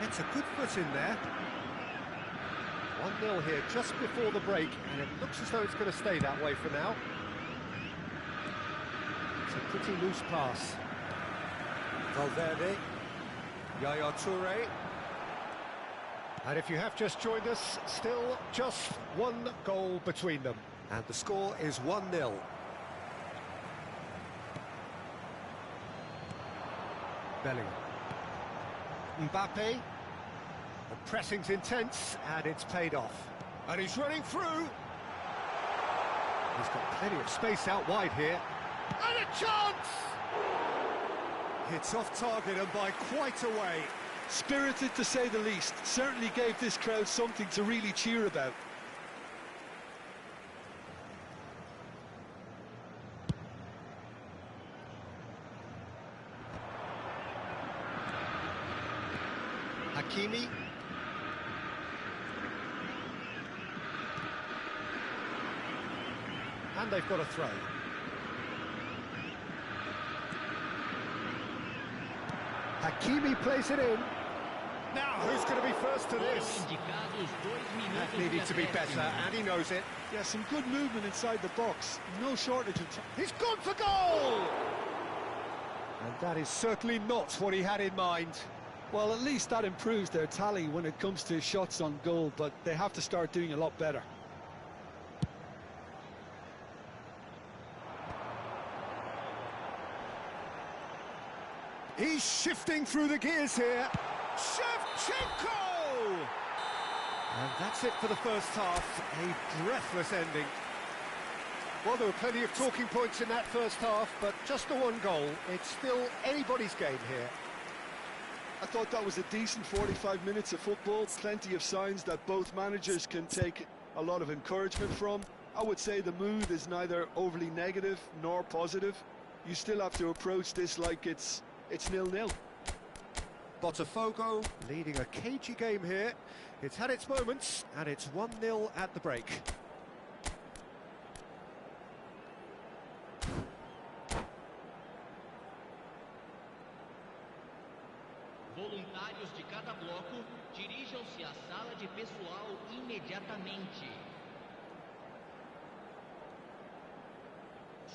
It's a good foot in there. 1-0 here just before the break, and it looks as though it's going to stay that way for now. It's a pretty loose pass. Valverde. Yaya Toure. And if you have just joined us, still just one goal between them. And the score is 1-0. Bellingham. Mbappe. The pressing's intense, and it's paid off. And he's running through. He's got plenty of space out wide here. And a chance! It's off target and by quite a way. Spirited to say the least. Certainly gave this crowd something to really cheer about. Hakimi. And they've got a throw. Hakimi plays it in. Now, who's going to be first to this? That needed to be better, and he knows it. Yeah, some good movement inside the box. No shortage of time. He's gone for goal! And that is certainly not what he had in mind. Well, at least that improves their tally when it comes to shots on goal, but they have to start doing a lot better. He's shifting through the gears here. Shevchenko! And that's it for the first half. A breathless ending. Well, there were plenty of talking points in that first half, but just the one goal. It's still anybody's game here. I thought that was a decent 45 minutes of football. Plenty of signs that both managers can take a lot of encouragement from. I would say the mood is neither overly negative nor positive. You still have to approach this like it's 0-0. Botafogo leading a cagey game here. It's had its moments, and it's 1-0 at the break. Voluntários de cada bloco dirijam-se à sala de pessoal imediatamente.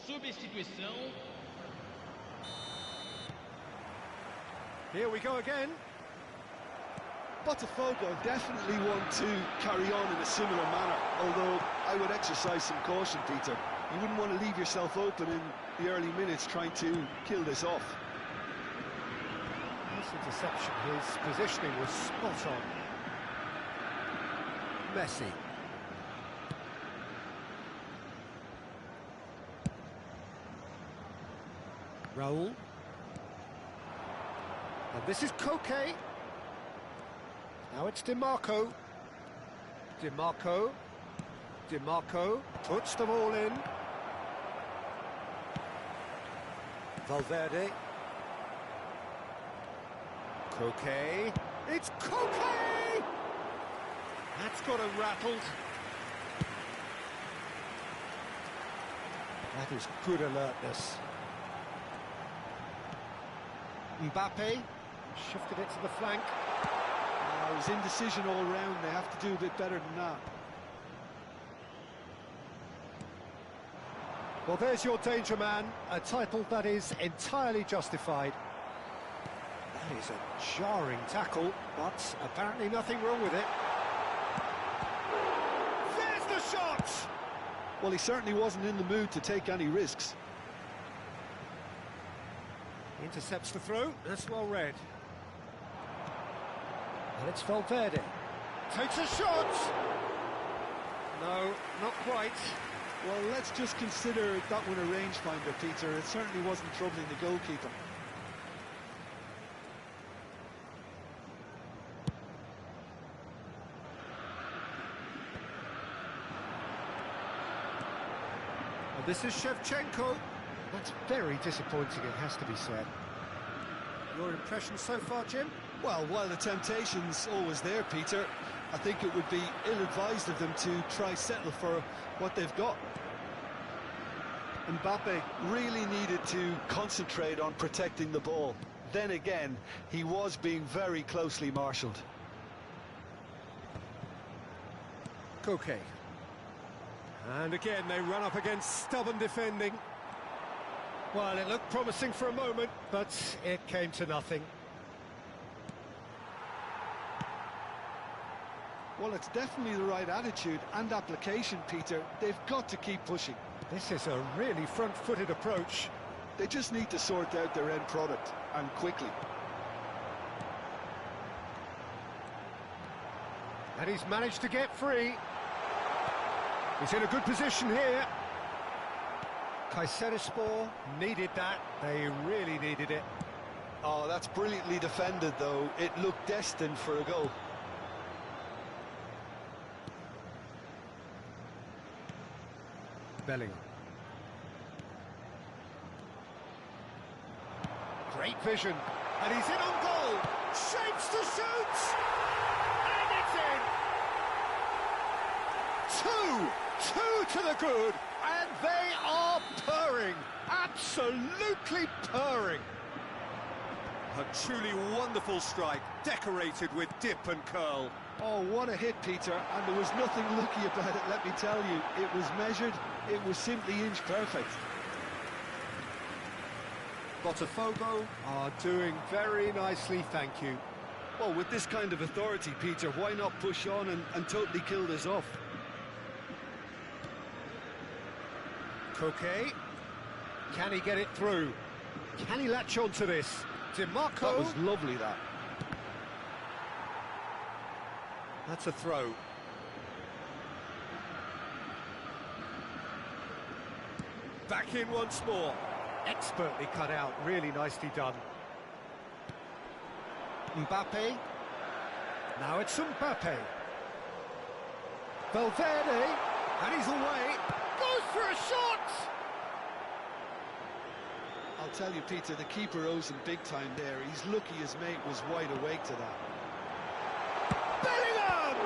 Substituição. Here we go again. Botafogo definitely want to carry on in a similar manner, although I would exercise some caution, Peter. You wouldn't want to leave yourself open in the early minutes trying to kill this off. This interception, his positioning was spot on. Messi. Raul. And this is Koke. Now it's DiMarco. DiMarco puts them all in. Valverde. Koke. It's Koke! That's got him rattled. That is good alertness. Mbappe shifted it to the flank. It was indecision all round. They have to do a bit better than that. Well, there's your danger man, a title that is entirely justified. That is a jarring tackle, but apparently nothing wrong with it. There's the shot! Well, he certainly wasn't in the mood to take any risks. Intercepts the throw, that's well read. And it's Valverde. Takes a shot! No, not quite. Well, let's just consider that one a rangefinder, Peter. It certainly wasn't troubling the goalkeeper. And this is Shevchenko. That's very disappointing, it has to be said. Your impression so far, Jim? Well, while the temptation's always there, Peter, I think it would be ill-advised of them to try settle for what they've got. Mbappe really needed to concentrate on protecting the ball. Then again, he was being very closely marshalled. Koke. And again, they run up against stubborn defending. Well, it looked promising for a moment, but it came to nothing. Well, it's definitely the right attitude and application, Peter. They've got to keep pushing. This is a really front-footed approach. They just need to sort out their end product, and quickly. And he's managed to get free. He's in a good position here. Kayserispor needed that. They really needed it. Oh, that's brilliantly defended, though. It looked destined for a goal. Bellingham. Great vision. And he's in on goal. Shapes to shoot. And it's in. Two to the good. And they are purring. Absolutely purring. A truly wonderful strike, decorated with dip and curl. Oh, what a hit, Peter, and there was nothing lucky about it, let me tell you. It was measured, it was simply inch perfect. Botafogo are doing very nicely, thank you. Well, with this kind of authority, Peter, why not push on and totally kill this off? Koke, can he get it through? Can he latch on to this? DiMarco. That was lovely, that. That's a throw. Back in once more. Expertly cut out, really nicely done. Mbappe. Now it's Mbappe. Valverde. And he's away. Goes for a shot! I'll tell you, Peter, the keeper owes him big time there. He's lucky his mate was wide awake to that. Bellingham!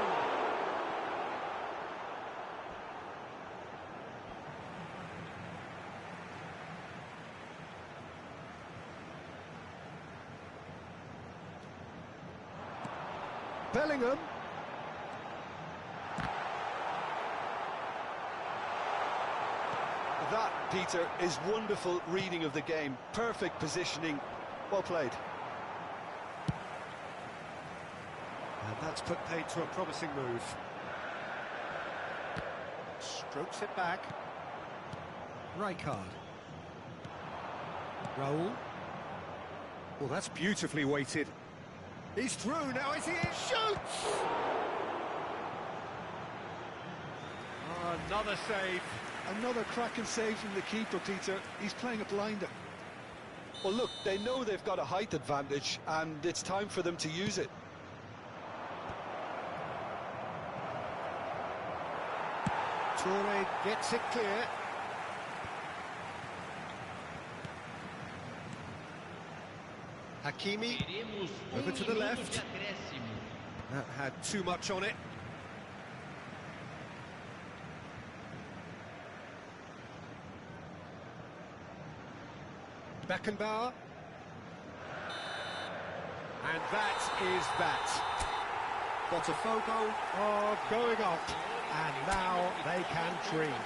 Bellingham. That, Peter, is wonderful reading of the game. Perfect positioning. Well played. And that's put paid to a promising move. Strokes it back. Rijkaard. Raul. Well, that's beautifully weighted. He's through, now is he in? Shoots! Oh, another save. Another cracking save from the keeper, Peter. He's playing a blinder. Well, look, they know they've got a height advantage, and it's time for them to use it. Toure gets it clear. Hakimi over to the left. That had too much on it. Beckenbauer. And that is that. Botafogo are going up, and now they can dream.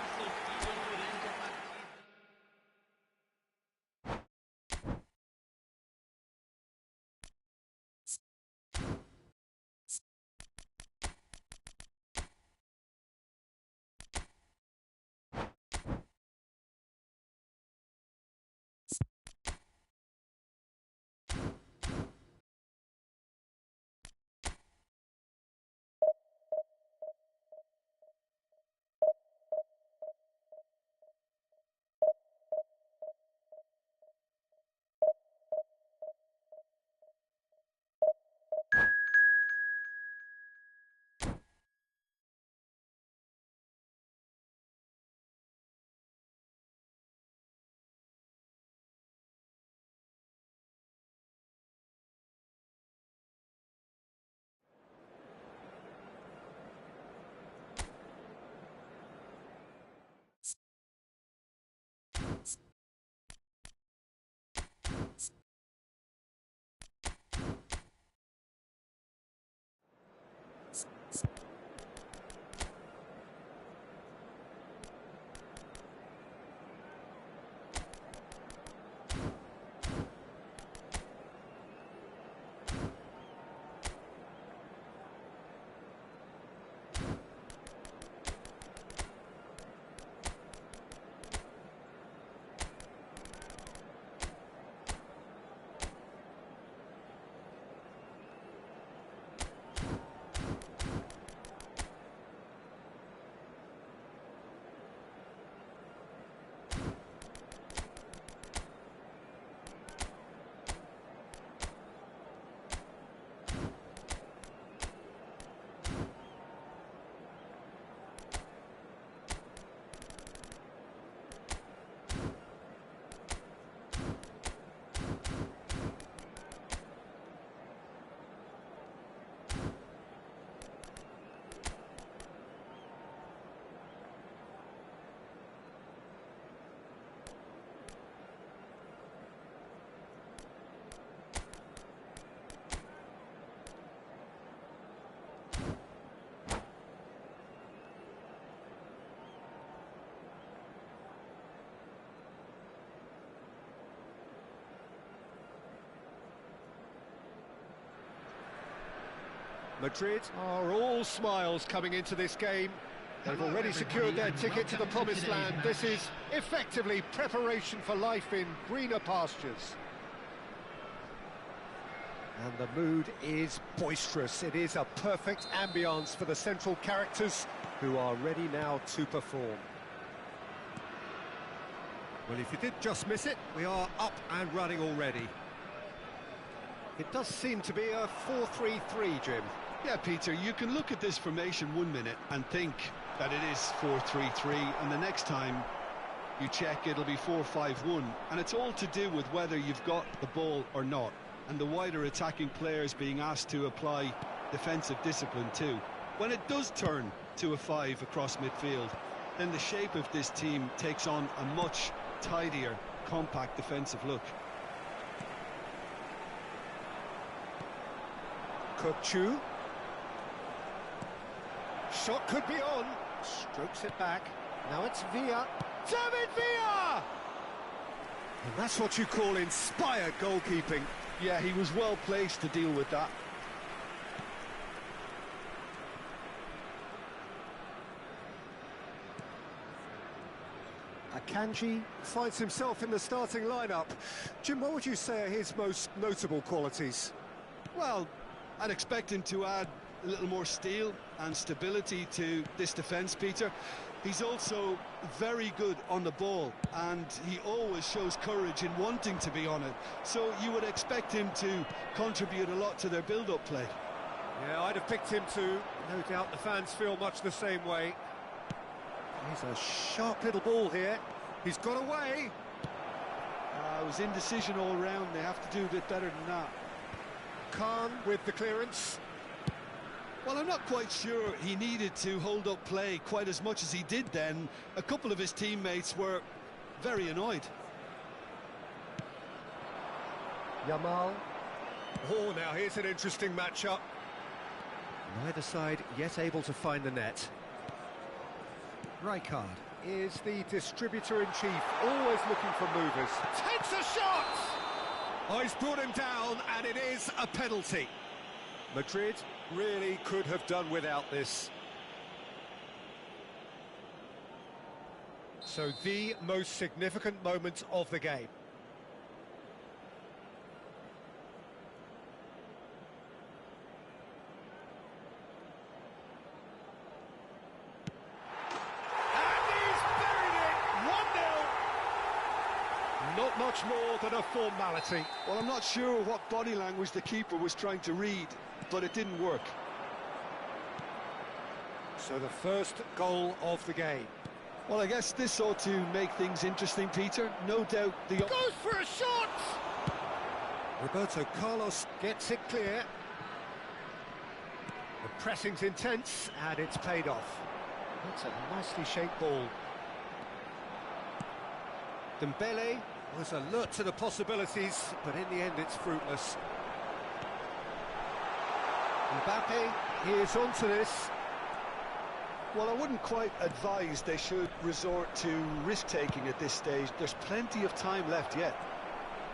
Madrid are all smiles coming into this game. They've already secured their ticket to the promised land. This is effectively preparation for life in greener pastures. And the mood is boisterous. It is a perfect ambience for the central characters who are ready now to perform. Well, if you did just miss it, we are up and running already. It does seem to be a 4-3-3, Jim. Yeah, Peter, you can look at this formation 1 minute and think that it is 4-3-3, and the next time you check, it'll be 4-5-1, and it's all to do with whether you've got the ball or not, and the wider attacking players being asked to apply defensive discipline too. When it does turn to a 5 across midfield, then the shape of this team takes on a much tidier, compact defensive look. Kukçu. Shot could be on. Strokes it back. Now it's Villa. David Villa! And that's what you call inspired goalkeeping. Yeah, he was well placed to deal with that. Akanji finds himself in the starting lineup. Jim, what would you say are his most notable qualities? Well, I'd expect him to add a little more steel and stability to this defence, Peter. He's also very good on the ball, and he always shows courage in wanting to be on it. So you would expect him to contribute a lot to their build-up play. Yeah, I'd have picked him too. No doubt the fans feel much the same way. He's a sharp little ball here. He's got away. It was indecision all round. They have to do a bit better than that. Khan with the clearance. Well, I'm not quite sure he needed to hold up play quite as much as he did then. A couple of his teammates were very annoyed. Yamal. Oh, now here's an interesting matchup. Neither side yet able to find the net. Rijkaard is the distributor-in-chief, always looking for movers. Takes a shot! Oh, he's brought him down, and it is a penalty. Madrid really could have done without this. So the most significant moment of the game. Not much more than a formality. Well, I'm not sure what body language the keeper was trying to read, but it didn't work. So the first goal of the game. Well, I guess this ought to make things interesting, Peter. No doubt the... Goes for a shot! Roberto Carlos gets it clear. The pressing's intense, and it's paid off. That's a nicely shaped ball. Dembele was alert to the possibilities, but in the end it's fruitless. Mbappe He is onto this. Well, I wouldn't quite advise they should resort to risk-taking at this stage. There's plenty of time left yet.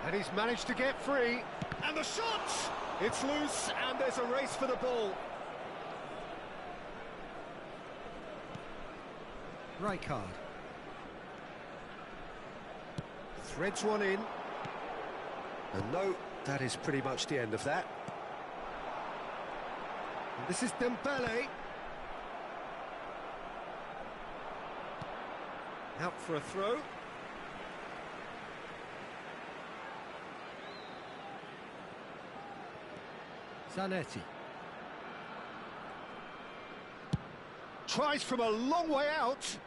And he's managed to get free. And the shot! It's loose, and there's a race for the ball. Rijkaard. Threads one in. And no, that is pretty much the end of that. And this is Dembele. Out for a throw. Zanetti. Tries from a long way out.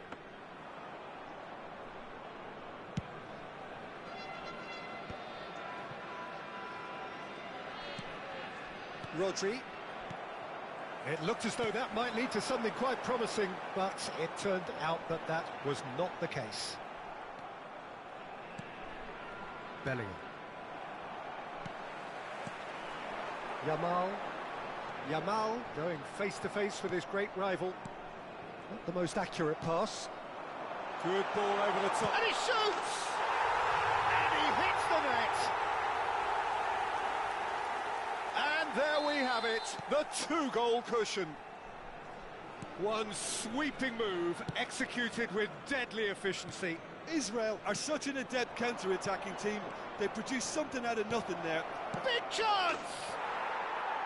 Rodri. It looked as though that might lead to something quite promising, but it turned out that that was not the case. Bellingham. Yamal going face-to-face with his great rival. Not the most accurate pass. Good ball over the top. And he shoots! And he hits the net! And there we have it, the two-goal cushion. One sweeping move, executed with deadly efficiency. Israel are such an adept counter-attacking team. They produced something out of nothing there. Big chance!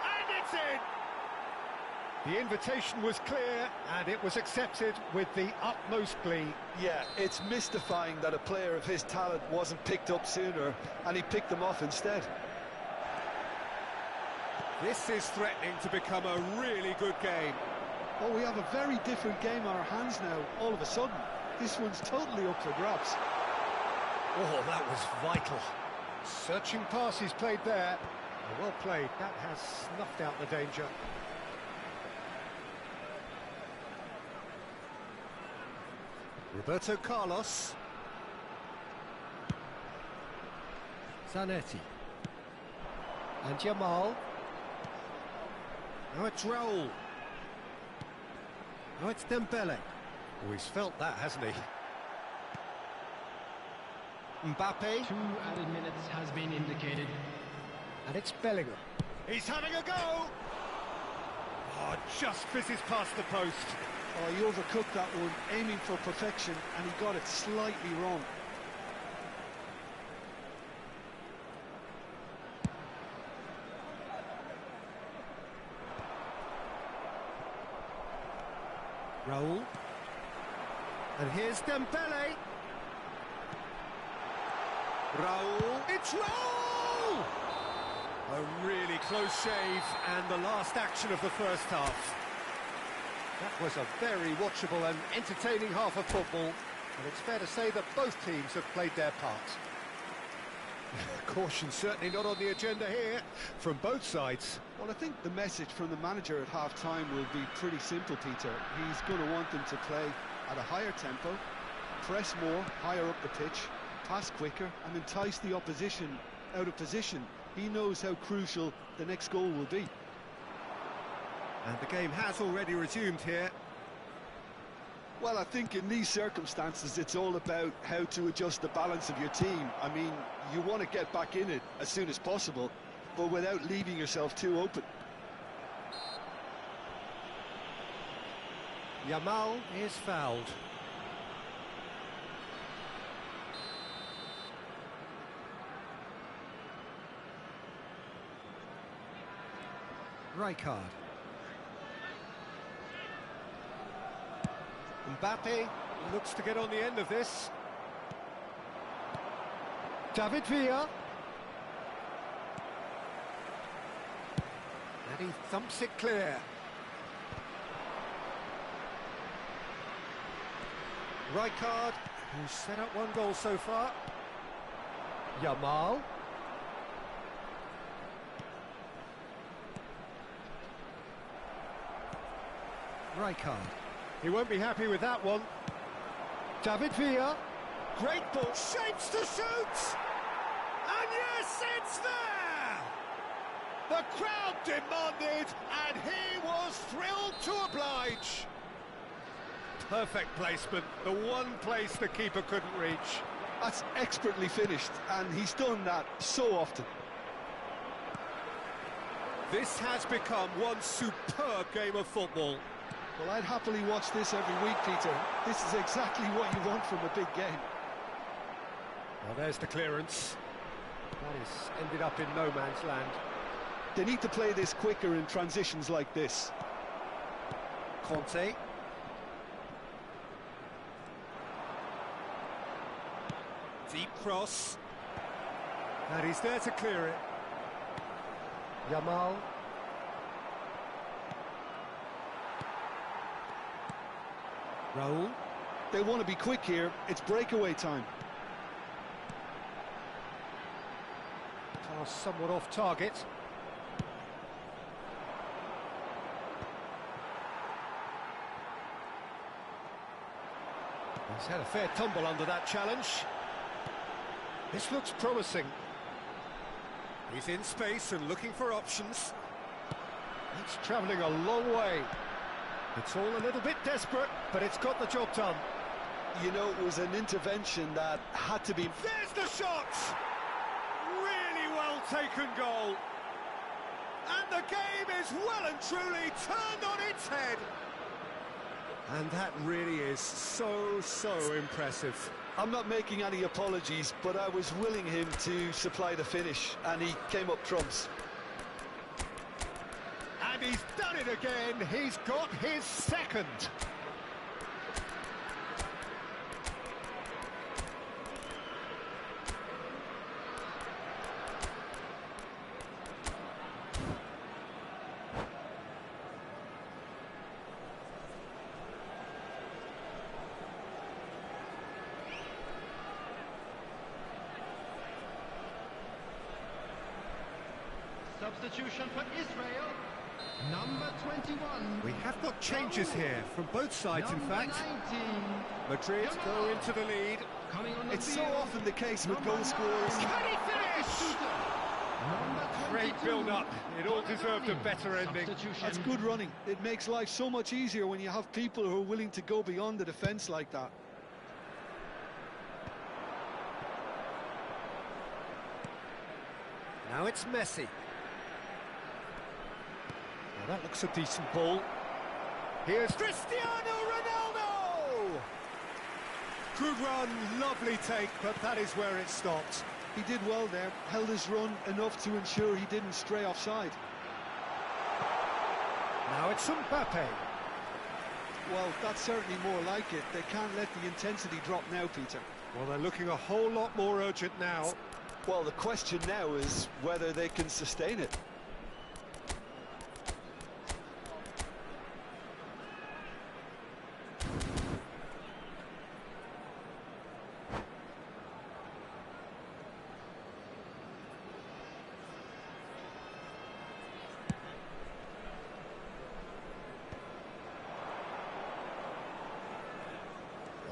And it's in! The invitation was clear, and it was accepted with the utmost glee. Yeah, it's mystifying that a player of his talent wasn't picked up sooner, and he picked them off instead. This is threatening to become a really good game. Well, we have a very different game on our hands now, all of a sudden. This one's totally up for grabs. Oh, that was vital. Searching pass he's played there. Well played, that has snuffed out the danger. Roberto Carlos. Zanetti. And Yamal. Now it's Raul. Now it's Dembele. Oh, he's felt that, hasn't he? Mbappe. 2 added minutes has been indicated. And it's Bellingham. He's having a go! Oh, just fizzes past the post. Oh, he overcooked that one, aiming for perfection, and he got it slightly wrong. Raul. And here's Dembele. Raul. It's Raul! A really close shave, and the last action of the first half. That was a very watchable and entertaining half of football, and it's fair to say that both teams have played their part. Caution certainly not on the agenda here, from both sides. Well, I think the message from the manager at half-time will be pretty simple, Peter. He's going to want them to play at a higher tempo, press more, higher up the pitch, pass quicker, and entice the opposition out of position. He knows how crucial the next goal will be. And the game has already resumed here. Well, I think in these circumstances, it's all about how to adjust the balance of your team. I mean, you want to get back in it as soon as possible, but without leaving yourself too open. Yamal is fouled. Rijkaard. Mbappe looks to get on the end of this. David Villa. And he thumps it clear. Rijkaard, who's set up one goal so far. Yamal. Rijkaard. He won't be happy with that one. David Villa. Great ball. Shapes to shoot! And yes, it's there! The crowd demanded, and he was thrilled to oblige. Perfect placement, the one place the keeper couldn't reach. That's expertly finished, and he's done that so often. This has become one superb game of football. Well, I'd happily watch this every week, Peter. This is exactly what you want from a big game. Well, there's the clearance. That has ended up in no man's land. They need to play this quicker in transitions like this. Conte. Deep cross. And he's there to clear it. Yamal. Raul. They want to be quick here. It's breakaway time. Pass somewhat off target. He's had a fair tumble under that challenge. This looks promising. He's in space and looking for options. It's travelling a long way. It's all a little bit desperate, but it's got the job done. You know, it was an intervention that had to be... There's the shot! Really well taken goal. And the game is well and truly turned on its head. And that really is so impressive. I'm not making any apologies, but I was willing him to supply the finish, and he came up trumps. And he's done it again. He's got his second. Substitution for Israel, number 21. We have got changes here from both sides, in fact. 19. Madrid go into the lead. Coming on the It's so field, often the case with goal scorers. Can he finish? number Great 22. build-up. It all deserved a better ending. Substitution. That's good running. It makes life so much easier when you have people who are willing to go beyond the defence like that. Now it's Messi. Well, that looks a decent ball. Here's Cristiano Ronaldo! Good run, lovely take, but that is where it stopped. He did well there, held his run enough to ensure he didn't stray offside. Now it's Mbappe. Well, that's certainly more like it. They can't let the intensity drop now, Peter. Well, they're looking a whole lot more urgent now. Well, the question now is whether they can sustain it.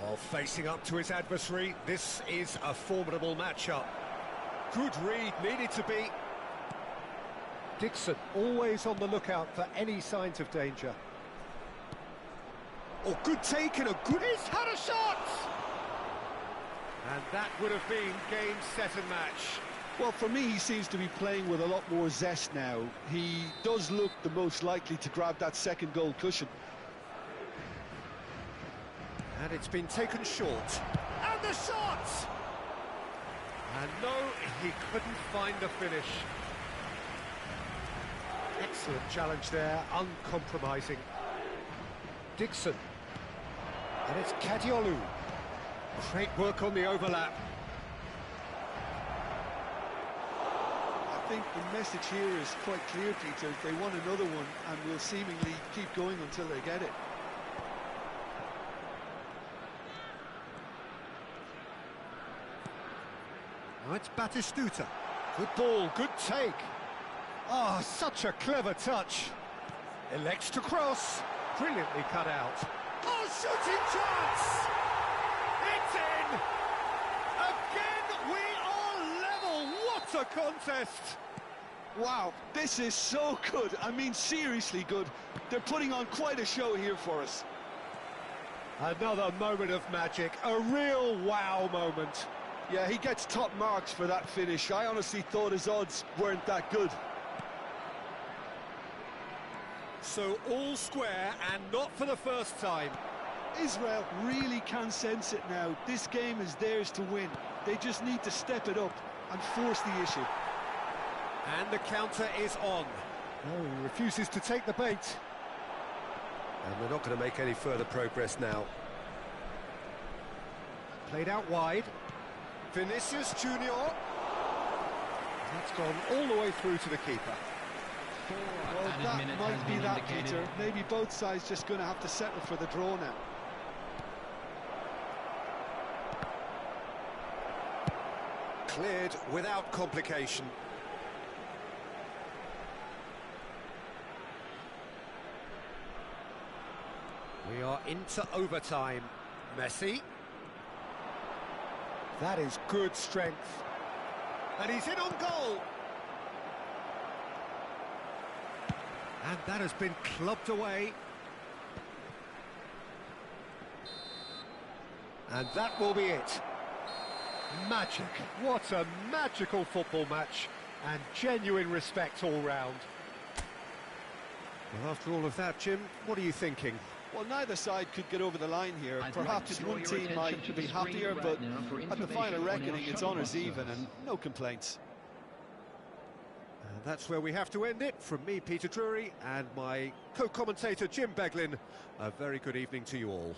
Well, facing up to his adversary, this is a formidable matchup. Good read, needed to be. Dixon, always on the lookout for any signs of danger. Oh, good take and a good... He's had a shot! And that would have been game, set and match. Well, for me, he seems to be playing with a lot more zest now. He does look the most likely to grab that second goal cushion. And it's been taken short. And the shot! And no, he couldn't find the finish. Excellent challenge there, uncompromising. Dixon. And it's Kadiolu. Great work on the overlap. I think the message here is quite clear, Peter. They want another one and will seemingly keep going until they get it. Now it's Batistuta. Good ball, good take. Oh, such a clever touch. Elects to cross. Brilliantly cut out. Oh, shooting chance! It's in! Again, we are level. What a contest! Wow, this is so good. I mean, seriously good. They're putting on quite a show here for us. Another moment of magic, a real wow moment. Yeah, he gets top marks for that finish. I honestly thought his odds weren't that good. So all square, and not for the first time. Israel really can sense it now. This game is theirs to win. They just need to step it up and force the issue. And the counter is on. Oh, he refuses to take the bait. And they're not going to make any further progress now. Played out wide. Vinicius Junior. That's gone all the way through to the keeper. Well, that might be that, Peter. Maybe both sides just going to have to settle for the draw now. Cleared without complication. We are into overtime. Messi. That is good strength. And he's in on goal. And that has been clubbed away. And that will be it. Magic. What a magical football match. And genuine respect all round. Well, after all of that, Jim, what are you thinking? Well, neither side could get over the line here. Perhaps one team might be happier, but at the final reckoning, it's honours even and no complaints. And that's where we have to end it. From me, Peter Drury, and my co-commentator, Jim Beglin. A very good evening to you all.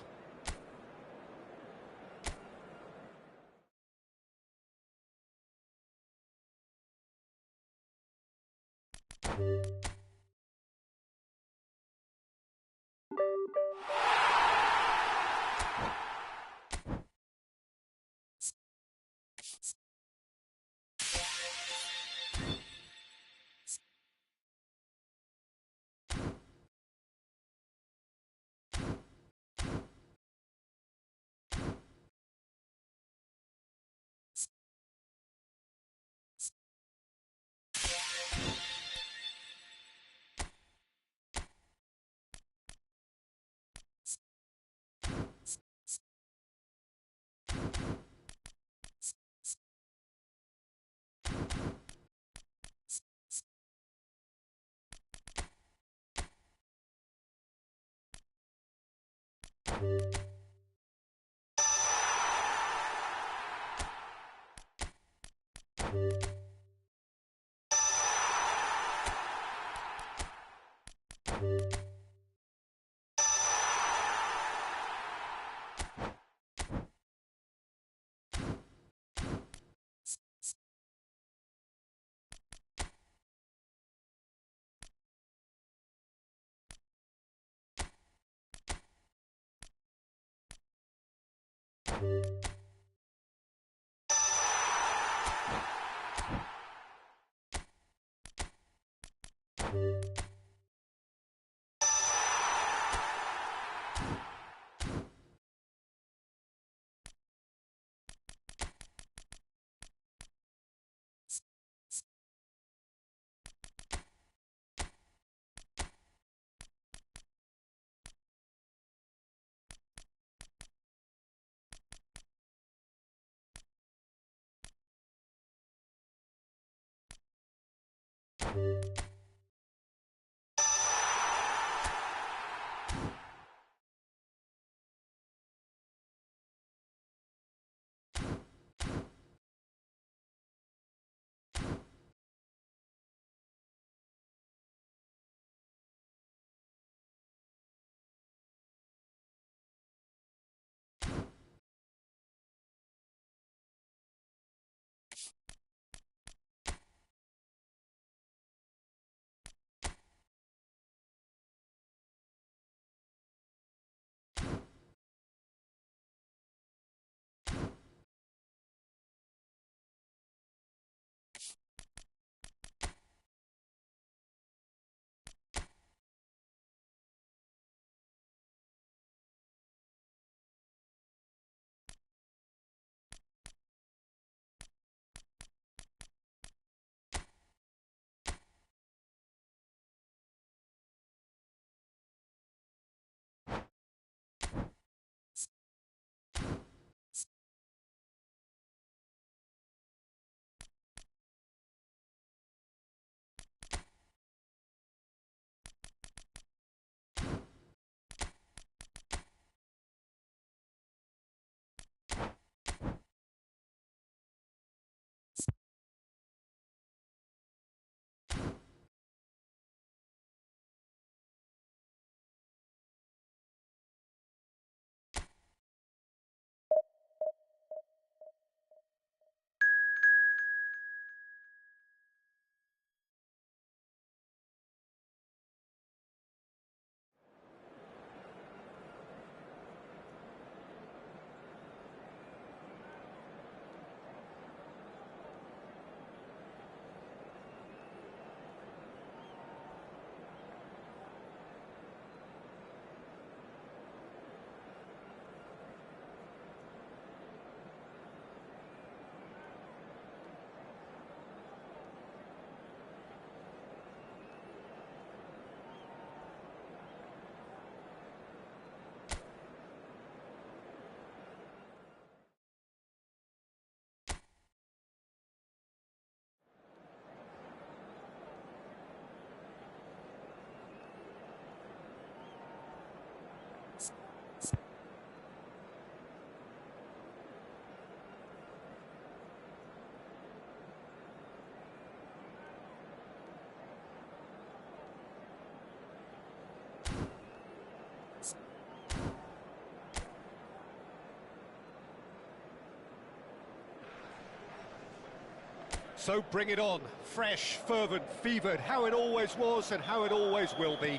So bring it on, fresh, fervent, fevered, how it always was and how it always will be.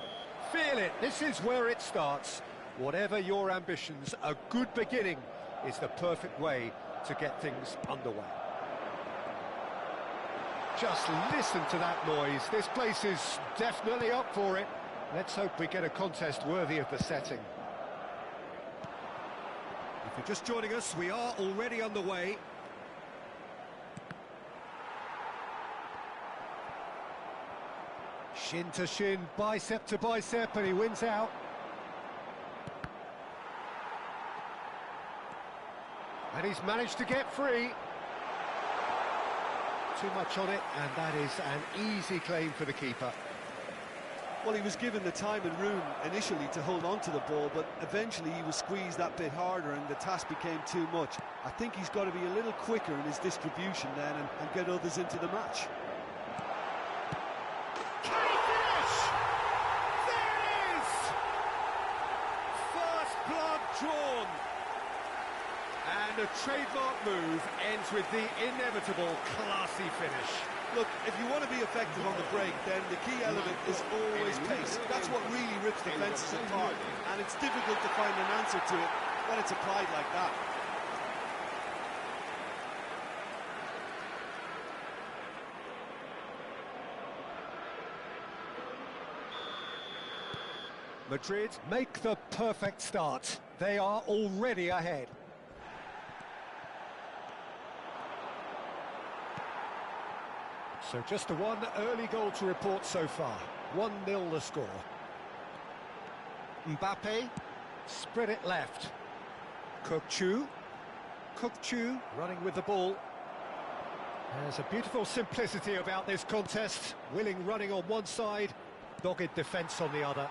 Feel it, this is where it starts. Whatever your ambitions, a good beginning is the perfect way to get things underway. Just listen to that noise, this place is definitely up for it. Let's hope we get a contest worthy of the setting. If you're just joining us, we are already underway. Shin to shin, bicep to bicep, and he wins out. And he's managed to get free. Too much on it, and that is an easy claim for the keeper. Well, he was given the time and room initially to hold on to the ball, but eventually he was squeezed that bit harder and the task became too much. I think he's got to be a little quicker in his distribution then and get others into the match. Can he finish? There it is! First blood drawn. And a trademark move ends with the inevitable classy finish. Look, if you want to be effective on the break, then the key element is always pace. That's what really rips defences apart, and it's difficult to find an answer to it when it's applied like that. Madrid make the perfect start. They are already ahead. So just the one early goal to report so far. 1-0 the score. Mbappe, spread it left. Pubg running with the ball. There's a beautiful simplicity about this contest. Willing running on one side, dogged defence on the other.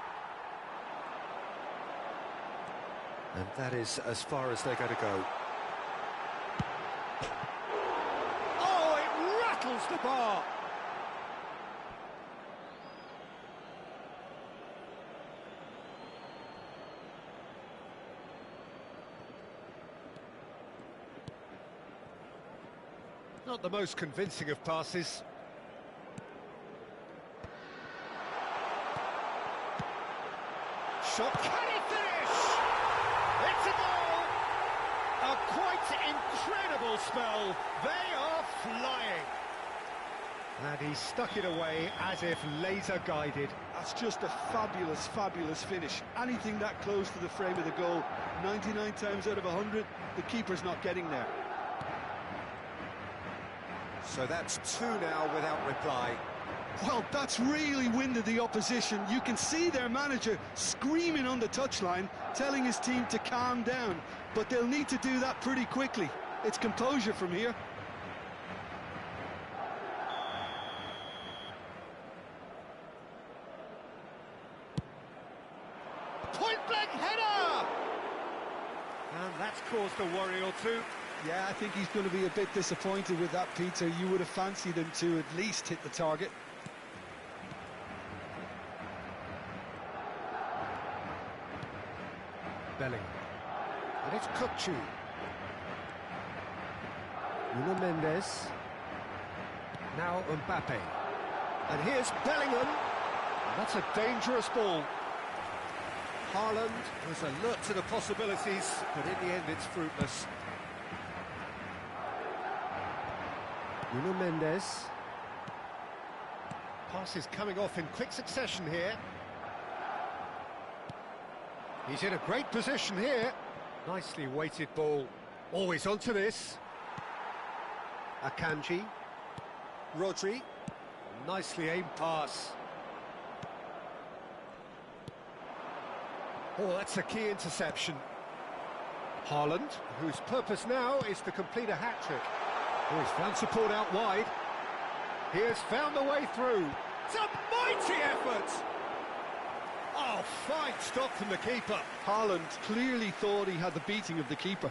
And that is as far as they're going to go. Rattles the bar. Not the most convincing of passes. Shot, can he finish? It's a goal! A quite incredible spell. They are flying. And he stuck it away as if laser guided. That's just a fabulous, fabulous finish. Anything that close to the frame of the goal, 99 times out of 100, the keeper's not getting there. So that's 2 now without reply. Well, that's really winded the opposition. You can see their manager screaming on the touchline, telling his team to calm down. But they'll need to do that pretty quickly. It's composure from here. Point-blank header! And that's caused a worry or two. Yeah, I think he's going to be a bit disappointed with that, Peter. You would have fancied him to at least hit the target. Bellingham. And it's Pubg. Nuno Mendes. Now Mbappe. And here's Bellingham. And that's a dangerous ball. Haaland was alert to the possibilities, but in the end it's fruitless. Nuno Mendes. Pass is coming off in quick succession here. He's in a great position here. Nicely weighted ball. Always onto this. Akanji. Rodri. Nicely aimed pass. Oh, that's a key interception. Haaland, whose purpose now is to complete a hat-trick. Oh, he's found support out wide. He has found the way through. It's a mighty effort! Oh, fine stop from the keeper. Haaland clearly thought he had the beating of the keeper.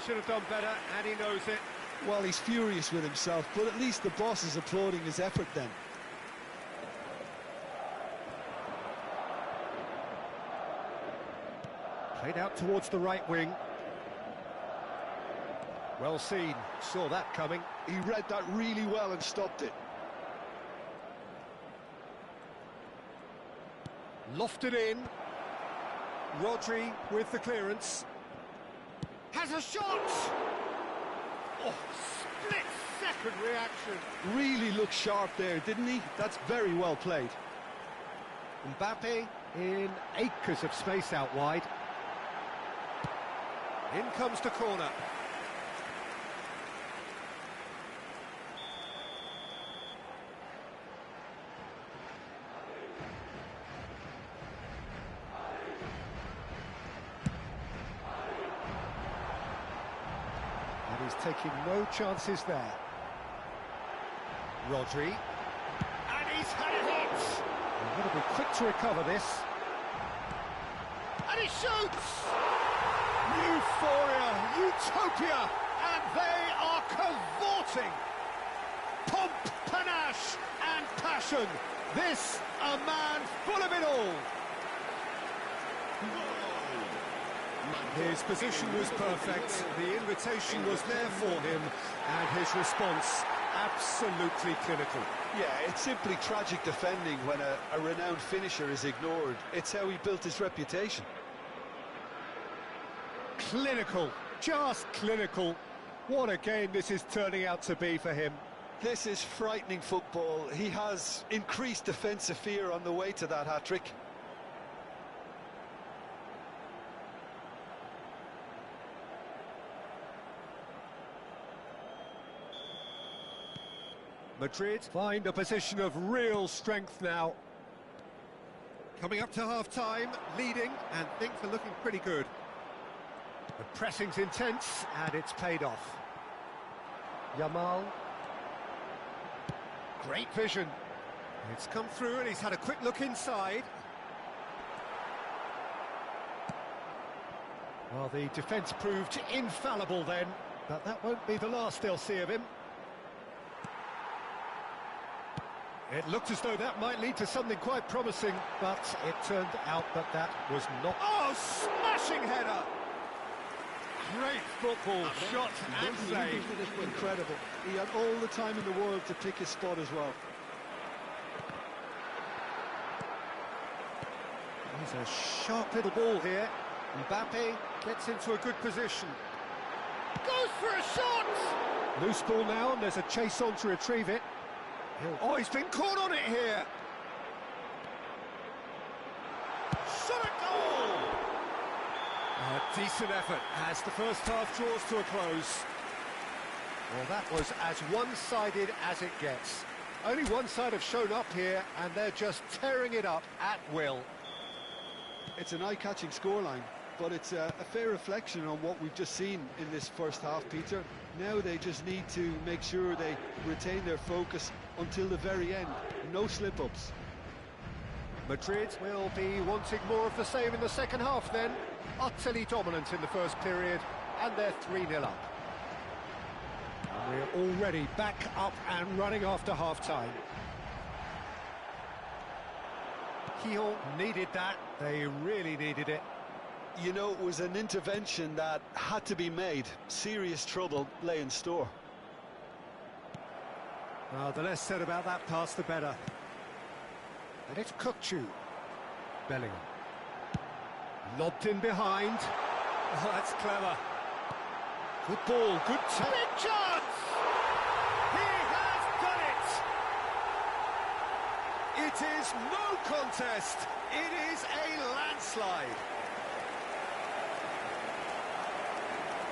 should have done better, and he knows it. Well, he's furious with himself, but at least the boss is applauding his effort then. Played out towards the right wing. Well seen, saw that coming. He read that really well and stopped it. Lofted in. Rodri with the clearance. Has a shot! Oh, split-second reaction. Really looked sharp there, didn't he? That's very well played. Mbappe in acres of space out wide. In comes the corner. And he's taking no chances there. Rodri. And he's had a hit! He's got to be quick to recover this. And he shoots! Euphoria, utopia, and they are cavorting. Pomp, panache, and passion. This, a man full of it all. His position was perfect, the invitation was there for him, and his response absolutely clinical. Yeah, it's simply tragic defending when a renowned finisher is ignored. It's how he built his reputation. Clinical, just clinical. What a game this is turning out to be for him. This is frightening football. He has increased defensive fear on the way to that hat-trick. Madrid find a position of real strength now. Coming up to half-time, leading, and things are looking pretty good. The pressing's intense, and it's paid off. Yamal. Great vision. It's come through, and he's had a quick look inside. Well, the defence proved infallible then, but that won't be the last they'll see of him. It looked as though that might lead to something quite promising, but it turned out that that was not... Oh, smashing header! Great football, shot and save. Incredible. He had all the time in the world to pick his spot as well. He's a sharp little ball here. Mbappe gets into a good position. Goes for a shot! Loose ball now, and there's a chase on to retrieve it. Oh, he's been caught on it here. Shot at goal! A decent effort as the first half draws to a close. Well, that was as one-sided as it gets. Only one side have shown up here, and they're just tearing it up at will. It's an eye-catching scoreline, but it's a fair reflection on what we've just seen in this first half, Peter. Now they just need to make sure they retain their focus until the very end. No slip-ups. Madrid will be wanting more of the same in the second half then. Utterly dominant in the first period, and they're 3-0 up. And we're already back up and running after half-time. Gijón needed that. They really needed it. You know, it was an intervention that had to be made. Serious trouble lay in store. Well, the less said about that pass, the better. And it's Kukçu. Bellingham. Lobbed in behind. Oh, that's clever. Good ball, good big chance! He has done it! It is no contest. It is a landslide.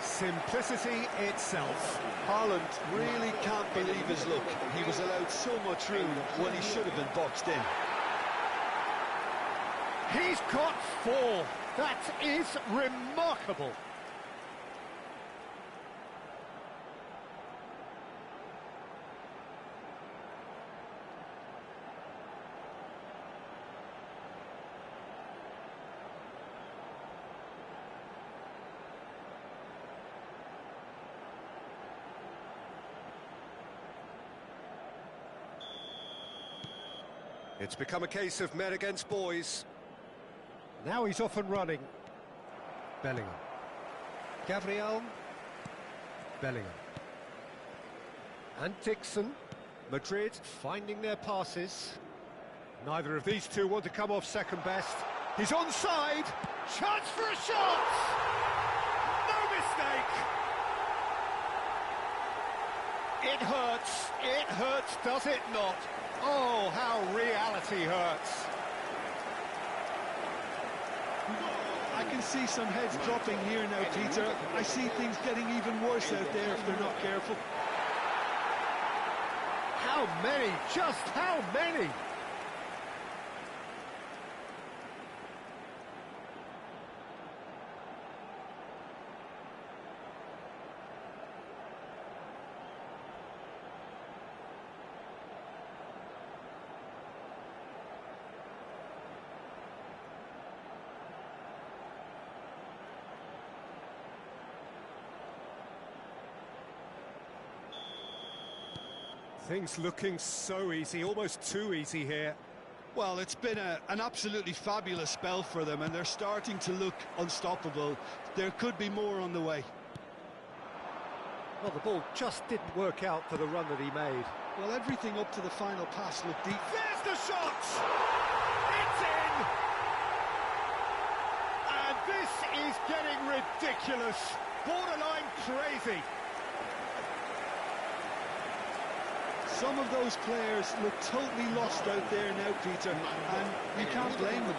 Simplicity itself. Haaland really can't believe his luck. He was allowed so much room when he should have been boxed in. He's got 4. That is remarkable. It's become a case of men against boys. Now he's off and running. Bellingham. Gabriel. Bellingham. And Dixon. Madrid finding their passes. Neither of these two want to come off second best. He's onside. Chance for a shot! No mistake! It hurts, does it not? Oh, how reality hurts. I can see some heads dropping here now, Peter. I see things getting even worse out there if they're not careful. How many? Just how many? Things looking so easy, almost too easy here. Well, it's been an absolutely fabulous spell for them, and they're starting to look unstoppable. There could be more on the way. Well, the ball just didn't work out for the run that he made. Well, everything up to the final pass looked deep. There's the shot! It's in! And this is getting ridiculous. Borderline crazy. Some of those players look totally lost out there now, Peter, and you can't blame them.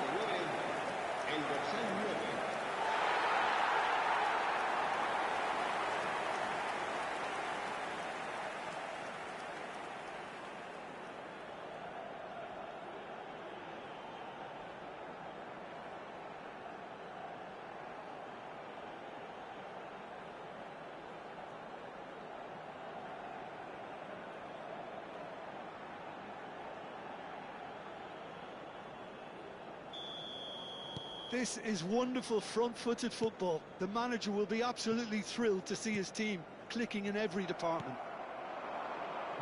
This is wonderful front-footed football. The manager will be absolutely thrilled to see his team clicking in every department.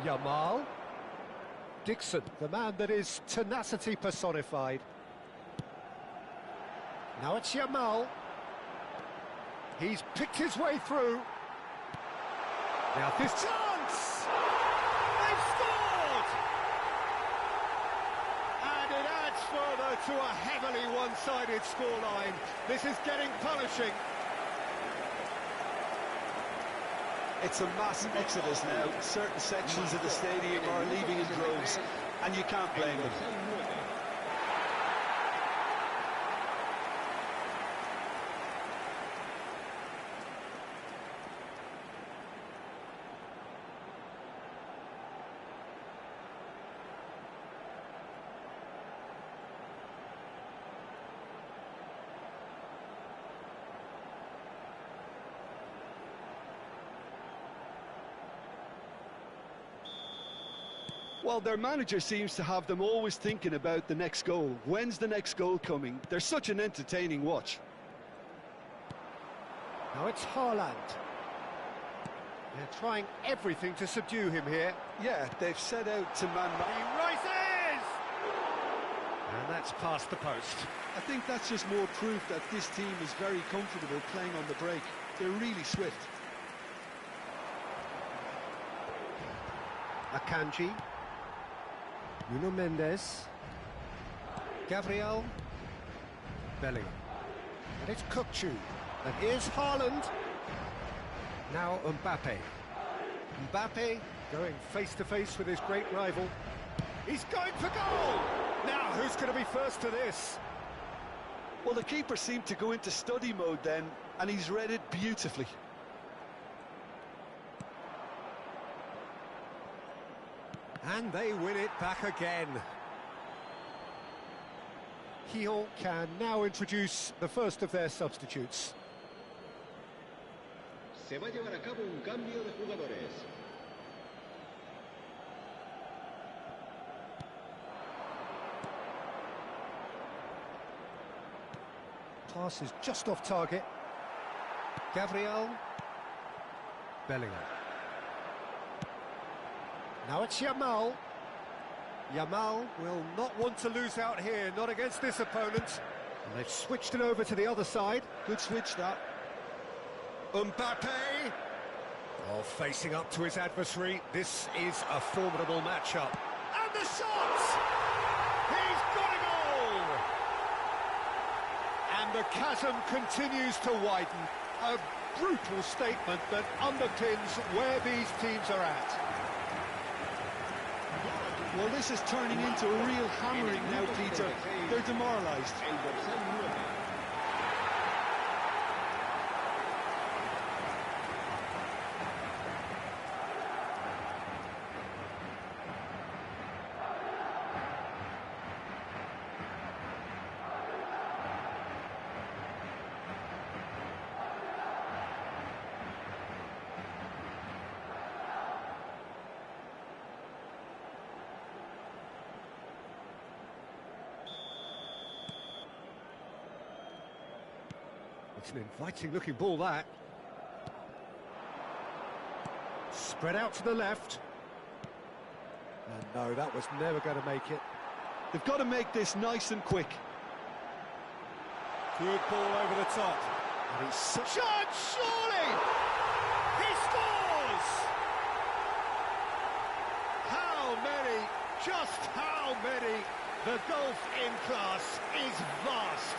Yamal. Dixon, the man that is tenacity personified. Now it's Yamal. He's picked his way through. Now this chance! They've scored! And it adds further to a heavily one-sided scoreline. This is getting punishing. It's a mass exodus now. Certain sections of the stadium are leaving in droves, and you can't blame them. Well, their manager seems to have them always thinking about the next goal. When's the next goal coming? They're such an entertaining watch. Now it's Haaland. They're trying everything to subdue him here. Yeah, they've set out to man. He rises! And that's past the post. I think that's just more proof that this team is very comfortable playing on the break. They're really swift. Akanji. Nuno Mendes. Gabriel. Bellingham. And it's Kukçu. And here's Haaland. Now Mbappe. Mbappe going face-to-face with his great rival. He's going for goal! Now, who's going to be first to this? Well, the keeper seemed to go into study mode then, and he's read it beautifully. And they win it back again. Gijón can now introduce the first of their substitutes. Se va a llevar a cabo un cambio de jugadores. Pass is just off target. Gabriel. Bellingham. Now it's Yamal. Yamal will not want to lose out here, not against this opponent. And they've switched it over to the other side. Good switch, that. Mbappe! Oh, facing up to his adversary. This is a formidable matchup. And the shot! He's got a goal! And the chasm continues to widen. A brutal statement that underpins where these teams are at. Well, this is turning into a real hammering now, Peter. They're demoralised. It's an inviting-looking ball, that. Spread out to the left. And no, that was never going to make it. They've got to make this nice and quick. Good ball over the top. And he's shot, surely! He scores! How many, just how many? The gulf in class is vast.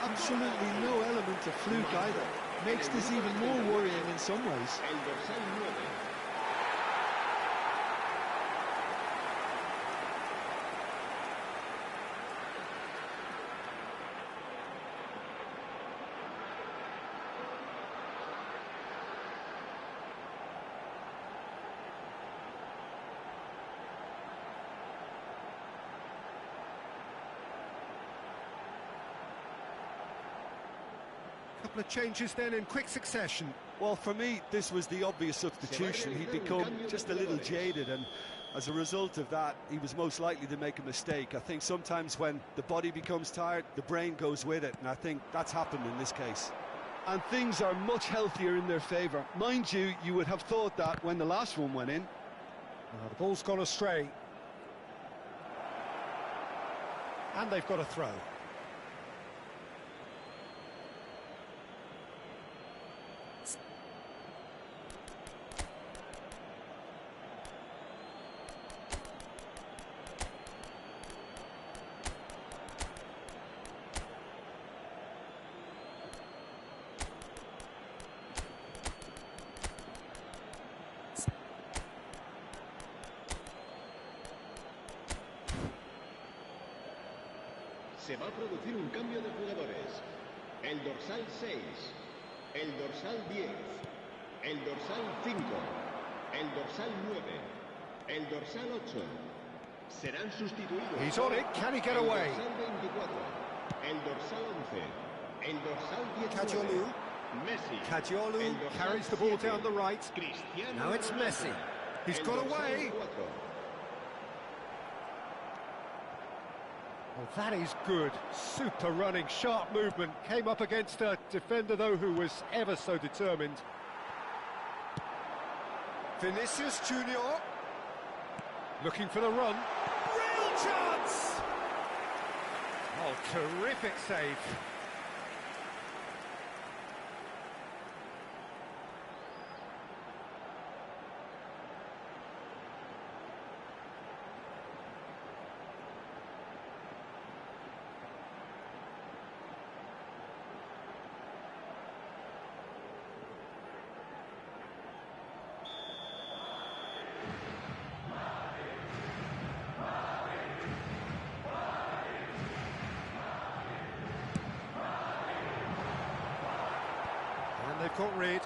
Absolutely no element of fluke either. Makes this even more worrying in some ways. Couple of changes then in quick succession. Well, for me, this was the obvious substitution. He'd become just a little jaded, and as a result of that, he was most likely to make a mistake. I think sometimes when the body becomes tired, the brain goes with it, and I think that's happened in this case. And things are much healthier in their favour. Mind you, you would have thought that when the last one went in. The ball's gone astray. And they've got a throw. Se va a producir un cambio de jugadores. El dorsal 6, el dorsal 10, el dorsal 5, el dorsal 9, el dorsal 8. Serán sustituidos. He's on it, can he get away? El dorsal 24, el dorsal 11, el dorsal 19. Messi. Caggiolu carries the ball down the right. Now it's Messi. He's got away. Well, that is good. Super running, sharp movement. Came up against a defender, though, who was ever so determined. Vinicius Junior. Looking for the run. Real chance! Oh, terrific save. They've got rid.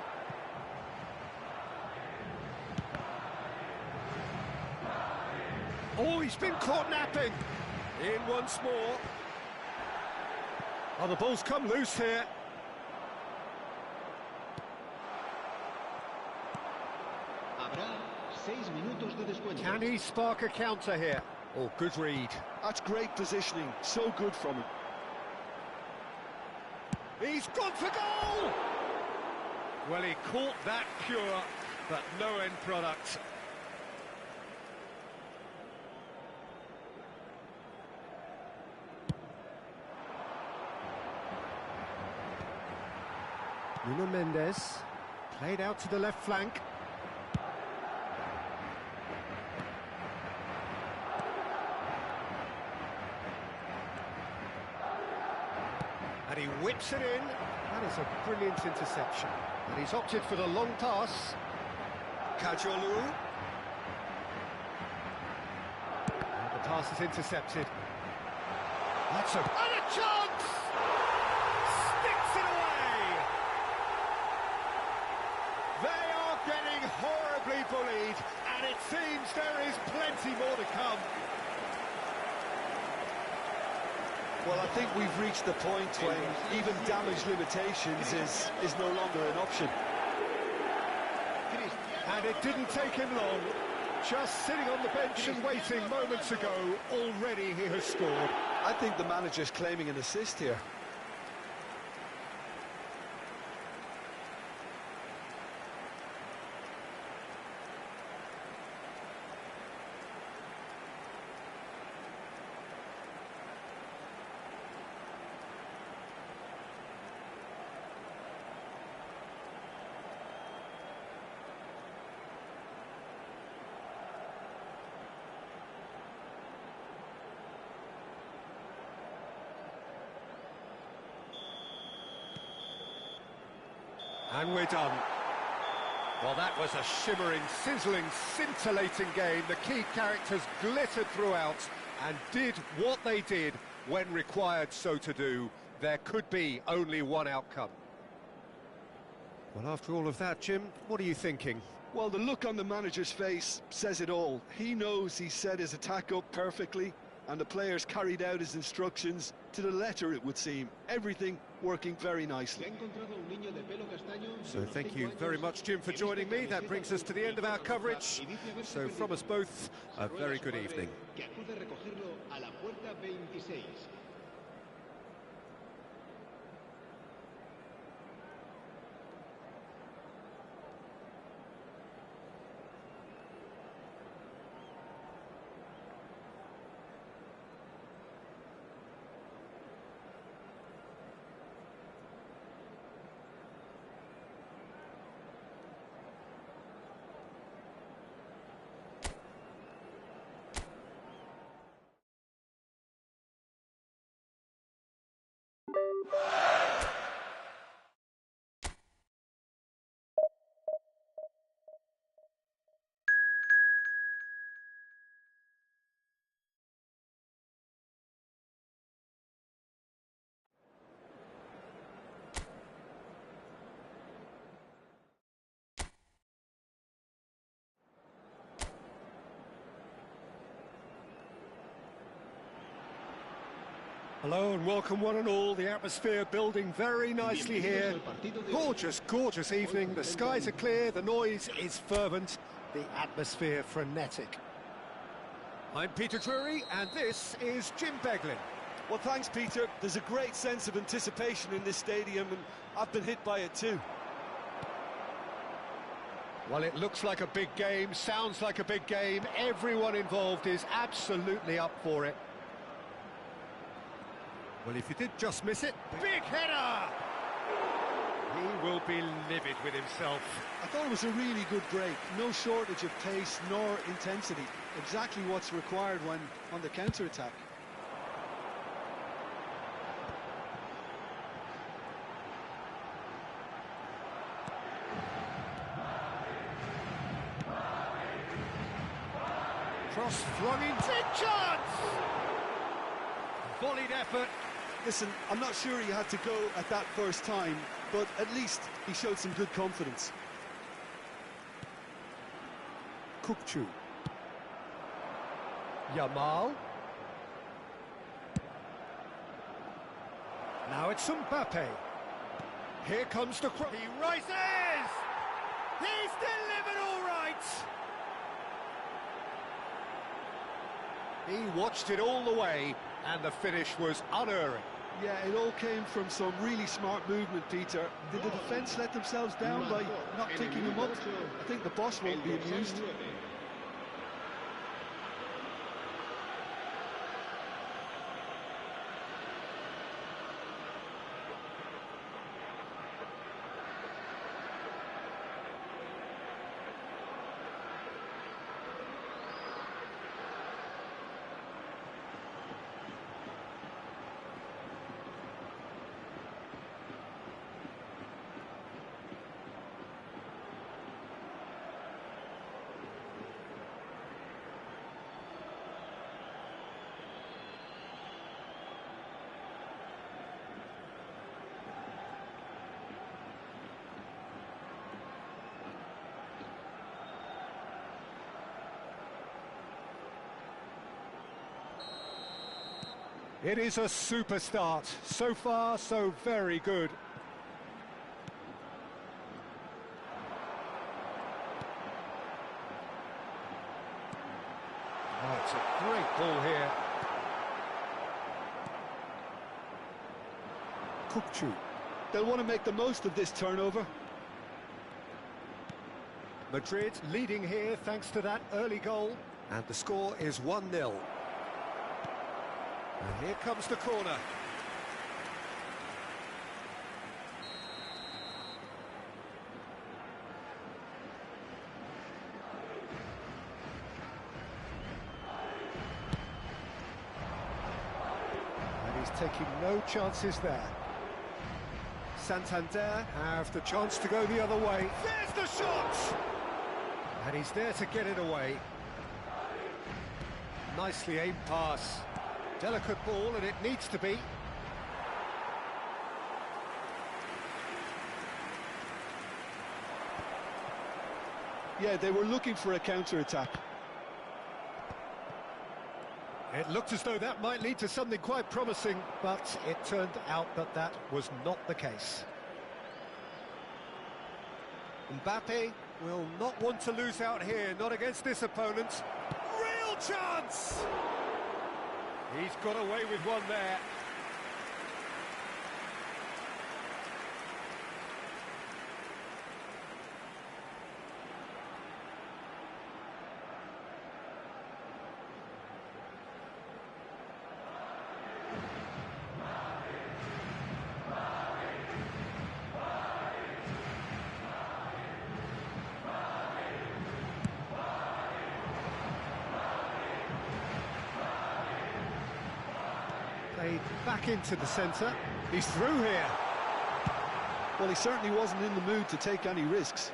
Oh, he's been caught napping. In once more. Oh, the ball's come loose here. Can he spark a counter here? Oh, good read. That's great positioning. So good from him. He's gone for goal! Well, he caught that pure, but no end product. Nuno Mendes, played out to the left flank. And he whips it in. That is a brilliant interception. And he's opted for the long pass. Kajolu. And the pass is intercepted. That's a... And a chance! Sticks it away! They are getting horribly bullied, and it seems there is plenty more to come. Well, I think we've reached the point when even damage limitations is no longer an option. And it didn't take him long. Just sitting on the bench and waiting moments ago, already he has scored. I think the manager's claiming an assist here. And we're done. Well, that was a shimmering, sizzling, scintillating game. The key characters glittered throughout and did what they did when required so to do. There could be only one outcome. Well, after all of that, Jim, what are you thinking? Well, the look on the manager's face says it all. He knows he set his attack up perfectly, and the players carried out his instructions to the letter, it would seem. Everything working very nicely. So thank you very much, Jim, for joining me. That brings us to the end of our coverage. So from us both, a very good evening. Hello and welcome one and all. The atmosphere building very nicely here. Gorgeous, gorgeous evening. The skies are clear, the noise is fervent, the atmosphere frenetic. I'm Peter Drury and this is Jim Beglin. Well, thanks, Peter. There's a great sense of anticipation in this stadium, and I've been hit by it too. Well, it looks like a big game, sounds like a big game. Everyone involved is absolutely up for it. Well, if you did just miss it, big header! He will be livid with himself. I thought it was a really good break. No shortage of pace nor intensity. Exactly what's required when on the counter-attack. Cross flung in, big chance! Volleyed effort. Listen, I'm not sure he had to go at that first time, but at least he showed some good confidence. Kukçu. Yamal. Now it's Mbappe. Here comes the cross. He rises! He's delivered all right! He watched it all the way, and the finish was unerring. Yeah, it all came from some really smart movement, Peter. Did the defence let themselves down by not picking him up? I think the boss won't be amused. It is a super start. So far, so very good. Oh, it's a great ball here. Pubg. They'll want to make the most of this turnover. Madrid leading here thanks to that early goal. And the score is 1-0. And here comes the corner. And he's taking no chances there. Santander have the chance to go the other way. There's the shot! And he's there to get it away. Nicely aimed pass. Delicate ball, and it needs to be. Yeah, they were looking for a counter-attack. It looked as though that might lead to something quite promising, but it turned out that that was not the case. Mbappe will not want to lose out here, not against this opponent. Real chance! He's got away with one there. Back into the centre. He's through here. Well, he certainly wasn't in the mood to take any risks.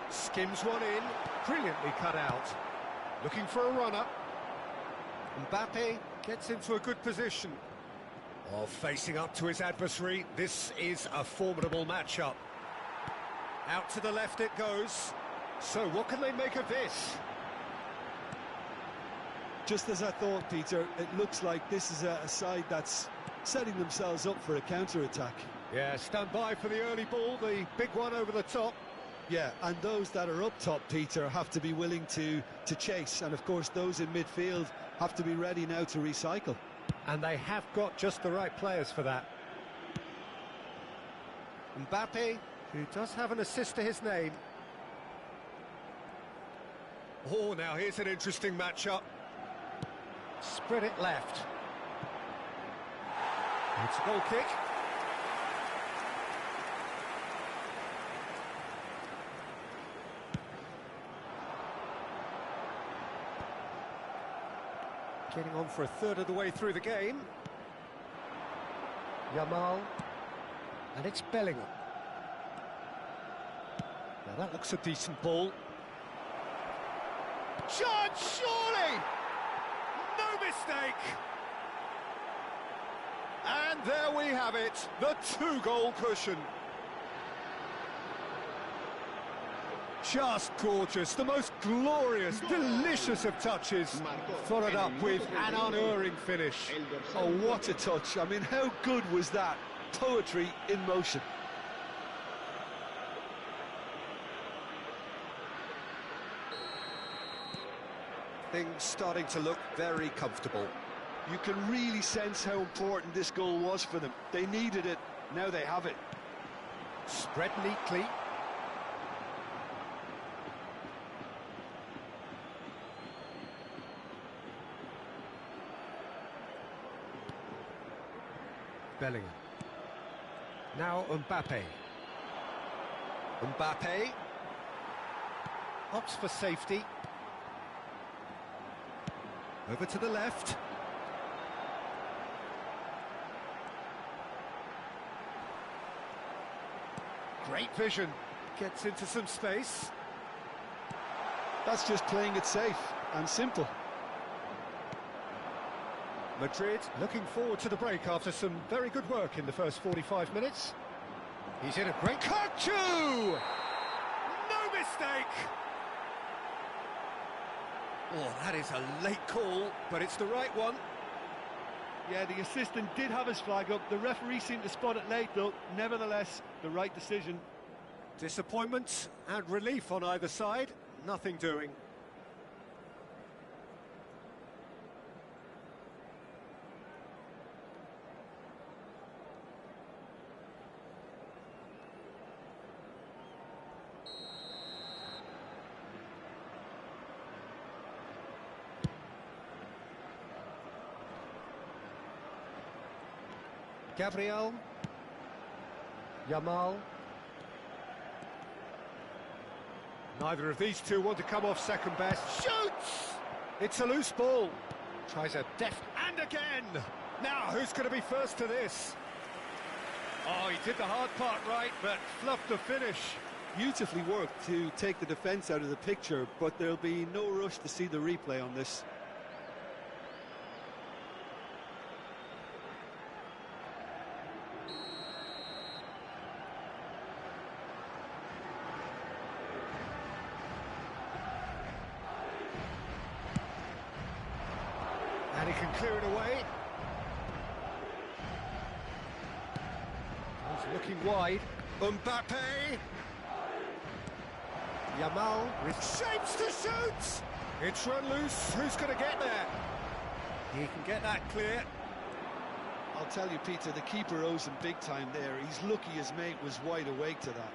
Skims one in. Brilliantly cut out. Looking for a runner. Mbappe gets into a good position. Oh, facing up to his adversary. This is a formidable matchup. Out to the left it goes. So what can they make of this? Just as I thought, Peter, it looks like this is a side that's setting themselves up for a counter-attack. Yeah, stand by for the early ball, the big one over the top. Yeah, and those that are up top, Peter, have to be willing to chase. And, of course, those in midfield have to be ready now to recycle. And they have got just the right players for that. Mbappe, who does have an assist to his name. Oh, now here's an interesting matchup. Spread it left. It's a goal kick. Getting on for a third of the way through the game. Yamal. And it's Bellingham. Now that looks a decent ball. Chance, surely! No mistake! And there we have it, the two-goal cushion. Just gorgeous, the most glorious, delicious of touches, followed up with an unerring finish. Oh, what a touch. I mean, how good was that? Poetry in motion. Things starting to look very comfortable. You can really sense how important this goal was for them. They needed it, now they have it. Spread neatly. Bellingham. Now Mbappe. Mbappe opts for safety. Over to the left. Great vision. Gets into some space. That's just playing it safe and simple. Madrid looking forward to the break after some very good work in the first 45 minutes. He's in a great... Pubg! No mistake! Oh, that is a late call, but it's the right one. Yeah, the assistant did have his flag up. The referee seemed to spot it late, though. Nevertheless, the right decision. Disappointment and relief on either side. Nothing doing. Gabriel, Yamal. Neither of these two want to come off second best. Shoots! It's a loose ball. Tries a deft and again. Now, who's going to be first to this? Oh, he did the hard part right, but fluffed the finish. Beautifully worked to take the defence out of the picture, but there'll be no rush to see the replay on this. And he can clear it away. He's looking wide. Mbappe. Yamal with shapes to shoot. It's run loose. Who's going to get there? He can get that clear. I'll tell you, Peter, the keeper owes him big time there. He's lucky his mate was wide awake to that.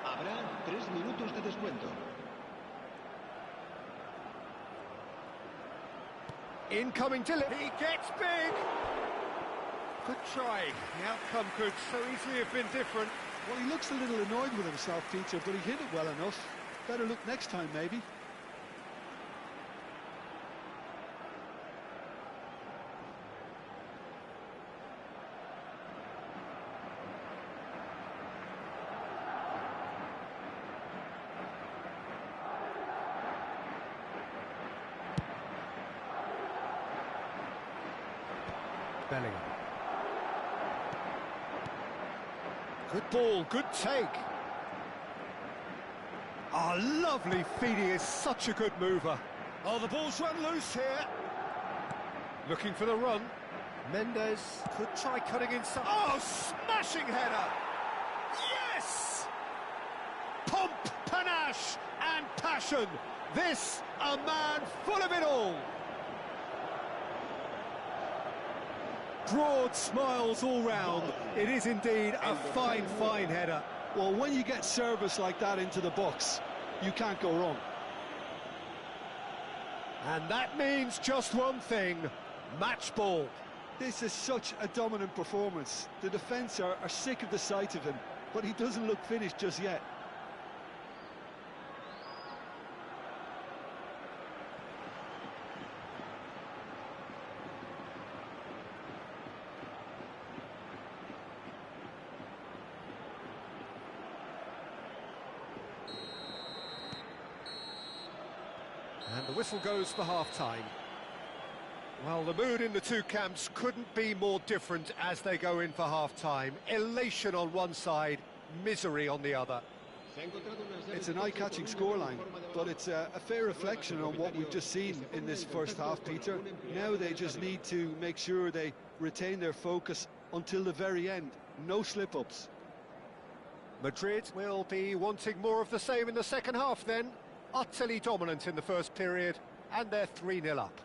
Habrá 3 minutos de descuento. Incoming delivery. He gets big. Good try. The outcome could so easily have been different. Well, he looks a little annoyed with himself, Peter, but he hit it well enough. Better look next time, maybe. Bellingham. Good ball, good take. Oh, lovely feed. He is such a good mover. Oh, the ball's run loose here. Looking for the run. Mendes could try cutting inside. Oh, smashing header. Yes! Pomp, panache and passion. This, a man full of it all. Broad smiles all round. It is indeed a fine, fine header. Well, when you get service like that into the box, you can't go wrong. And that means just one thing, match ball. This is such a dominant performance. The defence are sick of the sight of him, but he doesn't look finished just yet. And the whistle goes for half-time. Well, the mood in the two camps couldn't be more different as they go in for half-time. Elation on one side, misery on the other. It's an eye-catching scoreline, but it's a fair reflection on what we've just seen in this first half, Peter. Now they just need to make sure they retain their focus until the very end. No slip-ups. Madrid will be wanting more of the same in the second half then. Utterly dominant in the first period, and they're 3-0 up.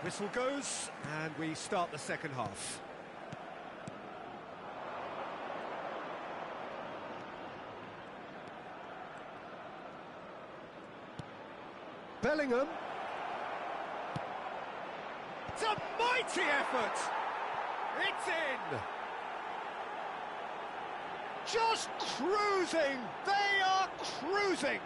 Whistle goes, and we start the second half. Bellingham. It's a mighty effort! It's in! Just cruising! They are cruising!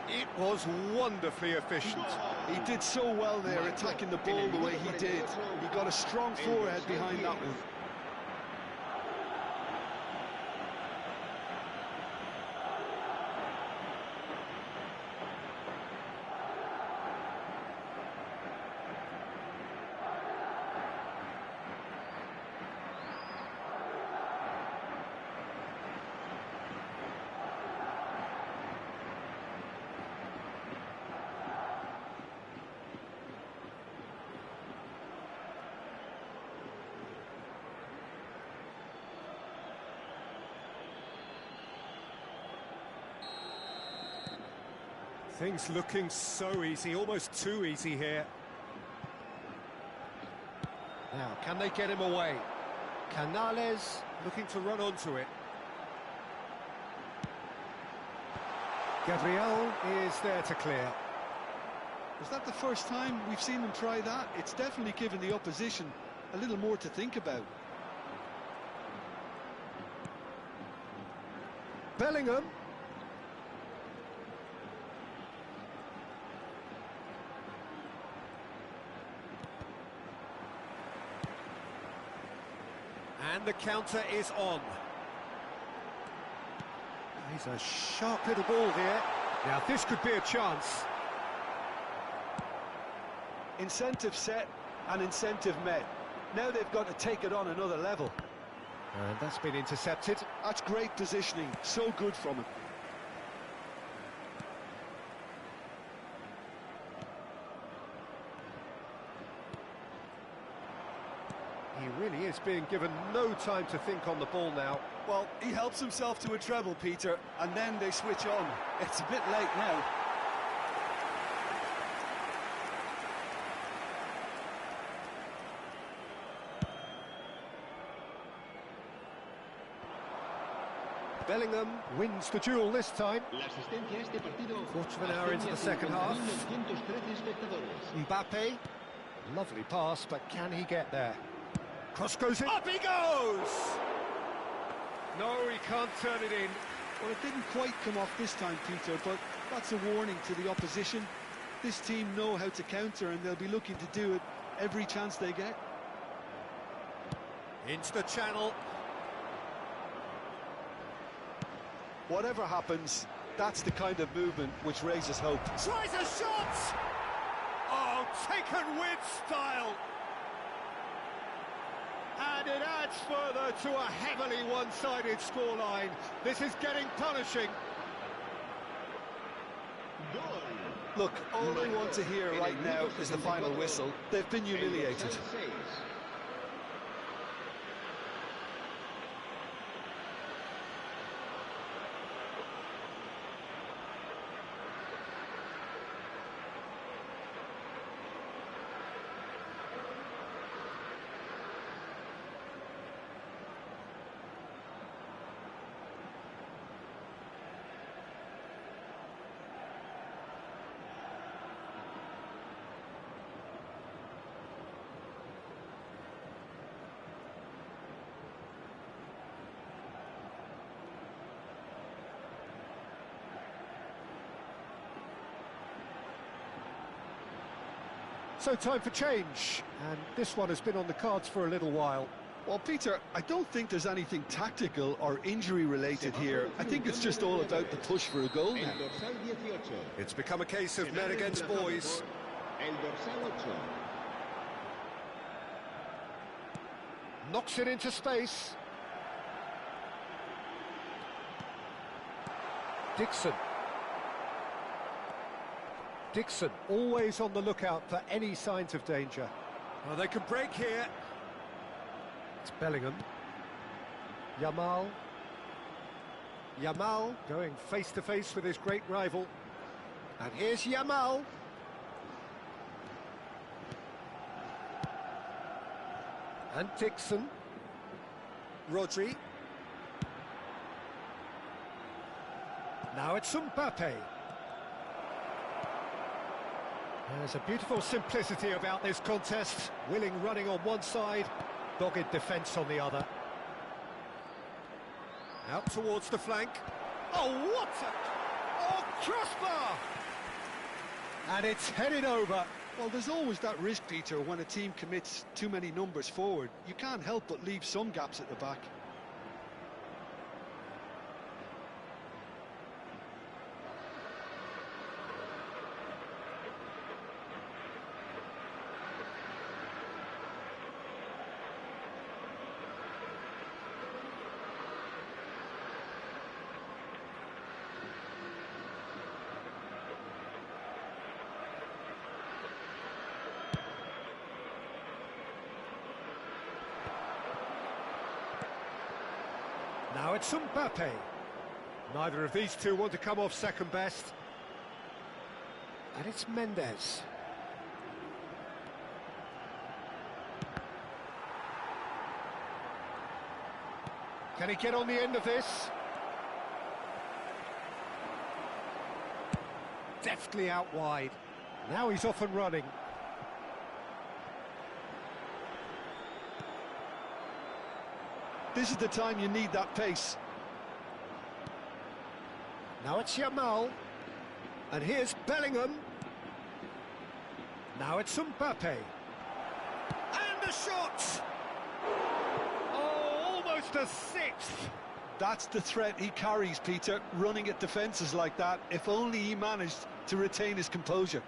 It was wonderfully efficient. He did so well there, attacking the ball the way he did. He got a strong forehead behind that one. Things looking so easy, almost too easy here. Now, can they get him away? Canales looking to run onto it. Gabriel is there to clear. Is that the first time we've seen them try that? It's definitely given the opposition a little more to think about. Bellingham. And the counter is on. He's a sharp little ball here. Now this could be a chance. Incentive set and incentive met. Now they've got to take it on another level. And that's been intercepted. That's great positioning, so good from him. He really is being given no time to think on the ball now. Well, he helps himself to a treble, Peter, and then they switch on. It's a bit late now. Bellingham wins the duel this time. Quarter of an hour into the second half. Mbappe, lovely pass, but can he get there? Cross goes in. Up he goes! No, he can't turn it in. Well, it didn't quite come off this time, Peter, but that's a warning to the opposition. This team know how to counter, and they'll be looking to do it every chance they get. Into the channel. Whatever happens, that's the kind of movement which raises hope. Tries a shot! Oh, taken with style! And it adds further to a heavily one-sided scoreline. This is getting punishing. Look, all they want to hear right now is the final whistle. They've been humiliated. So time for change, and this one has been on the cards for a little while. Well, Peter, I don't think there's anything tactical or injury-related here. I think it's just all about the push for a goal now. It's become a case of men against boys. Knocks it into space. Dixon, always on the lookout for any signs of danger. Oh, they can break here. It's Bellingham. Yamal going face-to-face with his great rival. And here's Yamal. And Dixon. Rodri. Now it's Mbappe. There's a beautiful simplicity about this contest. Willing running on one side, dogged defence on the other. Out towards the flank. Oh, what a... Oh, crossbar! And it's headed over. Well, there's always that risk, Peter, when a team commits too many numbers forward. You can't help but leave some gaps at the back. Now it's Mbappe. Neither of these two want to come off second best. And it's Mendes. Can he get on the end of this? Deftly out wide. Now he's off and running. This is the time you need that pace. Now it's Yamal. And here's Bellingham. Now it's Mbappe. And a shot! Oh, almost a sixth. That's the threat he carries, Peter, running at defences like that. If only he managed to retain his composure.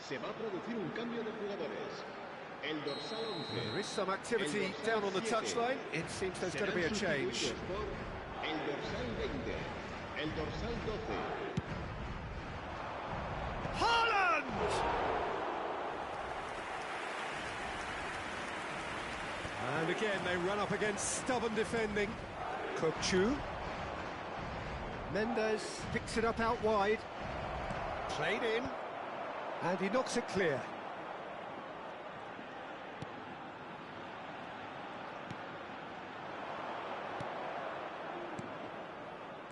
Se va a producir un cambio de jugadores. El dorsal 11. There is some activity down on the touchline. It seems there's going to be a change. El dorsal 20. El dorsal 12. Haaland! And again, they run up against stubborn defending. Pubg. Mendes picks it up out wide. Played in. And he knocks it clear.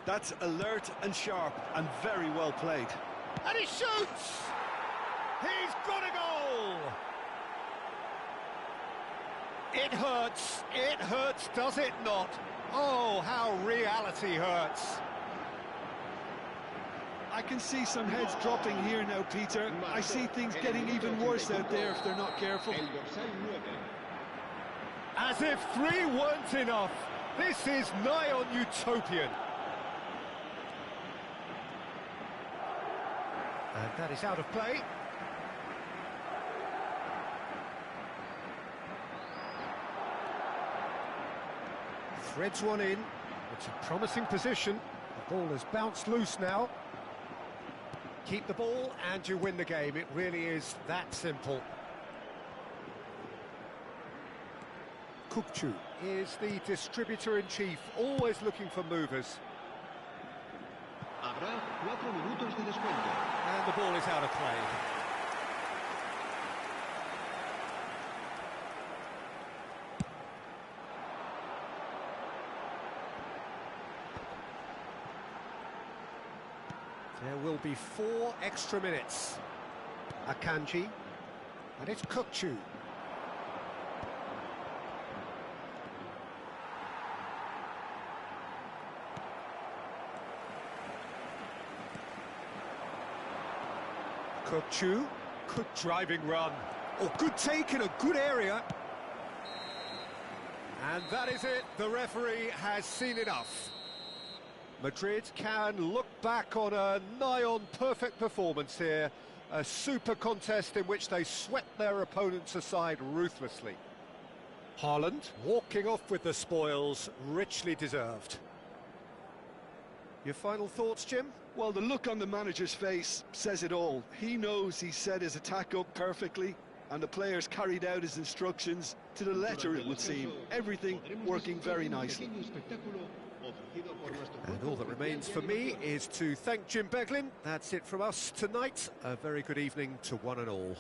That's alert and sharp and very well played. And he shoots! He's got a goal! It hurts, does it not? Oh, how reality hurts. I can see some heads dropping here now, Peter. I see things getting even worse out there if they're not careful. El dorsal 9. As if 3 weren't enough. This is nigh on utopian. And that is out of play. Threads one in. It's a promising position. The ball has bounced loose now. Keep the ball and you win the game. It really is that simple. Pubg is the distributor-in-chief, always looking for movers. Habrá 4 minutos de descuento. And the ball is out of play. There will be 4 extra minutes. Akanji, and it's Pubg. Pubg, good driving run. Oh, good take in a good area. And that is it. The referee has seen enough. Madrid can look back on a nigh-on perfect performance here. A super contest in which they swept their opponents aside ruthlessly. Haaland walking off with the spoils, richly deserved. Your final thoughts, Jim? Well, the look on the manager's face says it all. He knows he set his attack up perfectly, and the players carried out his instructions to the letter, it would seem. Everything working very nicely. And all that remains for me is to thank Jim Beglin. That's it from us tonight. A very good evening to one and all.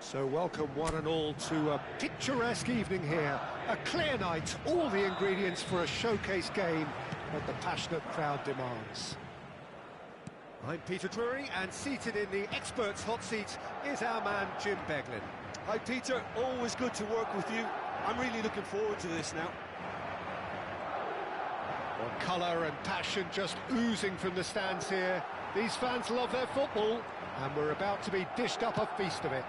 So welcome one and all to a picturesque evening here. A clear night, all the ingredients for a showcase game that the passionate crowd demands. I'm Peter Drury, and seated in the experts' hot seat is our man Jim Beglin. Hi Peter, always good to work with you. I'm really looking forward to this now. Well, colour and passion just oozing from the stands here. These fans love their football, and we're about to be dished up a feast of it.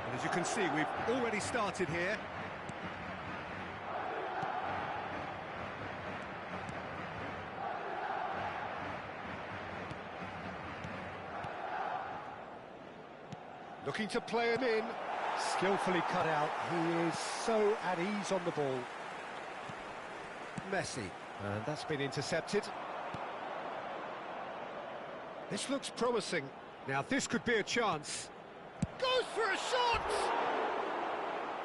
And as you can see, we've already started here. Looking to play him in. Skillfully cut out. He is so at ease on the ball. Messi. And that's been intercepted. This looks promising. Now this could be a chance. Goes for a shot!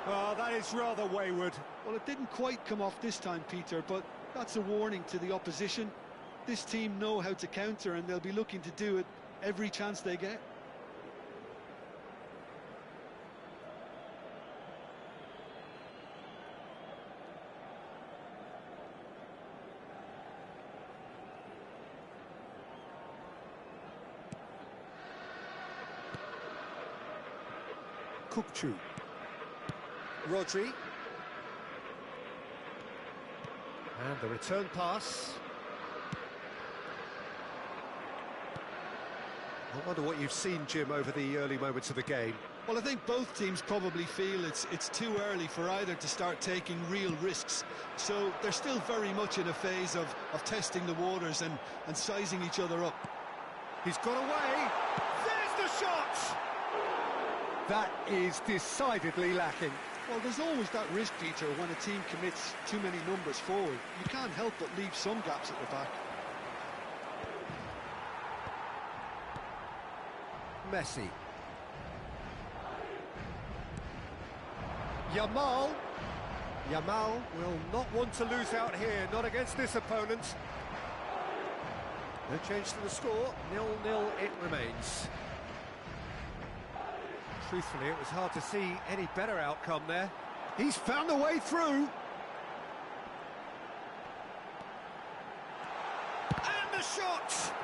Oh, that is rather wayward. Well, it didn't quite come off this time, Peter, but that's a warning to the opposition. This team know how to counter, and they'll be looking to do it every chance they get. Kukçu. Rodri. And the return pass. I wonder what you've seen, Jim, over the early moments of the game. Well, I think both teams probably feel it's too early for either to start taking real risks. So they're still very much in a phase of testing the waters and sizing each other up. He's got away. There's the shot! That is decidedly lacking. Well, there's always that risk, Peter, when a team commits too many numbers forward. You can't help but leave some gaps at the back. Messi. Yamal. Yamal will not want to lose out here, not against this opponent. No change to the score, 0-0 it remains. truthfully, it was hard to see any better outcome there. He's found a way through. And the shot!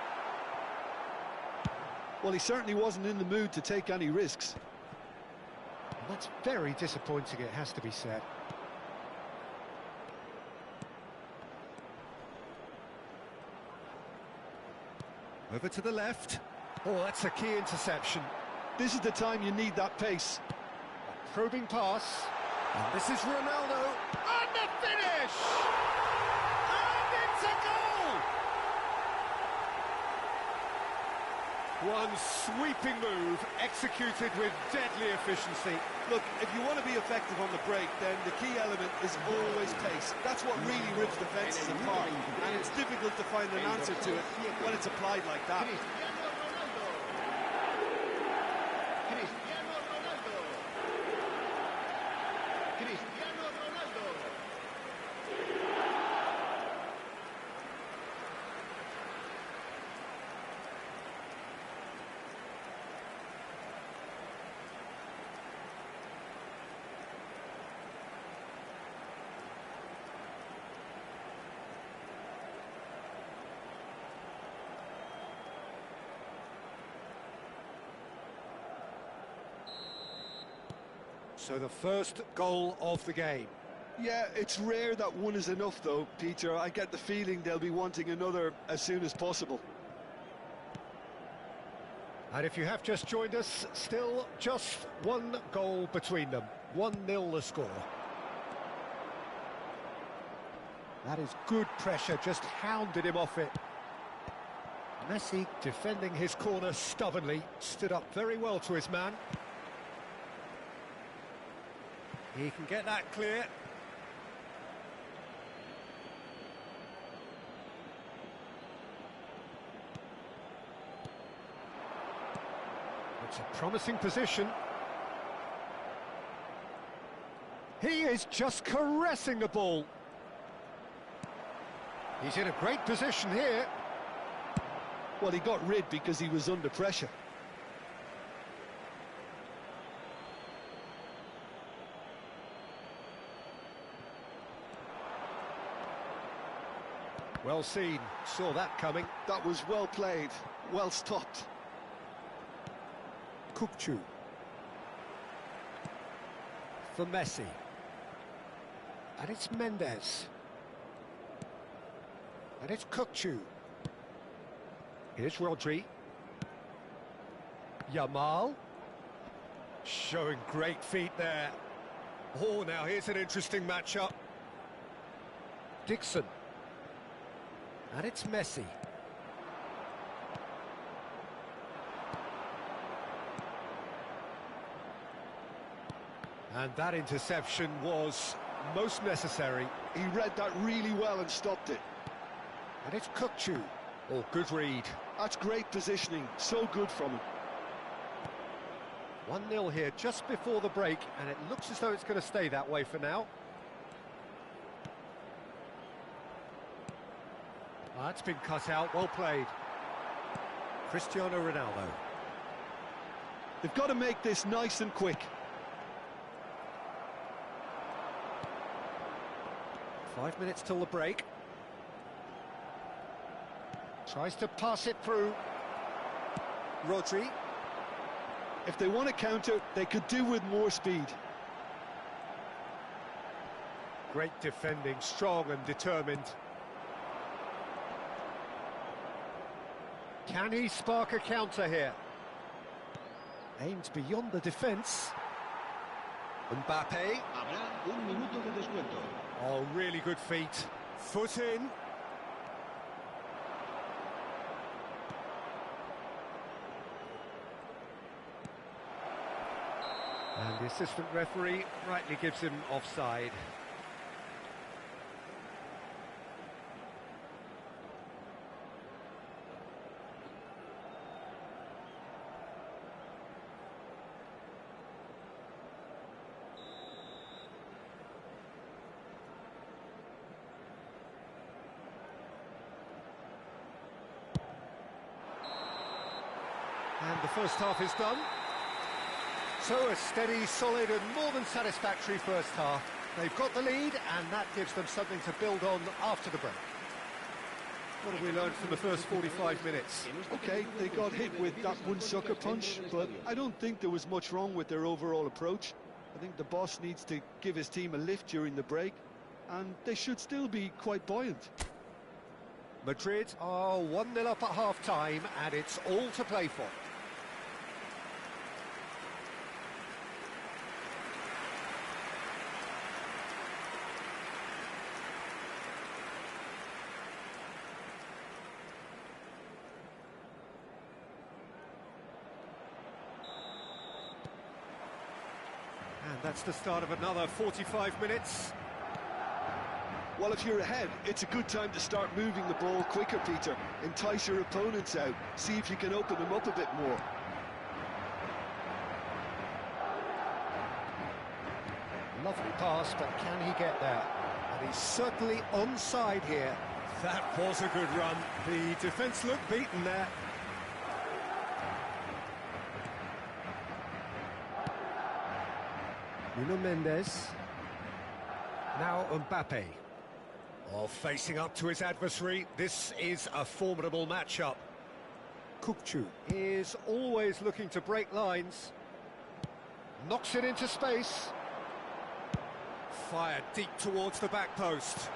Well, he certainly wasn't in the mood to take any risks. And that's very disappointing, it has to be said. Over to the left. Oh, that's a key interception. This is the time you need that pace. A probing pass. And this is Ronaldo. And the finish! And it's a goal! One sweeping move, executed with deadly efficiency. Look, if you want to be effective on the break, then the key element is always pace. That's what really rips defences apart, and it's difficult to find an answer to it when it's applied like that. So the first goal of the game. Yeah, it's rare that one is enough though, Peter. I get the feeling they'll be wanting another as soon as possible. And if you have just joined us, still just one goal between them. 1-0 the score. That is good pressure, just hounded him off it. Messi defending his corner stubbornly, stood up very well to his man. He can get that clear. It's a promising position. He is just caressing the ball. He's in a great position here. Well, he got rid because he was under pressure. Well seen, saw that coming. That was well played, well stopped. Pubg for Messi. And it's Mendes. And it's Pubg. Here's Rodri. Yamal. Showing great feet there. Oh, now here's an interesting matchup. Dixon. And it's Messi. And that interception was most necessary. He read that really well and stopped it. And it's Pubg. Oh, good read. That's great positioning, so good from him. 1-0 here just before the break, and it looks as though it's going to stay that way for now. That's been cut out, well played. Cristiano Ronaldo. They've got to make this nice and quick. 5 minutes till the break. Tries to pass it through. Rodri. If they want to counter, they could do with more speed. Great defending, strong and determined. Can he spark a counter here? Aimed beyond the defence. Mbappe. Habrá un minuto de descuento. Oh, really good feet. Foot in. And the assistant referee rightly gives him offside. And the first half is done. So a steady, solid and more than satisfactory first half. They've got the lead and that gives them something to build on after the break. What have we learned from the first 45 minutes? Okay, they got hit with that one sucker punch, but I don't think there was much wrong with their overall approach. I think the boss needs to give his team a lift during the break, and they should still be quite buoyant. Madrid are 1-0 up at half-time, and it's all to play for. And that's the start of another 45 minutes. Well, if you're ahead, it's a good time to start moving the ball quicker, Peter. Entice your opponents out. See if you can open them up a bit more. Lovely pass, but can he get there? And he's certainly onside here. That was a good run. The defence looked beaten there. Nuno Mendes. Now Mbappe. Oh, facing up to his adversary. This is a formidable matchup. Kukçu is always looking to break lines. Knocks it into space. Fired deep towards the back post.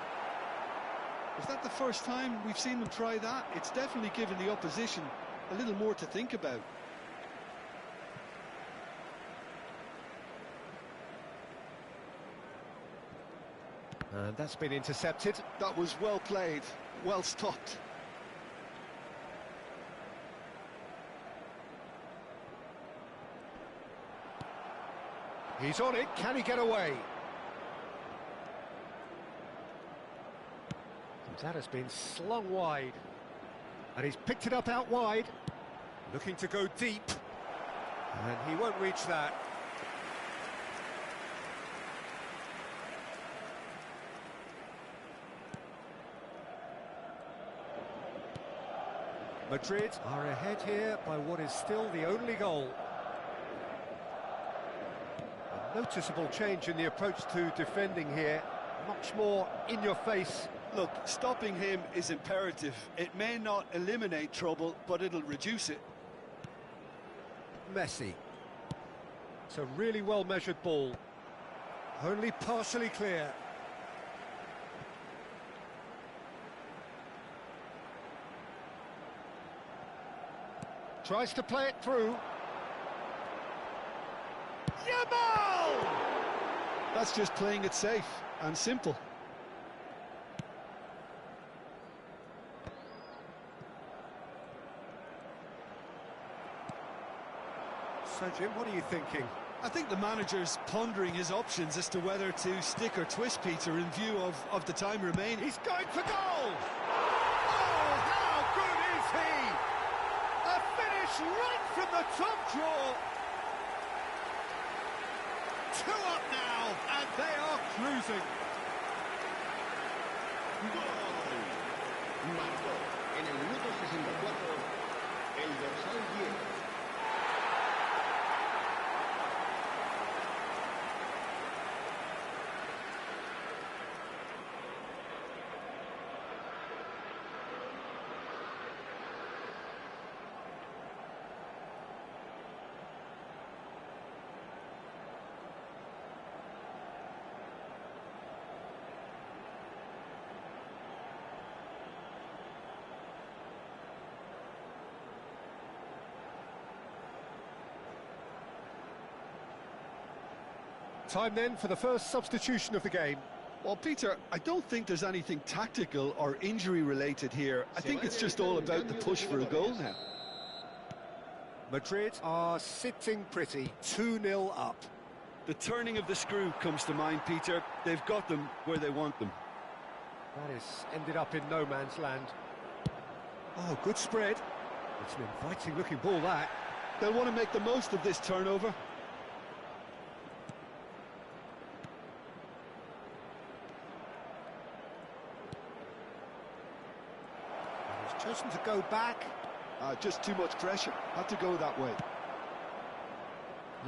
Is that the first time we've seen them try that? It's definitely given the opposition a little more to think about. And that's been intercepted. That was well played, well stopped. He's on it, can he get away? And that has been slung wide. And he's picked it up out wide. Looking to go deep. And he won't reach that. Madrid are ahead here by what is still the only goal. A noticeable change in the approach to defending here. Much more in your face. Look, stopping him is imperative. It may not eliminate trouble, but it'll reduce it. Messi. It's a really well-measured ball. Only partially clear. Tries to play it through. Yamal! That's just playing it safe and simple. So, Jim, what are you thinking? I think the manager's pondering his options as to whether to stick or twist, Peter, in view of the time remaining. He's going for goal! Oh, how good is he? A finish right from the top draw. 2 up now, and they are cruising. Marcó en el minuto 64 el dorsal 10. Time then for the first substitution of the game. Well, Peter, I don't think there's anything tactical or injury-related here. I think it's just all about the push for a goal now. Madrid are sitting pretty, 2-0 up. The turning of the screw comes to mind, Peter. They've got them where they want them. That has ended up in no man's land. Oh, good spread. It's an inviting-looking ball, that. They'll want to make the most of this turnover. Chosen to go back. Just too much pressure. Had to go that way.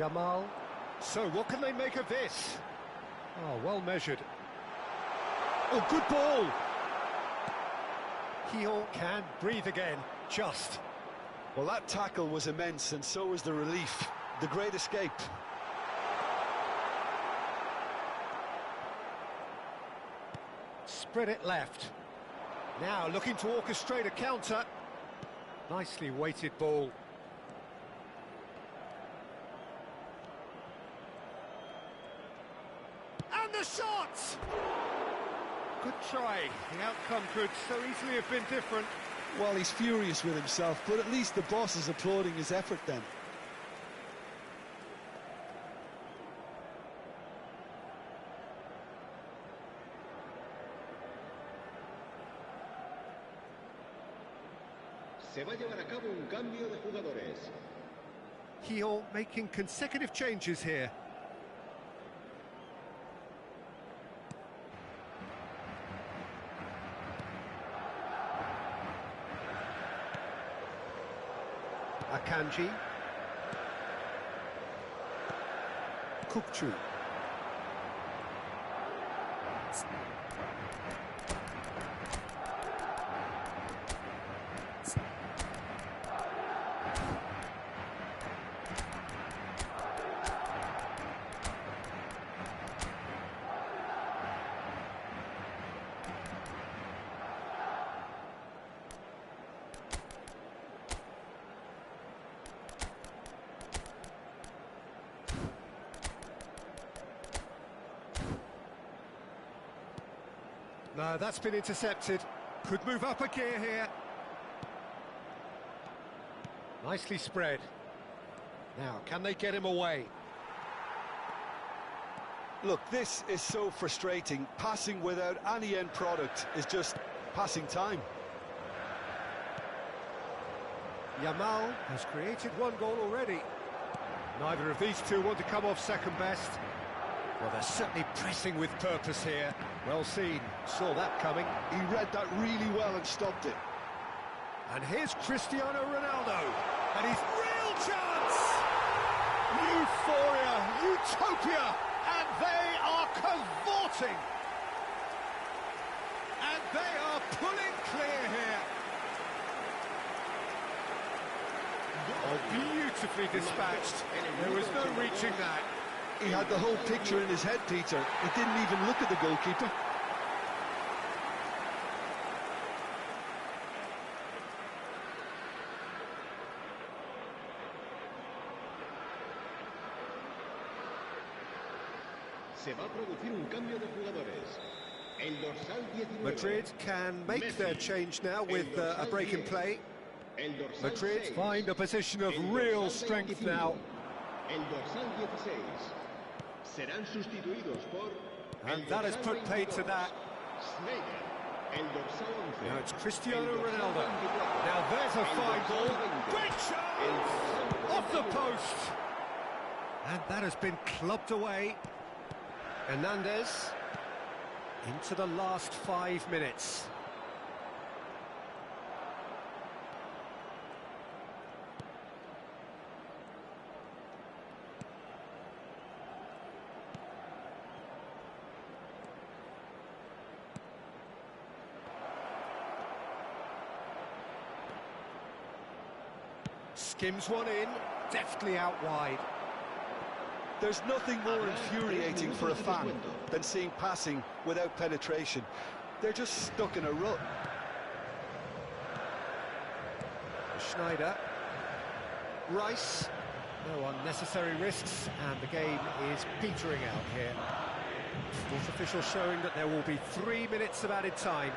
Yamal. So what can they make of this? Oh, well measured. Oh, good ball! Gea can breathe again, just. Well, that tackle was immense, and so was the relief. The great escape. Spread it left. Now looking to orchestrate a counter. Nicely weighted ball. And the shot! Good try. The outcome could so easily have been different. Well, he's furious with himself, but at least the boss is applauding his effort then. Se va a llevar a cabo un cambio de jugadores. Gea making consecutive changes here. Akanji. Kukçu. No, that's been intercepted. Could move up a gear here. Nicely spread. Now, can they get him away? Look, this is so frustrating. Passing without any end product is just passing time. Yamal has created one goal already. Neither of these two want to come off second best. Well, they're certainly pressing with purpose here. Well seen, saw that coming. He read that really well and stopped it. And here's Cristiano Ronaldo, and his real chance! Euphoria, utopia, and they are cavorting! And they are pulling clear here. Oh, beautifully dispatched. There was no reaching that. He had the whole picture in his head, Peter. He didn't even look at the goalkeeper. Se va a producir un cambio de jugadores. El dorsal 19. Madrid can make their change now with a break in play. Madrid find a position of real strength now. El dorsal 16. Serán sustituidos por. And that has put paid to that. El dorsal 11. Now it's Cristiano Ronaldo. Now there's a fine ball. Great shot! Off the post! And that has been clubbed away. Hernandez into the last 5 minutes. Skims one in, deftly out wide. There's nothing more infuriating for a fan than seeing passing without penetration. They're just stuck in a rut. Schneider. Rice. No unnecessary risks, and the game is petering out here. Sports official showing that there will be 3 minutes of added time.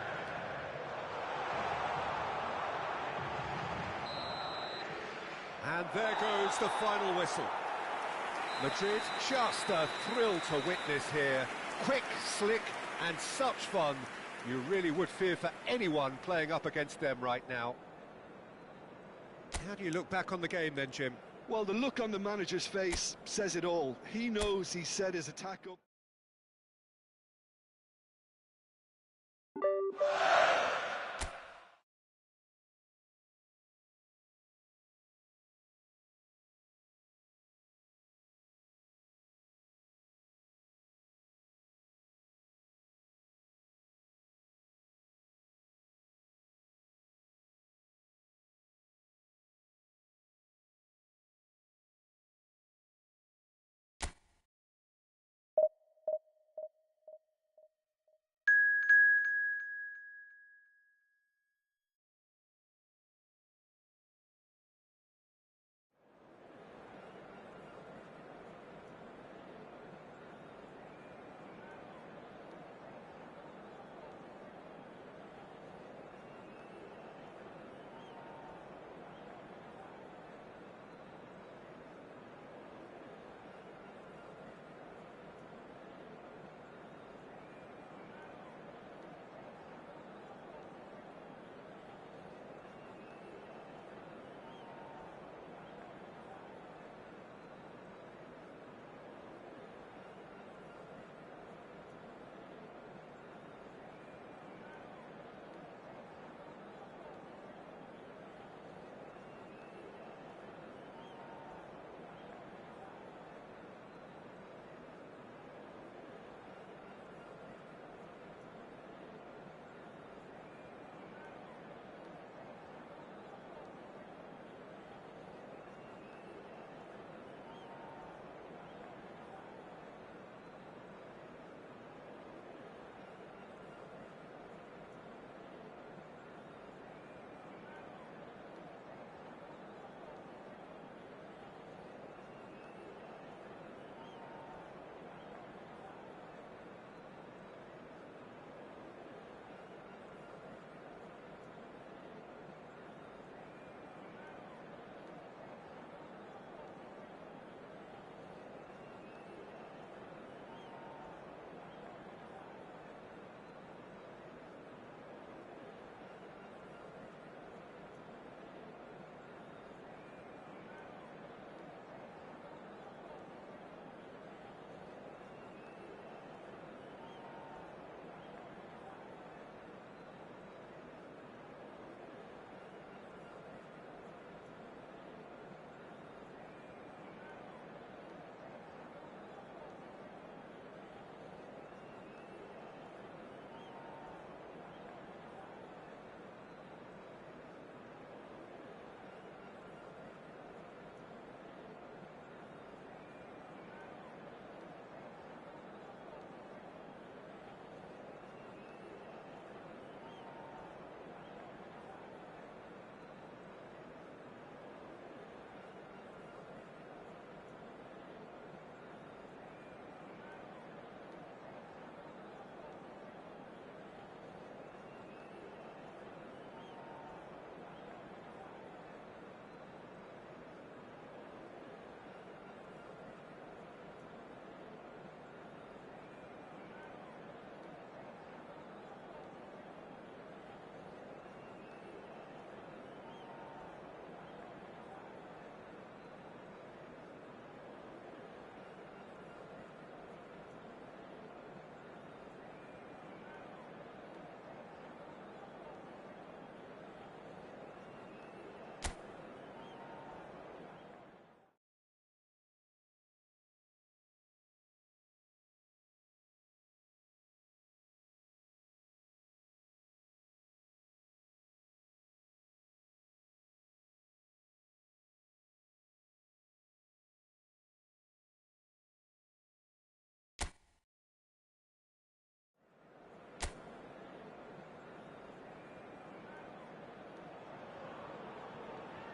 And there goes the final whistle. Madrid, just a thrill to witness here. Quick, slick, and such fun. You really would fear for anyone playing up against them right now. How do you look back on the game then, Jim? Well, the look on the manager's face says it all. He knows he set his attack up.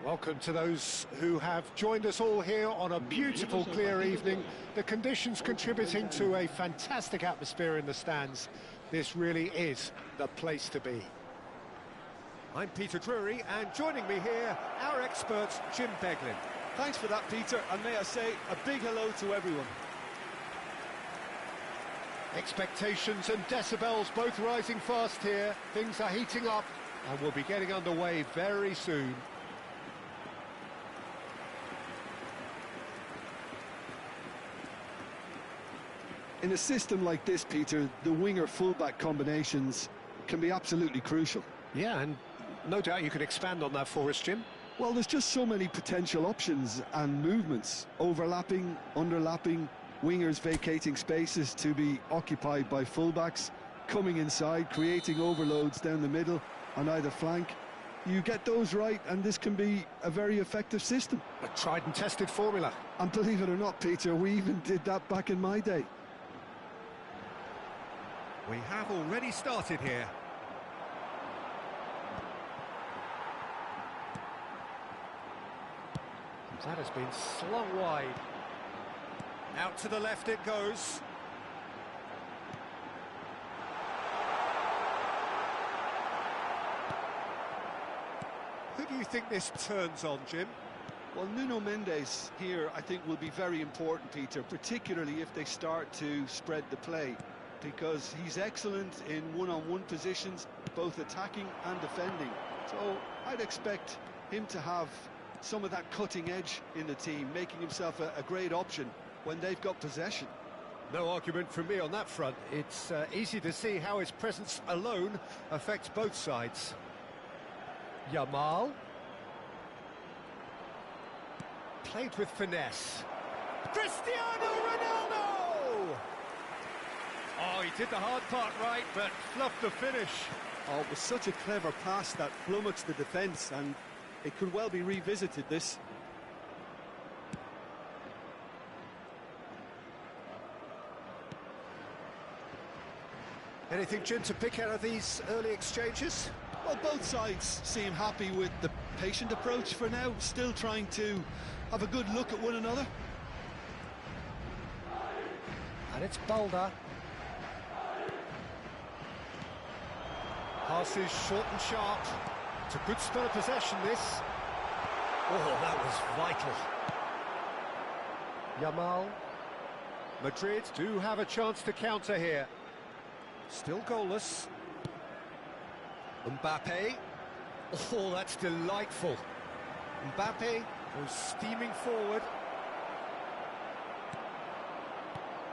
Welcome to those who have joined us all here on a beautiful, clear evening. The conditions contributing to a fantastic atmosphere in the stands. This really is the place to be. I'm Peter Drury, and joining me here, our expert, Jim Beglin. Thanks for that, Peter, and may I say a big hello to everyone. Expectations and decibels both rising fast here. Things are heating up, and we'll be getting underway very soon. In a system like this, Peter, the winger-fullback combinations can be absolutely crucial. Yeah, and no doubt you could expand on that for us, Jim. Well, there's just so many potential options and movements. Overlapping, underlapping, wingers vacating spaces to be occupied by fullbacks, coming inside, creating overloads down the middle on either flank. You get those right, and this can be a very effective system. A tried and tested formula. And believe it or not, Peter, we even did that back in my day. We have already started here. That has been slung wide. Out to the left it goes. Who do you think this turns on, Jim? Well, Nuno Mendes here, I think, will be very important, Peter, particularly if they start to spread the play, because he's excellent in one-on-one positions, both attacking and defending. So I'd expect him to have some of that cutting edge in the team, making himself a great option when they've got possession. No argument from me on that front. It's easy to see how his presence alone affects both sides. Yamal. Played with finesse. Cristiano Ronaldo! Oh, he did the hard part right, but fluffed the finish. Oh, it was such a clever pass that flummoxed the defence, and it could well be revisited, this. Anything, Jim, to pick out of these early exchanges? Well, both sides seem happy with the patient approach for now, still trying to have a good look at one another. And it's Boulder. Passes short and sharp. It's a good spell of possession, this. Oh, that was vital. Yamal. Madrid do have a chance to counter here. Still goalless. Mbappe. Oh, that's delightful. Mbappe goes steaming forward.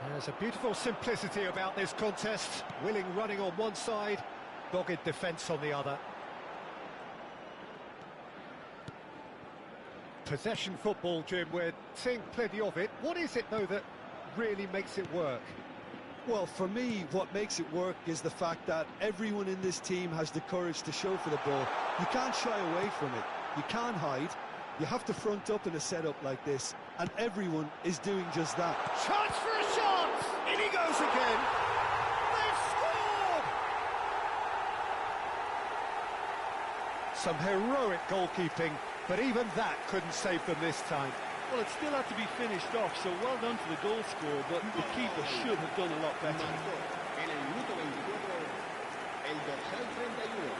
There's a beautiful simplicity about this contest. Willing running on one side, dogged defence on the other. Possession football, Jim, we're seeing plenty of it. What is it, though, that really makes it work? Well, for me, what makes it work is the fact that everyone in this team has the courage to show for the ball. You can't shy away from it. You can't hide. You have to front up in a setup like this, and everyone is doing just that. Chance for a shot! In he goes again! They've scored! Some heroic goalkeeping, but even that couldn't save them this time. Well, it still had to be finished off, so well done for the goal scorer, but the keeper should have done a lot better. En el minuto 24, el dorsal 31.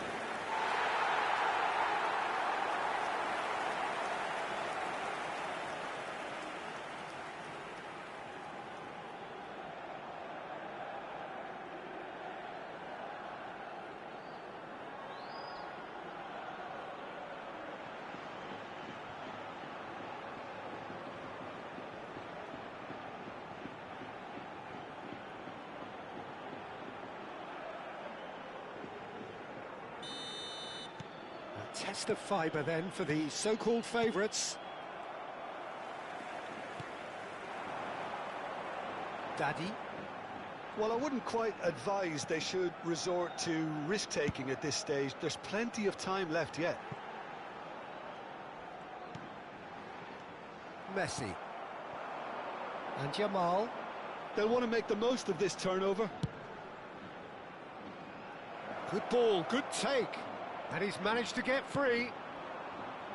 Test of fibre then for the so-called favourites. Daddy. Well, I wouldn't quite advise they should resort to risk-taking at this stage. There's plenty of time left yet. Messi. And Yamal. They'll want to make the most of this turnover. Good ball, good take. And he's managed to get free.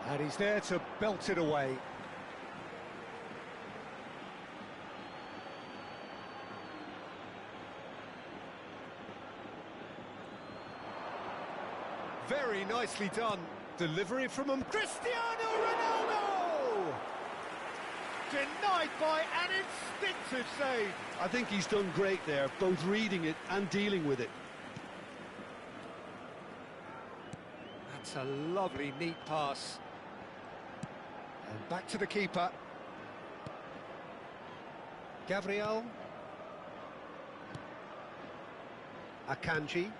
And he's there to belt it away. Very nicely done. Delivery from him. Cristiano Ronaldo! Denied by an instinctive save. I think he's done great there, both reading it and dealing with it. That's a lovely, neat pass. And back to the keeper. Gabriel. Akanji.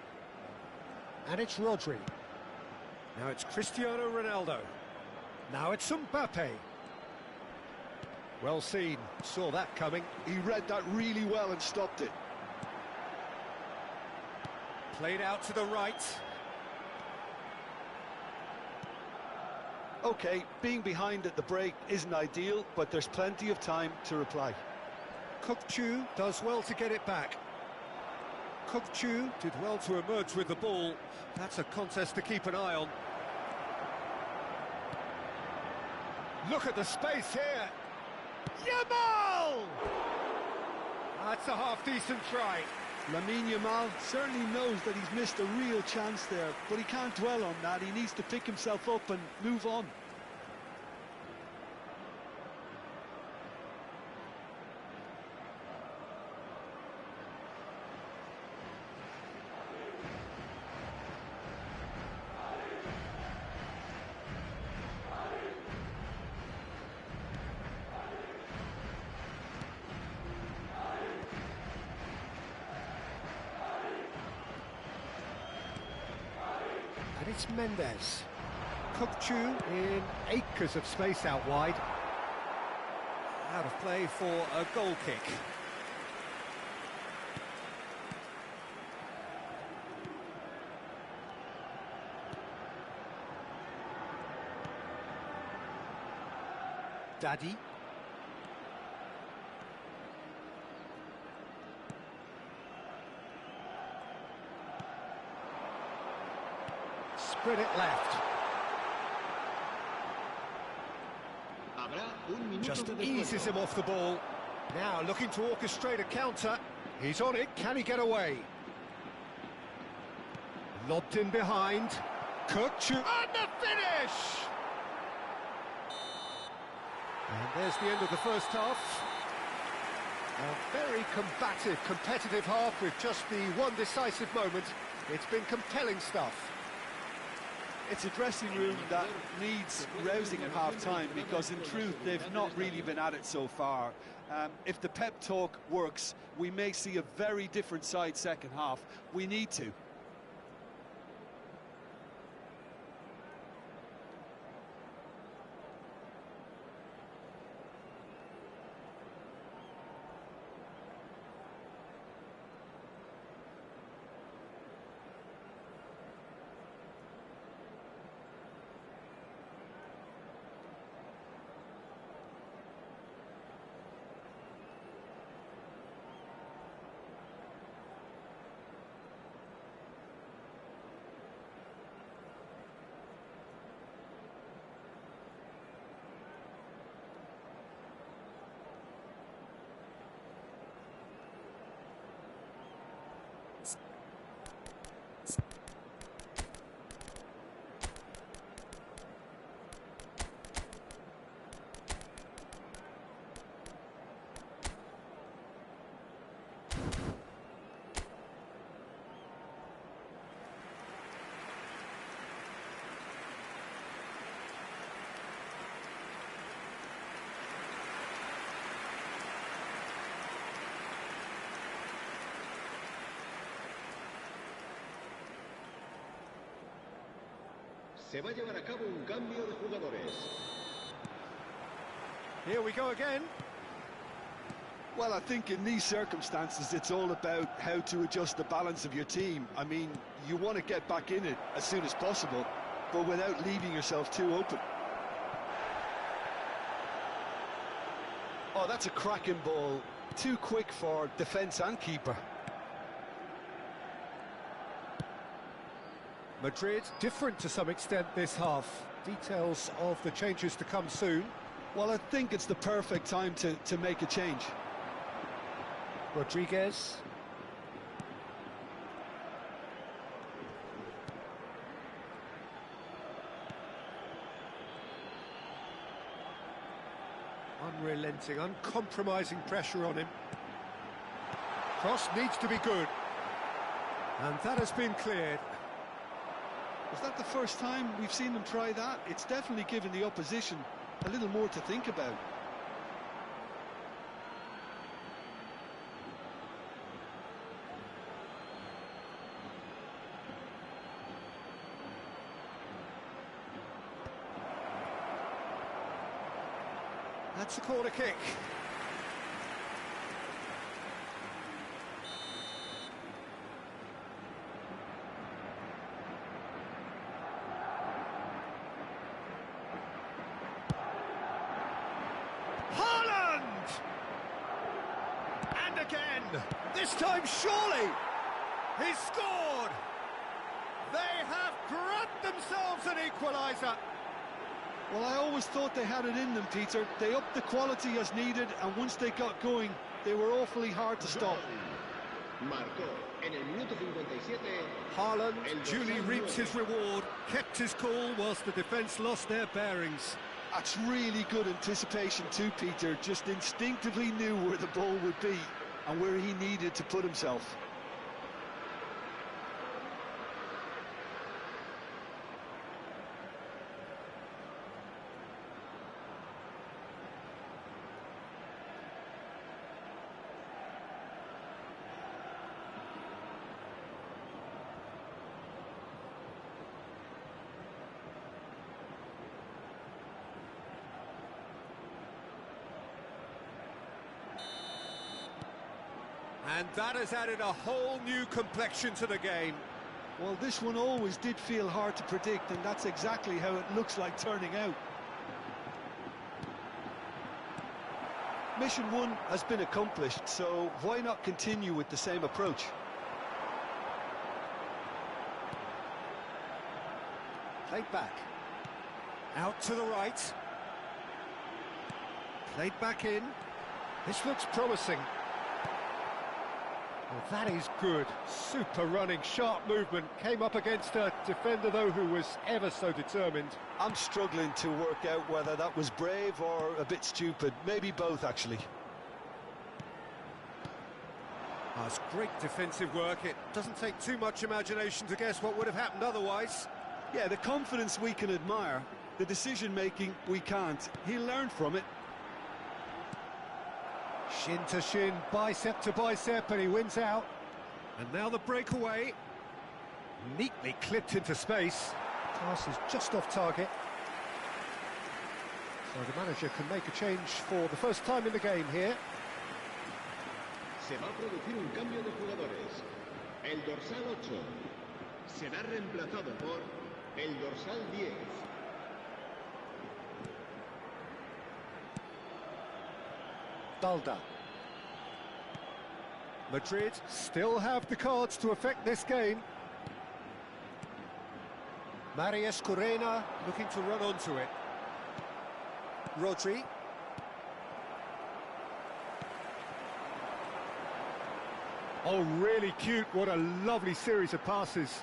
And it's Rodri. Now it's Cristiano Ronaldo. Now it's Mbappe. Well seen, saw that coming. He read that really well and stopped it. Played out to the right. Okay, being behind at the break isn't ideal, but there's plenty of time to reply. Kukçu does well to get it back. Kukçu did well to emerge with the ball. That's a contest to keep an eye on. Look at the space here. Yamal! That's a half-decent try. Lamine Yamal certainly knows that he's missed a real chance there, but he can't dwell on that. He needs to pick himself up and move on. And it's Mendes. Kukçu in acres of space out wide. Out of play for a goal kick. Daddy. Spread it left. Just eases him off the ball. Now looking to orchestrate a counter. He's on it. Can he get away? Lobbed in behind. Kukçu. And the finish! And there's the end of the first half. A very combative, competitive half with just the one decisive moment. It's been compelling stuff. It's a dressing room that needs rousing at half-time because, in truth, they've not really been at it so far. If the pep talk works, we may see a very different side second half. We need to. Se va a llevar a cabo un cambio de jugadores. Here we go again. Well, I think in these circumstances, it's all about how to adjust the balance of your team. I mean, you want to get back in it as soon as possible, but without leaving yourself too open. Oh, that's a cracking ball. Too quick for defence and keeper. Madrid different to some extent this half. Details of the changes to come soon. Well, I think it's the perfect time to make a change. Rodriguez. Unrelenting, uncompromising pressure on him. Cross needs to be good. And that has been cleared. Was that the first time we've seen them try that? It's definitely given the opposition a little more to think about. That's a corner kick. And again, this time surely, he's scored. They have grabbed themselves an equaliser. Well, I always thought they had it in them, Peter. They upped the quality as needed, and once they got going, they were awfully hard to stop. Marcó en el minuto 57. Haaland duly reaps his reward, kept his cool whilst the defence lost their bearings. That's really good anticipation too, Peter. Just instinctively knew where the ball would be and where he needed to put himself. And that has added a whole new complexion to the game. Well, this one always did feel hard to predict, and that's exactly how it looks like turning out. Mission 1 has been accomplished, so why not continue with the same approach? Played back. Out to the right. Played back in. This looks promising. Well, that is good. Super running, sharp movement. Came up against a defender, though, who was ever so determined. I'm struggling to work out whether that was brave or a bit stupid. Maybe both, actually. Oh, it's great defensive work. It doesn't take too much imagination to guess what would have happened otherwise. Yeah, the confidence we can admire. The decision-making we can't. He learned from it. Shin to shin, bicep to bicep, and he wins out. And now the breakaway. Neatly clipped into space. Pass is just off target. So the manager can make a change for the first time in the game here. Se va a producir un cambio de jugadores. El dorsal 8 será reemplazado por el dorsal 10. Dalda. Madrid still have the cards to affect this game. Corena looking to run onto it. Rodri. Oh, really cute. What a lovely series of passes.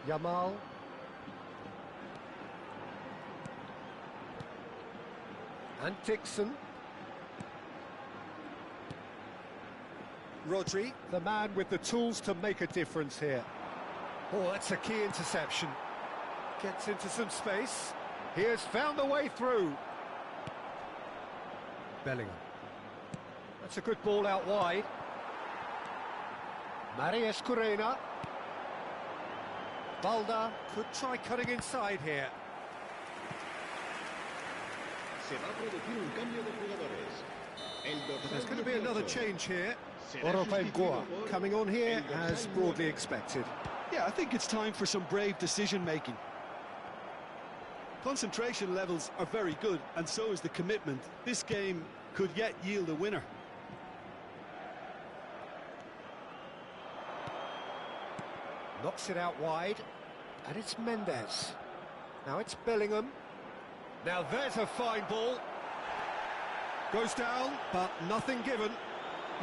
Yamal. And Dixon. Rodri, the man with the tools to make a difference here. Oh, that's a key interception. Gets into some space. He has found a way through. Bellingham. That's a good ball out wide. Corena. Balda could try cutting inside here. Se va a producir un cambio de jugadores. El dorsal There's going to be 18 another change here. será Oropen sustituido por coming on here el dorsal as 9. broadly expected. Yeah, I think it's time for some brave decision-making. Concentration levels are very good, and so is the commitment. This game could yet yield a winner. Knocks it out wide, and it's Mendes. Now it's Bellingham. Now there's a fine ball. Goes down, but nothing given.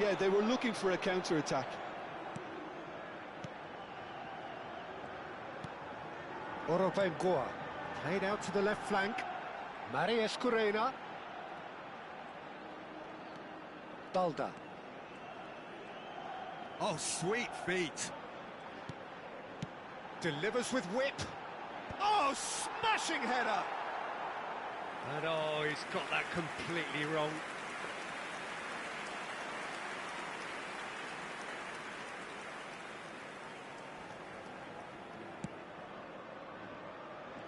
Yeah, they were looking for a counter-attack. Orobengoa, played out to the left flank. Maria Escurena. Balda. Oh, sweet feet. Delivers with whip. Oh, smashing header! And oh, he's got that completely wrong.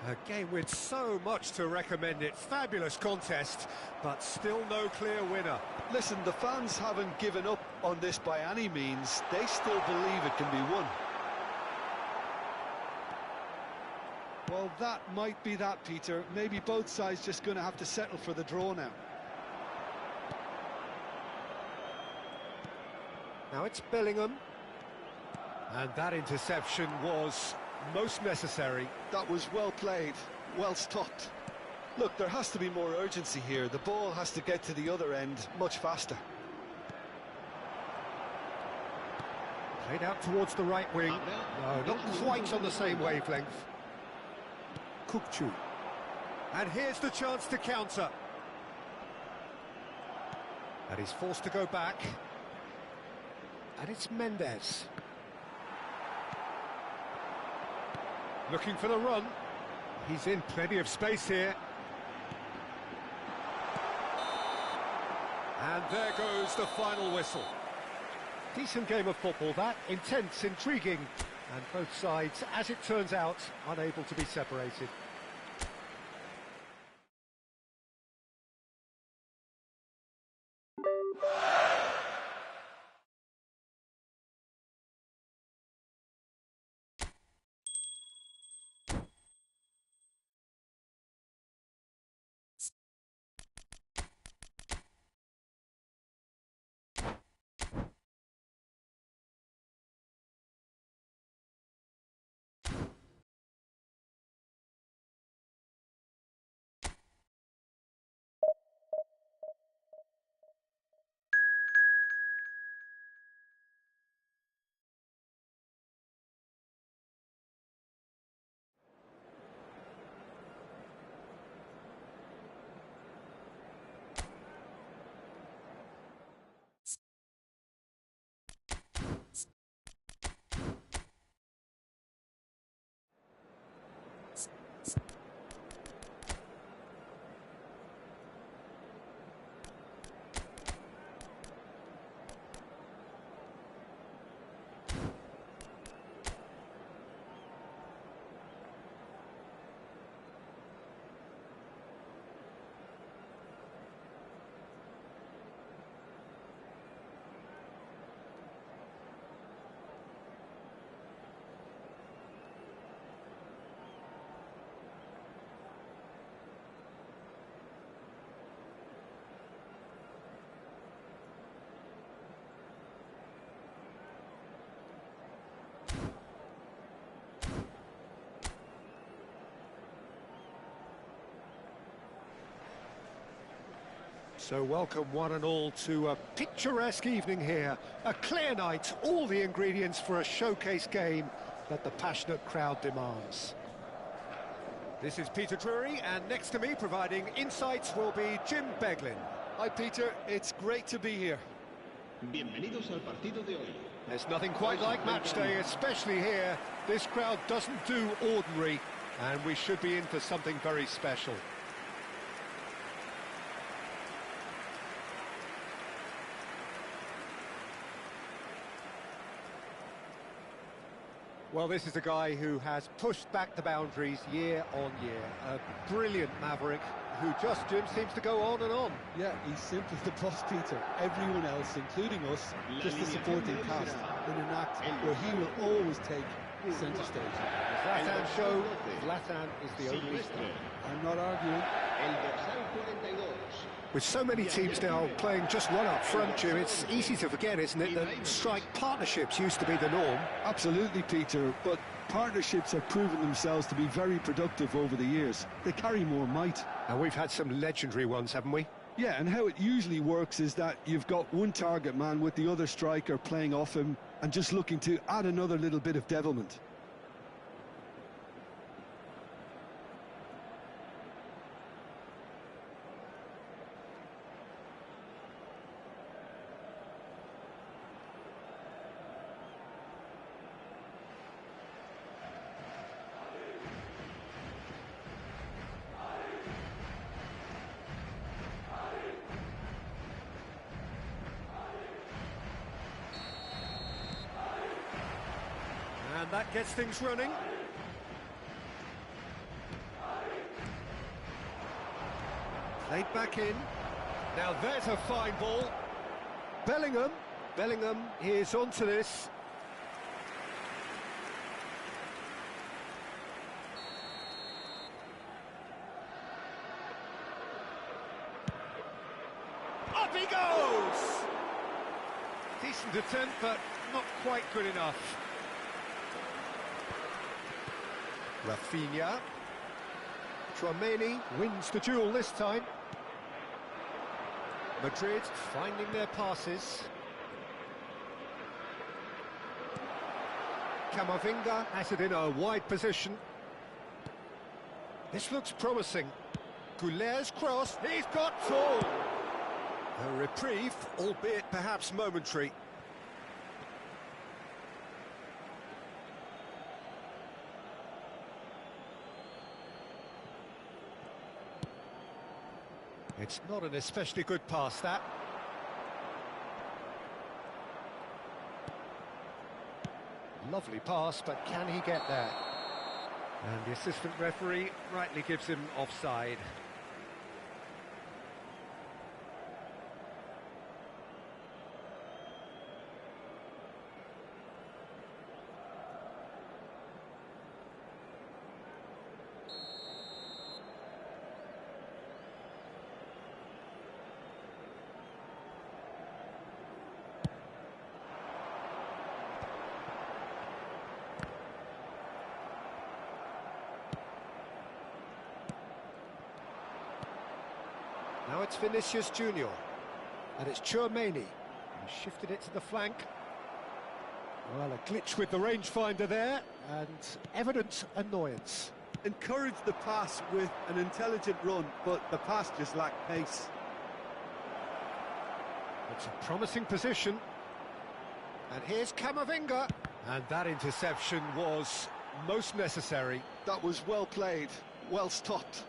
A game with so much to recommend it. Fabulous contest, but still no clear winner. Listen, the fans haven't given up on this by any means. They still believe it can be won. Well, that might be that, Peter. Maybe both sides just going to have to settle for the draw now. Now it's Bellingham. And that interception was most necessary. That was well played, well stopped. Look, there has to be more urgency here. The ball has to get to the other end much faster. Played out towards the right wing. No, not quite on the same wavelength. Kukcu. And here's the chance to counter. And he's forced to go back. And it's Mendes. Looking for the run. He's in plenty of space here. And there goes the final whistle. Decent game of football, that. Intense, intriguing. And both sides, as it turns out, unable to be separated. So welcome one and all to a picturesque evening here. A clear night, all the ingredients for a showcase game that the passionate crowd demands. This is Peter Drury, and next to me providing insights will be Jim Beglin. Hi Peter, it's great to be here. Bienvenidos al partido de hoy. There's nothing quite like match day, especially here. This crowd doesn't do ordinary, and we should be in for something very special. Well, this is a guy who has pushed back the boundaries year on year. A brilliant maverick who just, Jim, seems to go on and on. Yeah, he's simply the boss, Peter. Everyone else, including us, just a supporting cast in an act where he will always take centre stage. Zlatan show, Zlatan is the only star. I'm not arguing. El dorsal 42. With so many teams now playing just one up front, Jim, it's easy to forget, isn't it, that strike partnerships used to be the norm. Absolutely, Peter, but partnerships have proven themselves to be very productive over the years. They carry more might. And we've had some legendary ones, haven't we? Yeah, and how it usually works is that you've got one target man with the other striker playing off him and just looking to add another little bit of devilment. And that gets things running. Played back in. Now there's a fine ball. Bellingham is onto this. Up he goes! Decent attempt, but not quite good enough. Rafinha. Tchouaméni wins the duel this time. Madrid finding their passes. Camavinga has it in a wide position. This looks promising. Goulet's cross, he's got full. A reprieve, albeit perhaps momentary. It's not an especially good pass, that. Lovely pass, but can he get there? And the assistant referee rightly gives him offside. Now it's Vinicius Junior, and it's Tchouaméni, who shifted it to the flank. Well, a glitch with the rangefinder there, and evident annoyance. Encouraged the pass with an intelligent run, but the pass just lacked pace. It's a promising position. And here's Camavinga. And that interception was most necessary. That was well played, well stopped.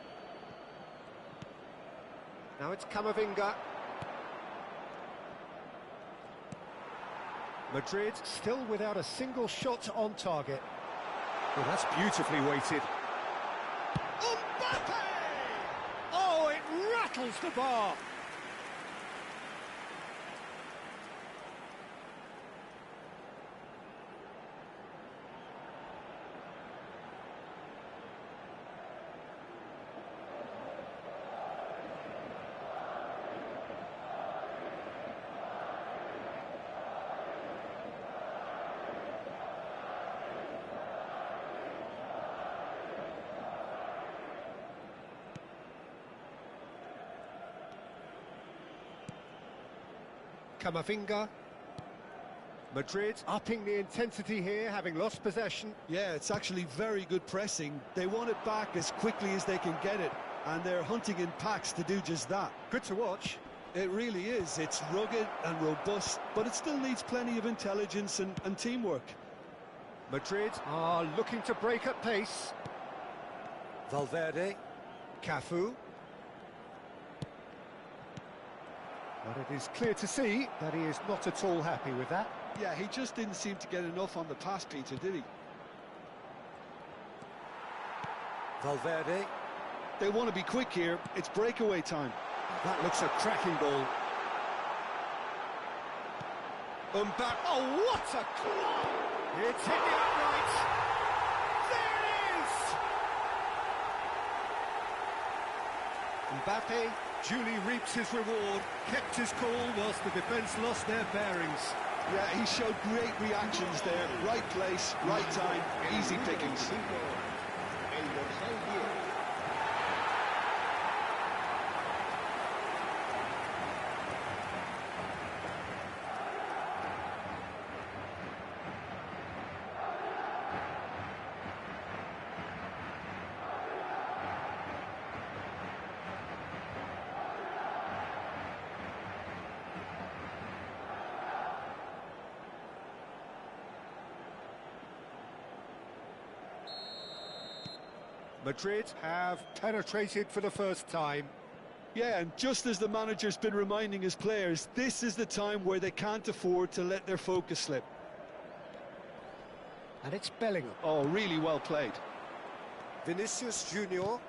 Now it's Camavinga. Madrid still without a single shot on target. Well, that's beautifully weighted. Mbappe! Oh, it rattles the bar. Camavinga. Madrid upping the intensity here, having lost possession. Yeah, it's actually very good pressing. They want it back as quickly as they can get it, and they're hunting in packs to do just that. Good to watch. It really is. It's rugged and robust, but it still needs plenty of intelligence and teamwork. Madrid are looking to break at pace. Valverde, Cafu. But it is clear to see that he is not at all happy with that. Yeah, he just didn't seem to get enough on the pass, Peter, did he? Valverde. They want to be quick here. It's breakaway time. That looks a cracking ball. Mbappe. Oh, what a claw! It's hit the upright. There it is! Mbappe duly reaps his reward, kept his cool whilst the defence lost their bearings. Yeah, he showed great reactions there. Right place, right time, easy pickings. El dorsal 10. Madrid have penetrated for the first time. Yeah, and just as the manager's been reminding his players, this is the time where they can't afford to let their focus slip. And it's Bellingham. Oh, really well played. Vinicius Junior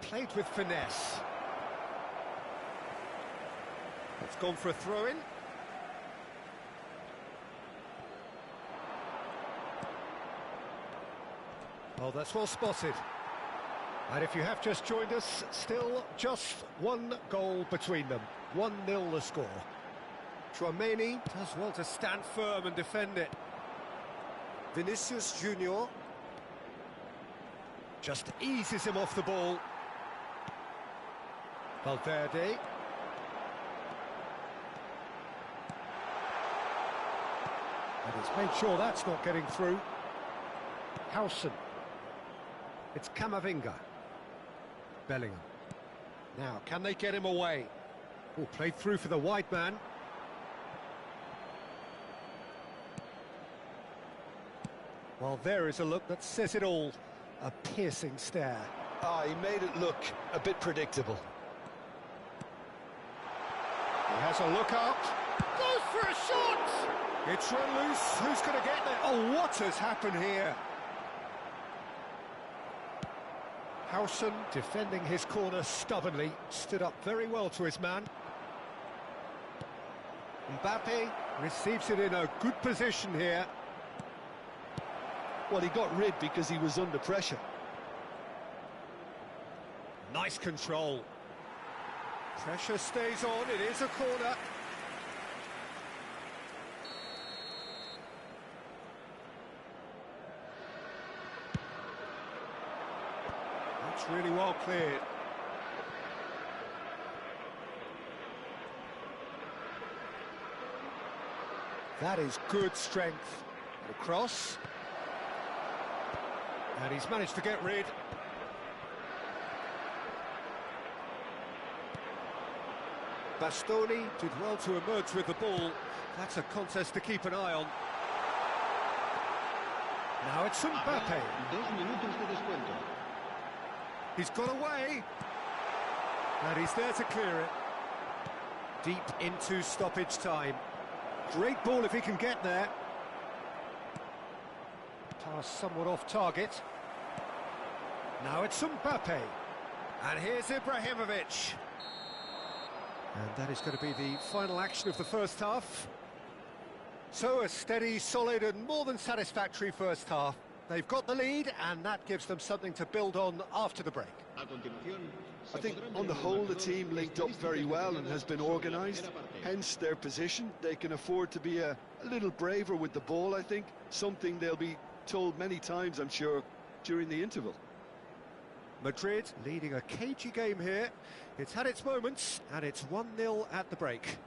played with finesse. It's gone for a throw-in. Oh, that's well spotted. And if you have just joined us, still just one goal between them. 1-0 the score. Tchouaméni does well to stand firm and defend it. Vinicius Junior just eases him off the ball. Valverde. And he's made sure that's not getting through. Howson. It's Camavinga. Bellingham. Now, can they get him away? Oh, played through for the wide man. Well, there is a look that says it all. A piercing stare. Ah, he made it look a bit predictable. He has a look out. Goes for a shot! It's run loose. Who's going to get there? Oh, what has happened here? Howson, defending his corner stubbornly, stood up very well to his man. Mbappe receives it in a good position here. Well, he got rid because he was under pressure. Nice control. Pressure stays on, it is a corner. That's really well cleared. That is good strength. The cross. And he's managed to get rid. Bastoni did well to emerge with the ball. That's a contest to keep an eye on. Now it's Mbappe. 2 minutos de descuento. He's got away. And he's there to clear it. Deep into stoppage time. Great ball if he can get there. Pass somewhat off target. Now it's Mbappe. And here's Ibrahimovic. And that is going to be the final action of the first half. So a steady, solid and more than satisfactory first half. They've got the lead and that gives them something to build on after the break. I think on the whole the team linked up very well and has been organised, hence their position. They can afford to be a little braver with the ball, I think, something they'll be told many times, I'm sure, during the interval. Madrid leading a cagey game here. It's had its moments and it's 1-0 at the break.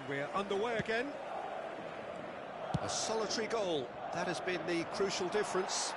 we're underway again. A solitary goal, that has been the crucial difference.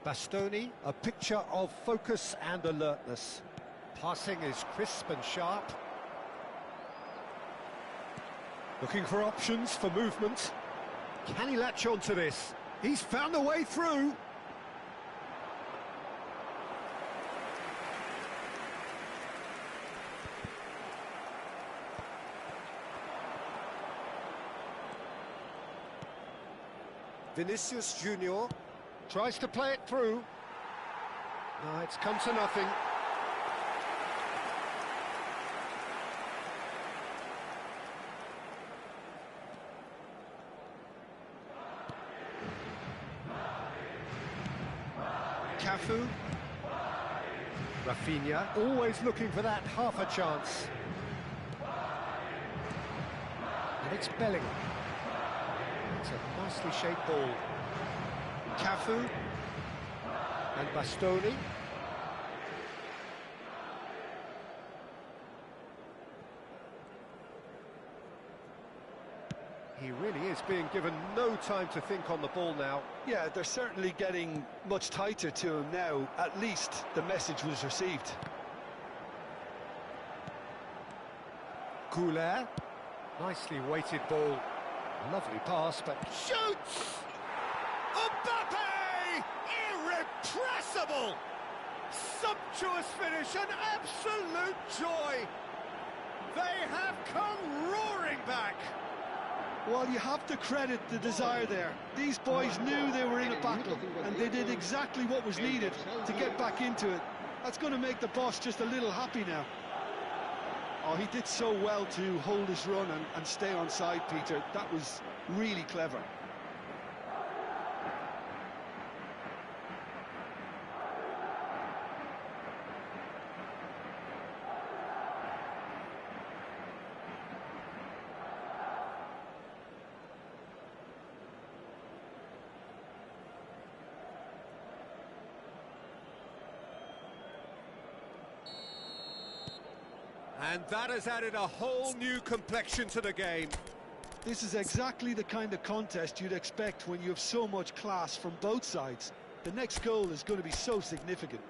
Bastoni, a picture of focus and alertness. Passing is crisp and sharp. Looking for options for movement. Can he latch onto this? He's found a way through. Vinicius Junior tries to play it through. No, it's come to nothing. Cafu. Rafinha, always looking for that half a chance. And it's Bellingham. It's a nicely shaped ball. Cafu and Bastoni. He really is being given no time to think on the ball now. Yeah, they're certainly getting much tighter to him now. At least the message was received. Goulet, nicely weighted ball. Lovely pass, but shoots! Mbappe! Irrepressible! Sumptuous finish, an absolute joy! They have come roaring back! Well, you have to credit the desire there. These boys knew they were in a battle, and they did exactly what was needed to get back into it. That's going to make the boss just a little happy now. Oh, he did so well to hold his run and stay on side, Peter. That was really clever. And that has added a whole new complexion to the game. This is exactly the kind of contest you'd expect when you have so much class from both sides. The next goal is going to be so significant.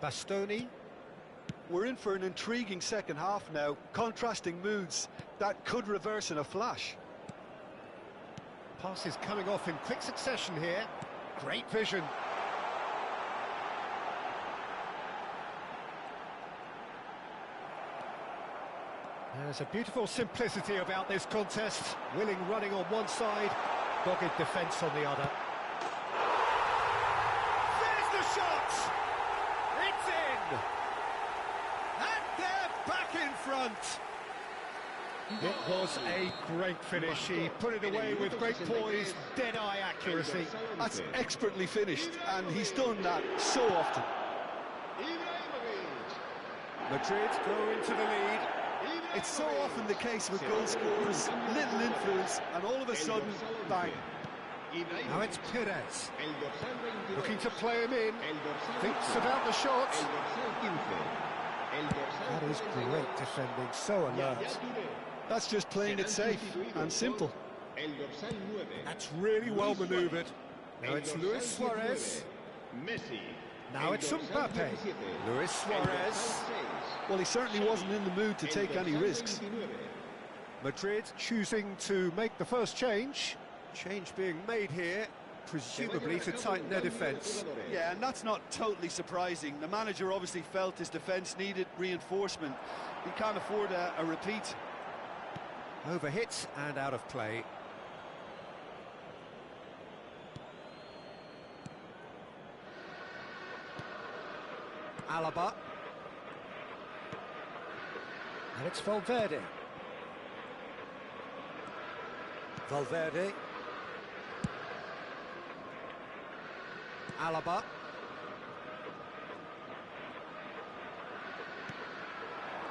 Bastoni. We're in for an intriguing second half now, contrasting moods that could reverse in a flash. Passes coming off in quick succession here. Great vision. There's a beautiful simplicity about this contest. Willing running on one side, dogged defence on the other. There's the shot! It's in! And they're back in front! It was a great finish. He put it away with great poise, dead-eye accuracy. That's expertly finished, and he's done that so often. Madrid go into the lead. It's so often the case with goal scorers, little influence, and all of a sudden, bang. Now it's Perez, looking to play him in, thinks about the shot. That is great defending, so alert. That's just playing it safe and simple. That's really well manoeuvred. Now it's Luis Suarez. Now it's Mbappe. Luis Suarez. Well, he certainly wasn't in the mood to take any risks. Madrid choosing to make the first change. Change being made here, presumably to tighten their defence. Yeah, and that's not totally surprising. The manager obviously felt his defence needed reinforcement. He can't afford a repeat. Overhit and out of play. Alaba. And it's Valverde. Valverde. Alaba.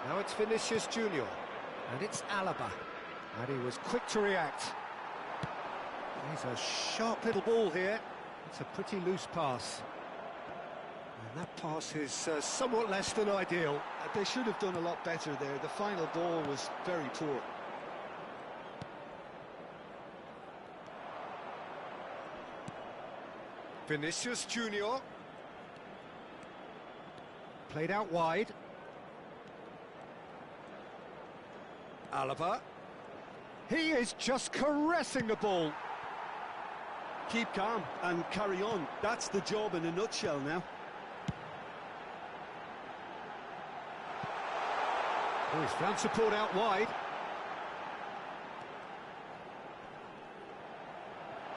Now it's Vinicius Junior. And it's Alaba. And he was quick to react. He's a sharp little ball here. It's a pretty loose pass. And that pass is somewhat less than ideal. They should have done a lot better there. The final ball was very poor. Vinicius Junior. Played out wide. Alaba. He is just caressing the ball. Keep calm and carry on. That's the job in a nutshell now. Oh, he's found support out wide.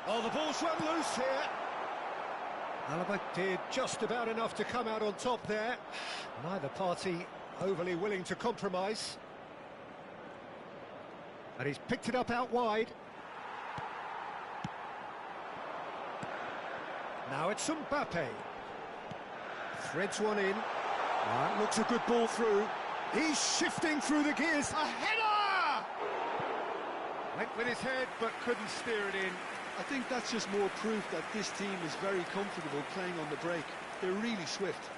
Oh, the ball's run loose here. Alaba did just about enough to come out on top there. Neither party overly willing to compromise. And he's picked it up out wide. Now it's Mbappe. Threads one in. That looks a good ball through. He's shifting through the gears. A header! Went with his head, but couldn't steer it in. I think that's just more proof that this team is very comfortable playing on the break. They're really swift.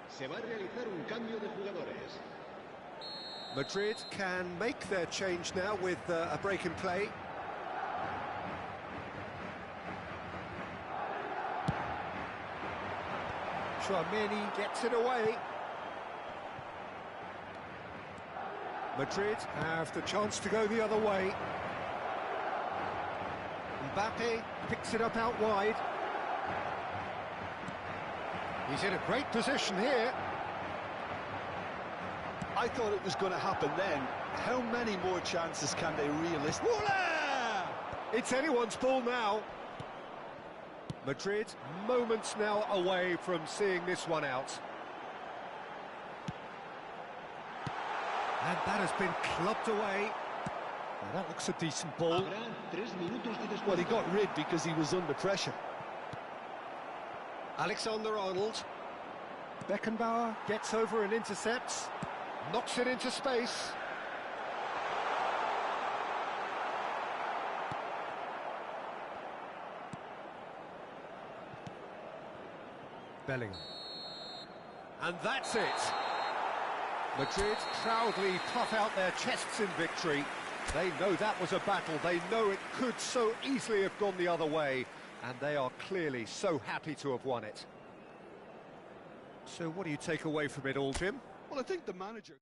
Se va a realizar un cambio de jugadores. Madrid can make their change now with a break in play. Chouameni gets it away. Madrid have the chance to go the other way. Mbappe picks it up out wide. He's in a great position here. I thought it was going to happen then. How many more chances can they realistically? It's anyone's ball now. Madrid moments now away from seeing this one out. And that has been clubbed away. Now that looks a decent ball. Well, he got rid because he was under pressure. Alexander-Arnold. Beckenbauer gets over and intercepts. Knocks it into space. Bellingham. And that's it. Madrid proudly puff out their chests in victory. They know that was a battle. They know it could so easily have gone the other way. And they are clearly so happy to have won it. So what do you take away from it all, Jim? Well, I think the manager...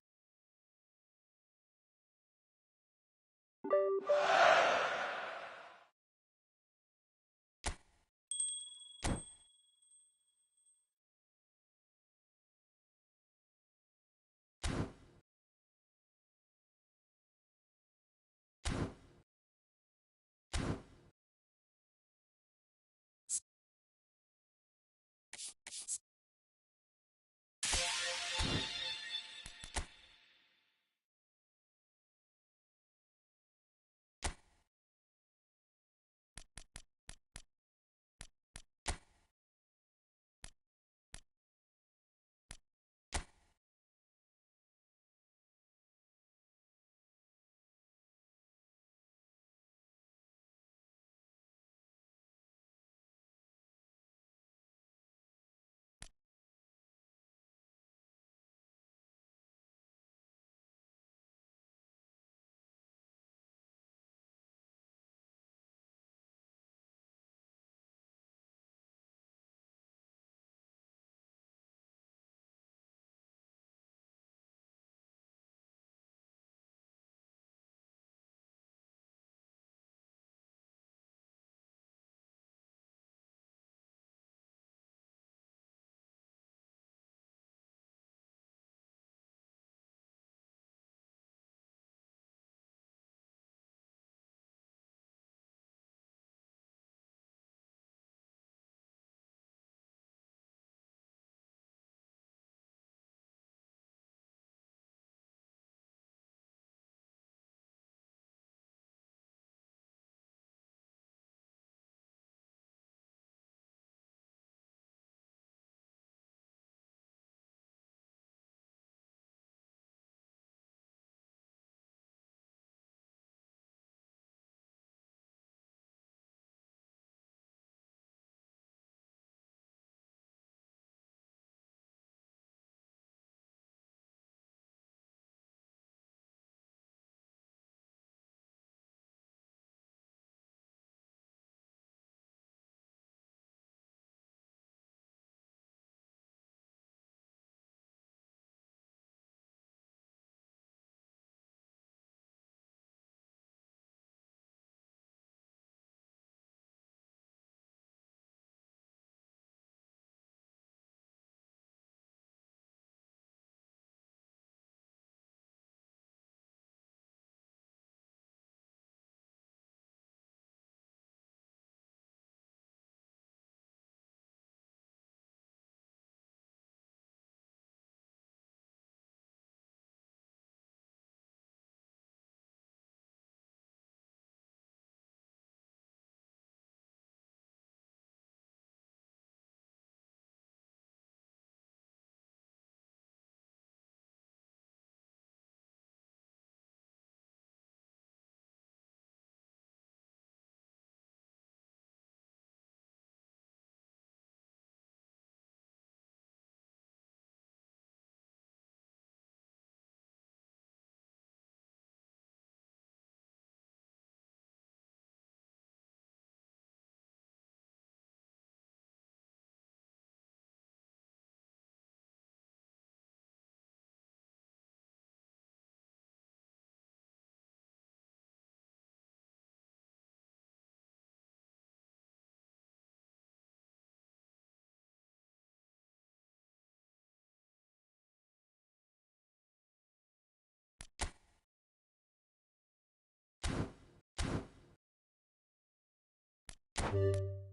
Arena.